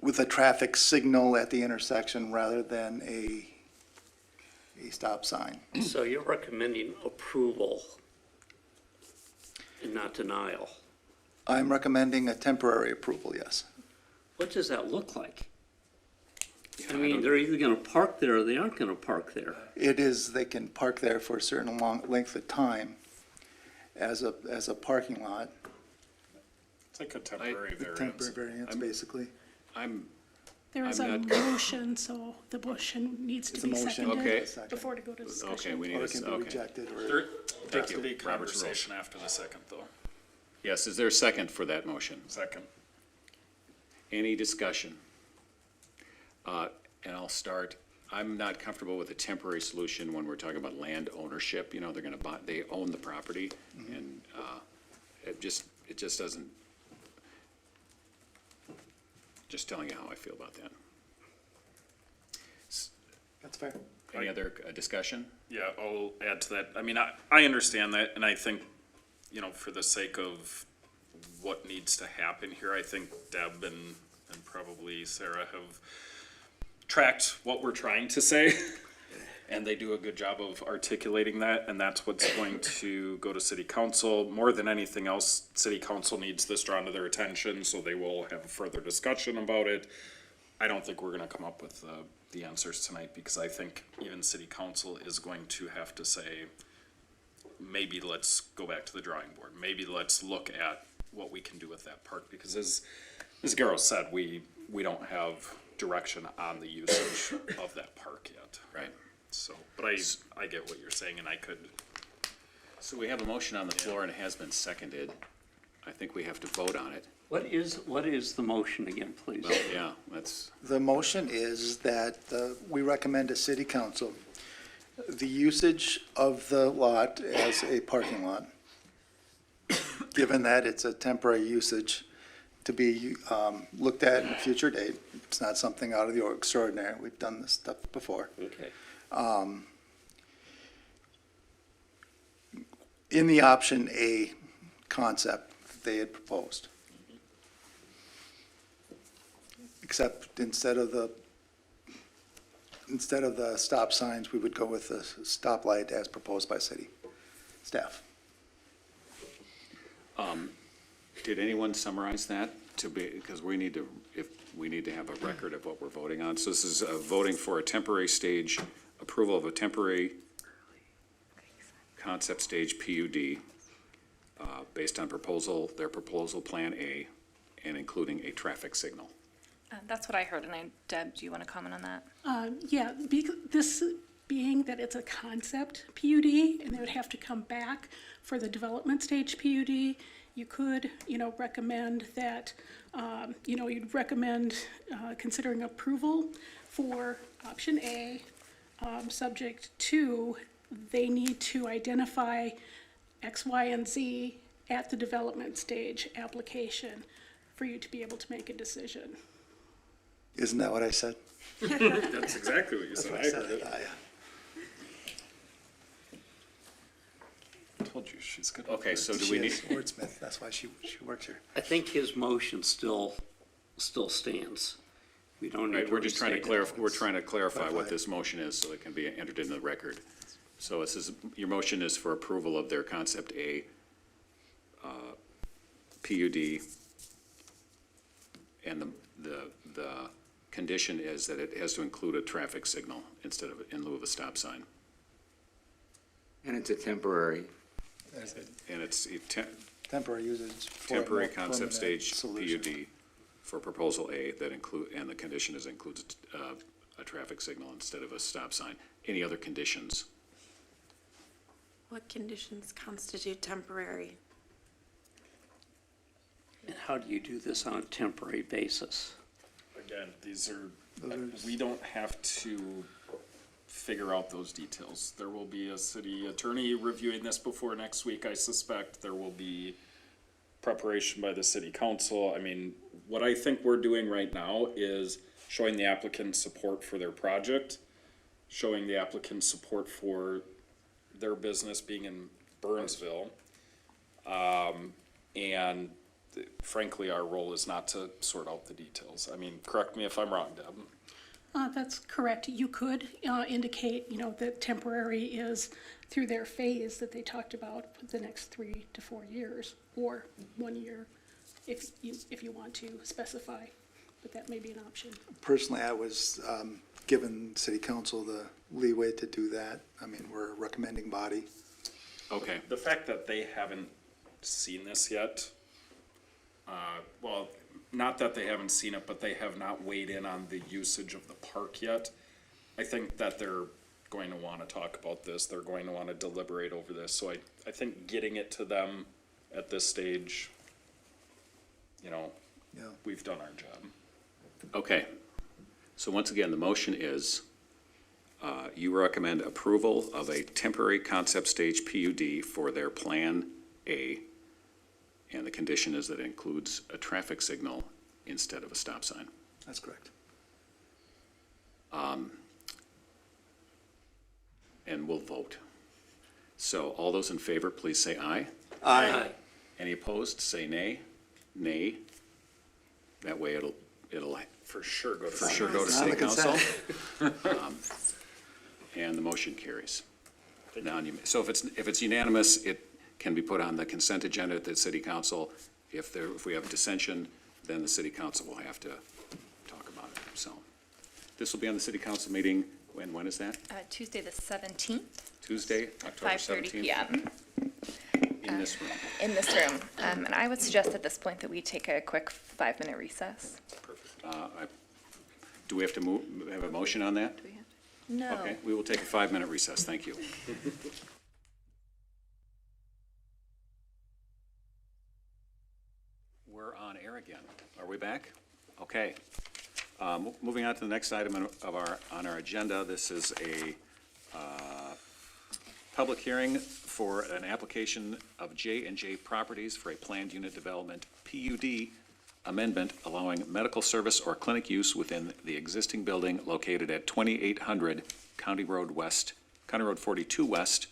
with a traffic signal at the intersection rather than a stop sign. So you're recommending approval and not denial. I'm recommending a temporary approval, yes. What does that look like? I mean, they're either gonna park there or they aren't gonna park there. It is, they can park there for a certain long length of time as a parking lot. It's like a temporary variance. Temporary variance, basically. There is a I'm not- motion, so the motion needs to It's a be motion. Okay. seconded before to go to discussion. Okay, we need Or a, it can be okay. rejected, or There Thank has to you. be Robert's rules. conversation after the second, though. Yes, is there a second for that motion? Second. Any discussion? And I'll start. I'm not comfortable with a temporary solution when we're talking about land ownership. You know, they're gonna buy, they own the property, and it just doesn't, just telling you how I feel about that. that's fair. Any other discussion? Yeah, I'll add to that. I mean, I understand that, and I think, you know, for the sake of what needs to happen here, I think Deb and probably Sarah have tracked what we're trying to say, and they do a good job of articulating that, and that's what's going to go to city council. More than anything else, city council needs this drawn to their attention, so they will have a further discussion about it. I don't think we're gonna come up with the answers tonight, because I think even city council is going to have to say, maybe let's go back to the drawing board. Maybe let's look at what we can do with that park, because as Garrow said, we don't have direction on the usage of that park yet. Right. So, but I get what you're saying, and I could, So we have a motion on the floor and it has been seconded. I think we have to vote on it. What is the motion again, please? Well, yeah, that's, The motion is that we recommend to city council the usage of the lot as a parking lot, given that it's a temporary usage, to be looked at in a future date. It's not something out of the extraordinary. We've done this stuff before. Okay. In the option A concept that they had proposed. Except instead of the stop signs, we would go with the stoplight as proposed by city staff. did anyone summarize that to be, because we need to have a record of what we're voting on. So this is voting for a temporary stage, approval of a temporary concept stage PUD, based on their proposal Plan A, and including a traffic signal. That's what I heard, and Deb, do you want to comment on that? Yeah, this being that it's a concept PUD, and they would have to come back for the development stage PUD, you could, recommend that, you'd recommend considering approval for option A, subject to they need to identify X, Y, and Z at the development stage application for you to be able to make a decision. Isn't that what I said? that's exactly what you said. I heard it. I told you, she's good. Okay, so do She we need, is wordsmith, that's why she works here. I think his motion still stands. We don't need right, to we're just trying to restate it. clarify, we're trying to clarify what this motion is so it can be entered in the record. So this is, your motion is for approval of their concept A, PUD, and the condition is that it has to include a traffic signal instead of, in lieu of a stop sign. And it's a temporary. And it's a Temporary usage for a more temporary concept permanent stage solution. PUD for proposal A that and the condition includes a traffic signal instead of a stop sign. Any other conditions? What conditions constitute temporary? And how do you do this on a temporary basis? Again, we don't have to figure out those details. There will be a city attorney reviewing this before next week, I suspect. There will be preparation by the city council. I mean, what I think we're doing right now is showing the applicant support for their project, showing the applicant support for their business being in Burnsville. And frankly, our role is not to sort out the details. I mean, correct me if I'm wrong, Deb. That's correct. You could indicate, that temporary is through their phase that they talked about for the next 3 to 4 years, or 1 year, if you want to specify, but that may be an option. Personally, I was given city council the leeway to do that. I mean, we're a recommending body. Okay, The fact that they haven't seen this yet, well, not that they haven't seen it, but they have not weighed in on the usage of the park yet. I think that they're going to want to talk about this. They're going to want to deliberate over this. So I think getting it to them at this stage, Yeah. we've done our job. okay. So once again, the motion is, you recommend approval of a temporary concept stage PUD for their Plan A, and the condition is that it includes a traffic signal instead of a stop sign. That's correct. And we'll vote. So all those in favor, please say aye. Aye. Any opposed, say nay. Nay. That way it'll For sure go to. for sure go to On city the council. consent. And the motion carries. So if it's unanimous, it can be put on the consent agenda at the city council. If we have dissension, then the city council will have to talk about it. So this will be on the city council meeting, when is that? Tuesday, the 17th, Tuesday, October 5:30 17th? PM In this room. in this room. And I would suggest at this point that we take a quick 5-minute recess. Do we have to have a motion on that? Do we have? No. Okay, we will take a 5-minute recess. Thank you. We're on air again. Are we back? Okay. Moving on to the next item on our agenda. This is a public hearing for an application of J&J Properties for a planned unit development PUD amendment allowing medical service or clinic use within the existing building located at 2800 County Road 42 West.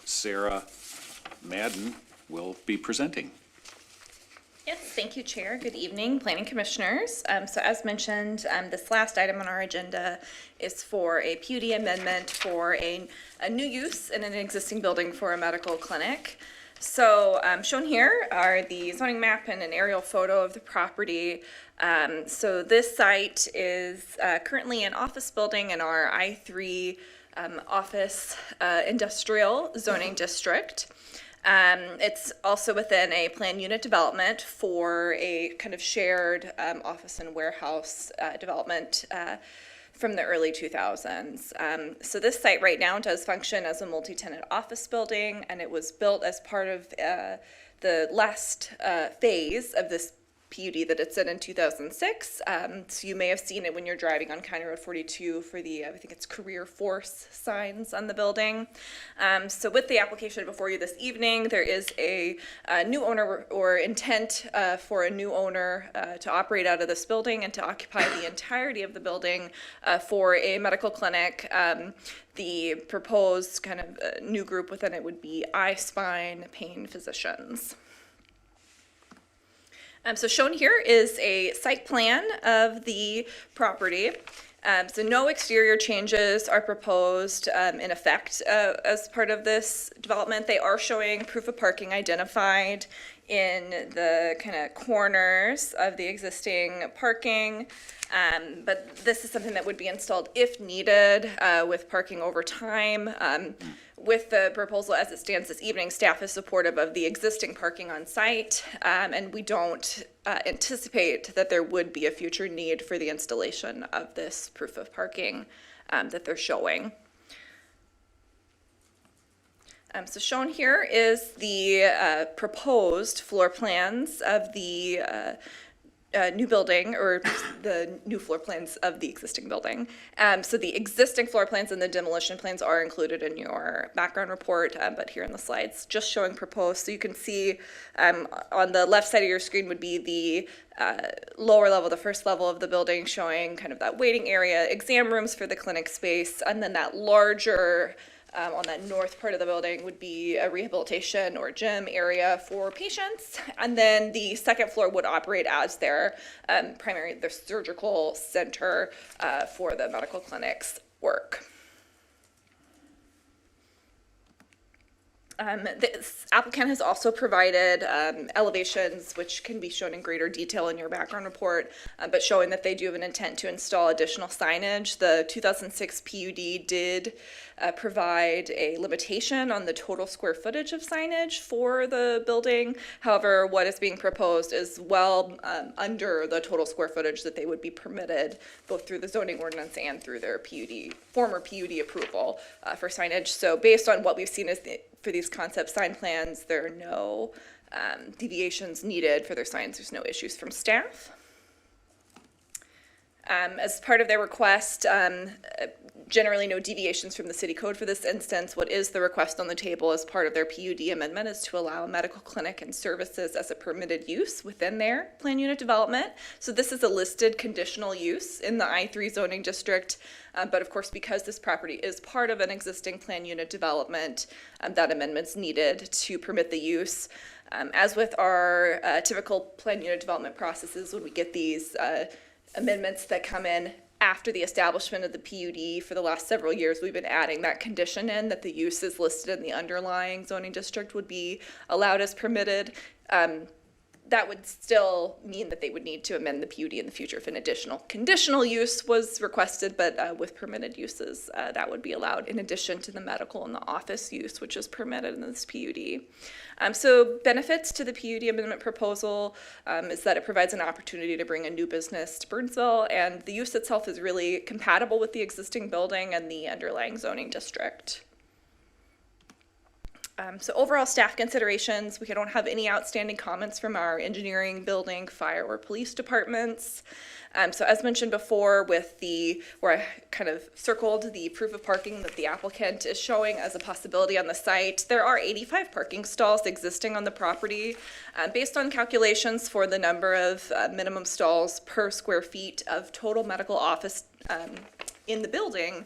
Sarah Madden will be presenting. Yes, thank you, Chair. Good evening, Planning Commissioners. So as mentioned, this last item on our agenda is for a PUD amendment for a new use in an existing building for a medical clinic. So shown here are the zoning map and an aerial photo of the property. So this site is currently an office building in our I3 office industrial zoning district. It's also within a planned unit development for a kind of shared office and warehouse development from the early 2000s. So this site right now does function as a multi-tenant office building, and it was built as part of the last phase of this PUD that it's in 2006. So you may have seen it when you're driving on County Road 42 for the, I think it's Career Force signs on the building. So with the application before you this evening, there is a new owner or intent for a new owner to operate out of this building and to occupy the entirety of the building for a medical clinic. The proposed kind of new group within it would be eye, spine, pain physicians. So shown here is a site plan of the property. So no exterior changes are proposed in effect as part of this development. They are showing proof of parking identified in the kind of corners of the existing parking. But this is something that would be installed if needed with parking over time. With the proposal as it stands this evening, staff is supportive of the existing parking on site, and we don't anticipate that there would be a future need for the installation of this proof of parking that they're showing. So shown here is the proposed floor plans of the new building, or the new floor plans of the existing building. So the existing floor plans and the demolition plans are included in your background report, but here in the slides, just showing proposed. So you can see on the left side of your screen would be the lower level, the first level of the building, showing kind of that waiting area, exam rooms for the clinic space, and then that larger on that north part of the building would be a rehabilitation or gym area for patients. And then the second floor would operate as their their surgical center for the medical clinic's work. This applicant has also provided elevations, which can be shown in greater detail in your background report, but showing that they do have an intent to install additional signage. The 2006 PUD did provide a limitation on the total square footage of signage for the building. However, what is being proposed is well under the total square footage that they would be permitted, both through the zoning ordinance and through their former PUD approval for signage. So based on what we've seen for these concept sign plans, there are no deviations needed for their signs. There's no issues from staff. As part of their request, generally no deviations from the city code for this instance. What is the request on the table as part of their PUD amendment is to allow a medical clinic and services as a permitted use within their plan unit development. So this is a listed conditional use in the I3 zoning district, but of course, because this property is part of an existing plan unit development, that amendment's needed to permit the use. As with our typical plan unit development processes, when we get these amendments that come in after the establishment of the PUD for the last several years, we've been adding that condition in that the uses listed in the underlying zoning district would be allowed as permitted. That would still mean that they would need to amend the PUD in the future if an additional conditional use was requested, but with permitted uses, that would be allowed in addition to the medical and the office use, which is permitted in this PUD. So benefits to the PUD amendment proposal is that it provides an opportunity to bring a new business to Burnsville, and the use itself is really compatible with the existing building and the underlying zoning district. So overall staff considerations, we don't have any outstanding comments from our engineering, building, fire, or police departments. So as mentioned before, with where I kind of circled the proof of parking that the applicant is showing as a possibility on the site, there are 85 parking stalls existing on the property. Based on calculations for the number of minimum stalls per square feet of total medical office in the building,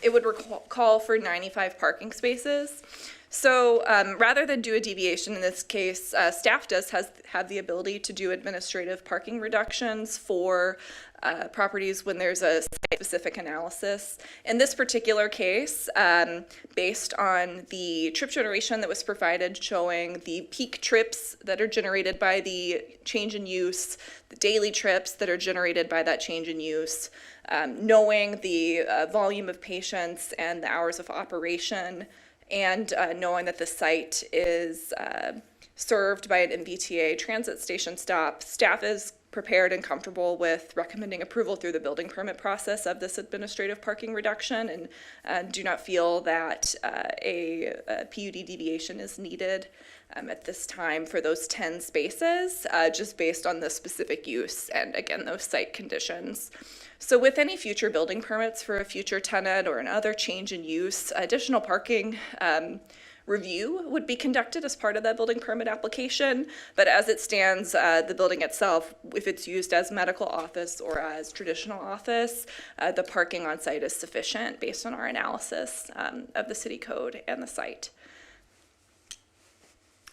it would call for 95 parking spaces. So rather than do a deviation in this case, staff does have the ability to do administrative parking reductions for properties when there's a site-specific analysis. In this particular case, based on the trip generation that was provided showing the peak trips that are generated by the change in use, the daily trips that are generated by that change in use, knowing the volume of patients and the hours of operation, and knowing that the site is served by an MBTA transit station stop, staff is prepared and comfortable with recommending approval through the building permit process of this administrative parking reduction, and do not feel that a PUD deviation is needed at this time for those 10 spaces, just based on the specific use and, again, those site conditions. So with any future building permits for a future tenant or another change in use, additional parking review would be conducted as part of that building permit application. But as it stands, the building itself, if it's used as medical office or as traditional office, the parking on site is sufficient based on our analysis of the city code and the site.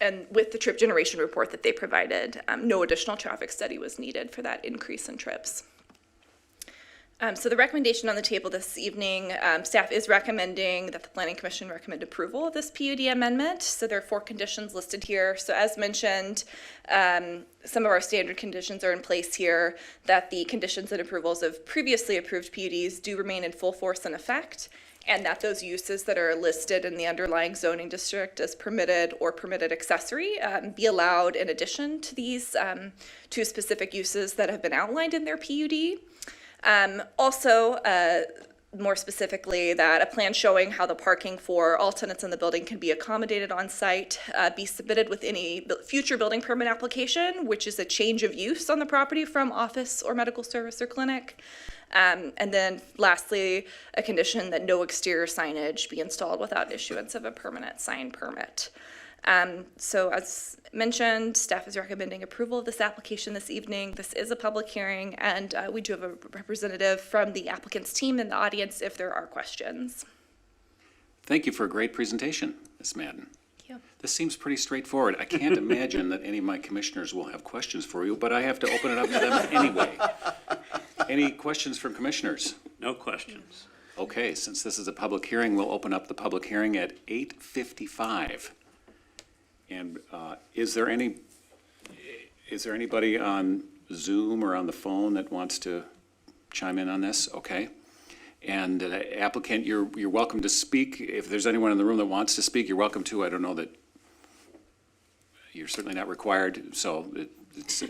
And with the trip generation report that they provided, no additional traffic study was needed for that increase in trips. So the recommendation on the table this evening, staff is recommending that the Planning Commission recommend approval of this PUD amendment. So there are 4 conditions listed here. So as mentioned, some of our standard conditions are in place here, that the conditions and approvals of previously approved PUDs do remain in full force and effect, and that those uses that are listed in the underlying zoning district as permitted or permitted accessory be allowed in addition to these 2 specific uses that have been outlined in their PUD. Also, more specifically, that a plan showing how the parking for all tenants in the building can be accommodated on site be submitted with any future building permit application, which is a change of use on the property from office or medical service or clinic. And then lastly, a condition that no exterior signage be installed without issuance of a permanent sign permit. So as mentioned, staff is recommending approval of this application this evening. This is a public hearing, and we do have a representative from the applicant's team in the audience if there are questions. Thank you for a great presentation, Ms. Madden. Thank you. This seems pretty straightforward. I can't imagine that any of my commissioners will have questions for you, but I have to open it up to them anyway. Any questions from commissioners? No questions. Okay, since this is a public hearing, we'll open up the public hearing at 8:55. And is there anybody on Zoom or on the phone that wants to chime in on this? Okay. And applicant, you're welcome to speak. If there's anyone in the room that wants to speak, you're welcome to. I don't know that, you're certainly not required, so it's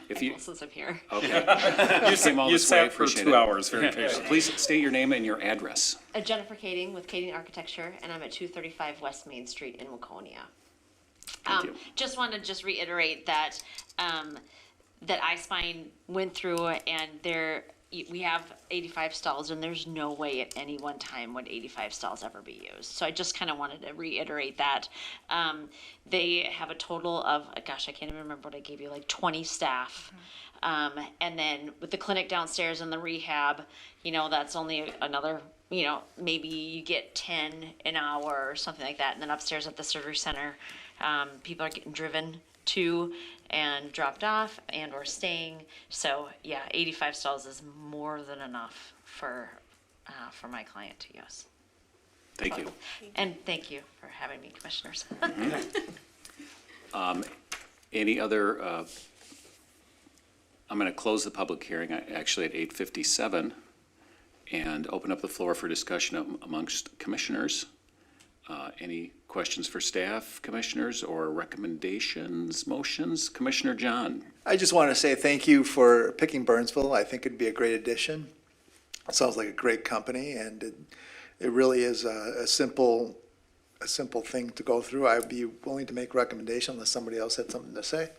if you, Since I'm here. okay. You came all You this way, sat for appreciate 2 it. hours, very patient. Please state your name and your address. Jennifer Kading with Kading Architecture, and I'm at 235 West Main Street in Waconia. Thank you. Just wanted to reiterate that that iSpine went through, and we have 85 stalls, and there's no way at any one time would 85 stalls ever be used. So I just kind of wanted to reiterate that. They have a total of, gosh, I can't even remember what I gave you, like 20 staff. And then with the clinic downstairs and the rehab, that's only another, maybe you get 10 an hour or something like that. And then upstairs at the surgery center, people are getting driven to and dropped off and or staying. So yeah, 85 stalls is more than enough for my client to use. Thank you. And thank you for having me, commissioners. Any other, I'm going to close the public hearing actually at 8:57 and open up the floor for discussion amongst commissioners. Any questions for staff, commissioners, or recommendations, motions? Commissioner John? I just want to say thank you for picking Burnsville. I think it'd be a great addition. It sounds like a great company, and it really is a simple thing to go through. I'd be willing to make recommendation unless somebody else had something to say.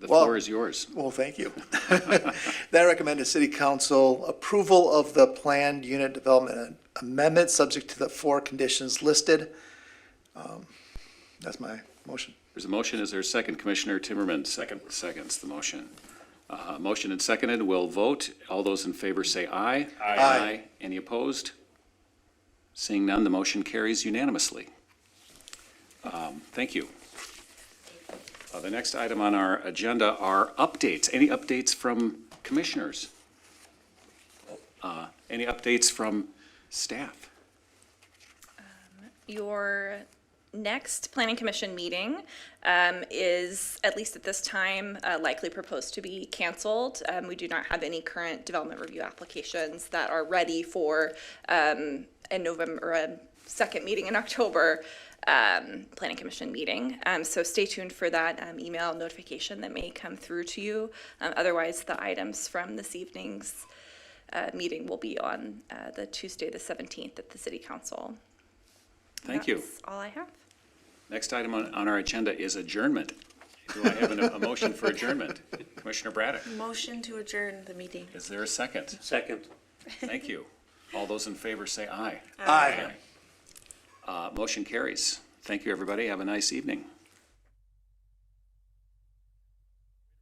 The floor is yours. Well, thank you. Then I recommend to City Council approval of the planned unit development amendment, subject to the 4 conditions listed. That's my motion. There's a motion. Is there a second? Commissioner Timmerman? Second. Seconds the motion. Motion and seconded. We'll vote. All those in favor say aye. Aye. Any opposed? Seeing none, the motion carries unanimously. Thank you. The next item on our agenda are updates. Any updates from commissioners? Any updates from staff? Your next planning commission meeting is, at least at this time, likely proposed to be canceled. We do not have any current development review applications that are ready for a November, or a second meeting in October planning commission meeting. So stay tuned for that email notification that may come through to you. Otherwise, the items from this evening's meeting will be on the Tuesday, the 17th at the City Council. Thank you. That's all I have. Next item on our agenda is adjournment. Do I have a motion for adjournment? Commissioner Braddock? Motion to adjourn the meeting. Is there a second? Second. Thank you. All those in favor say aye. Aye. Motion carries. Thank you, everybody. Have a nice evening.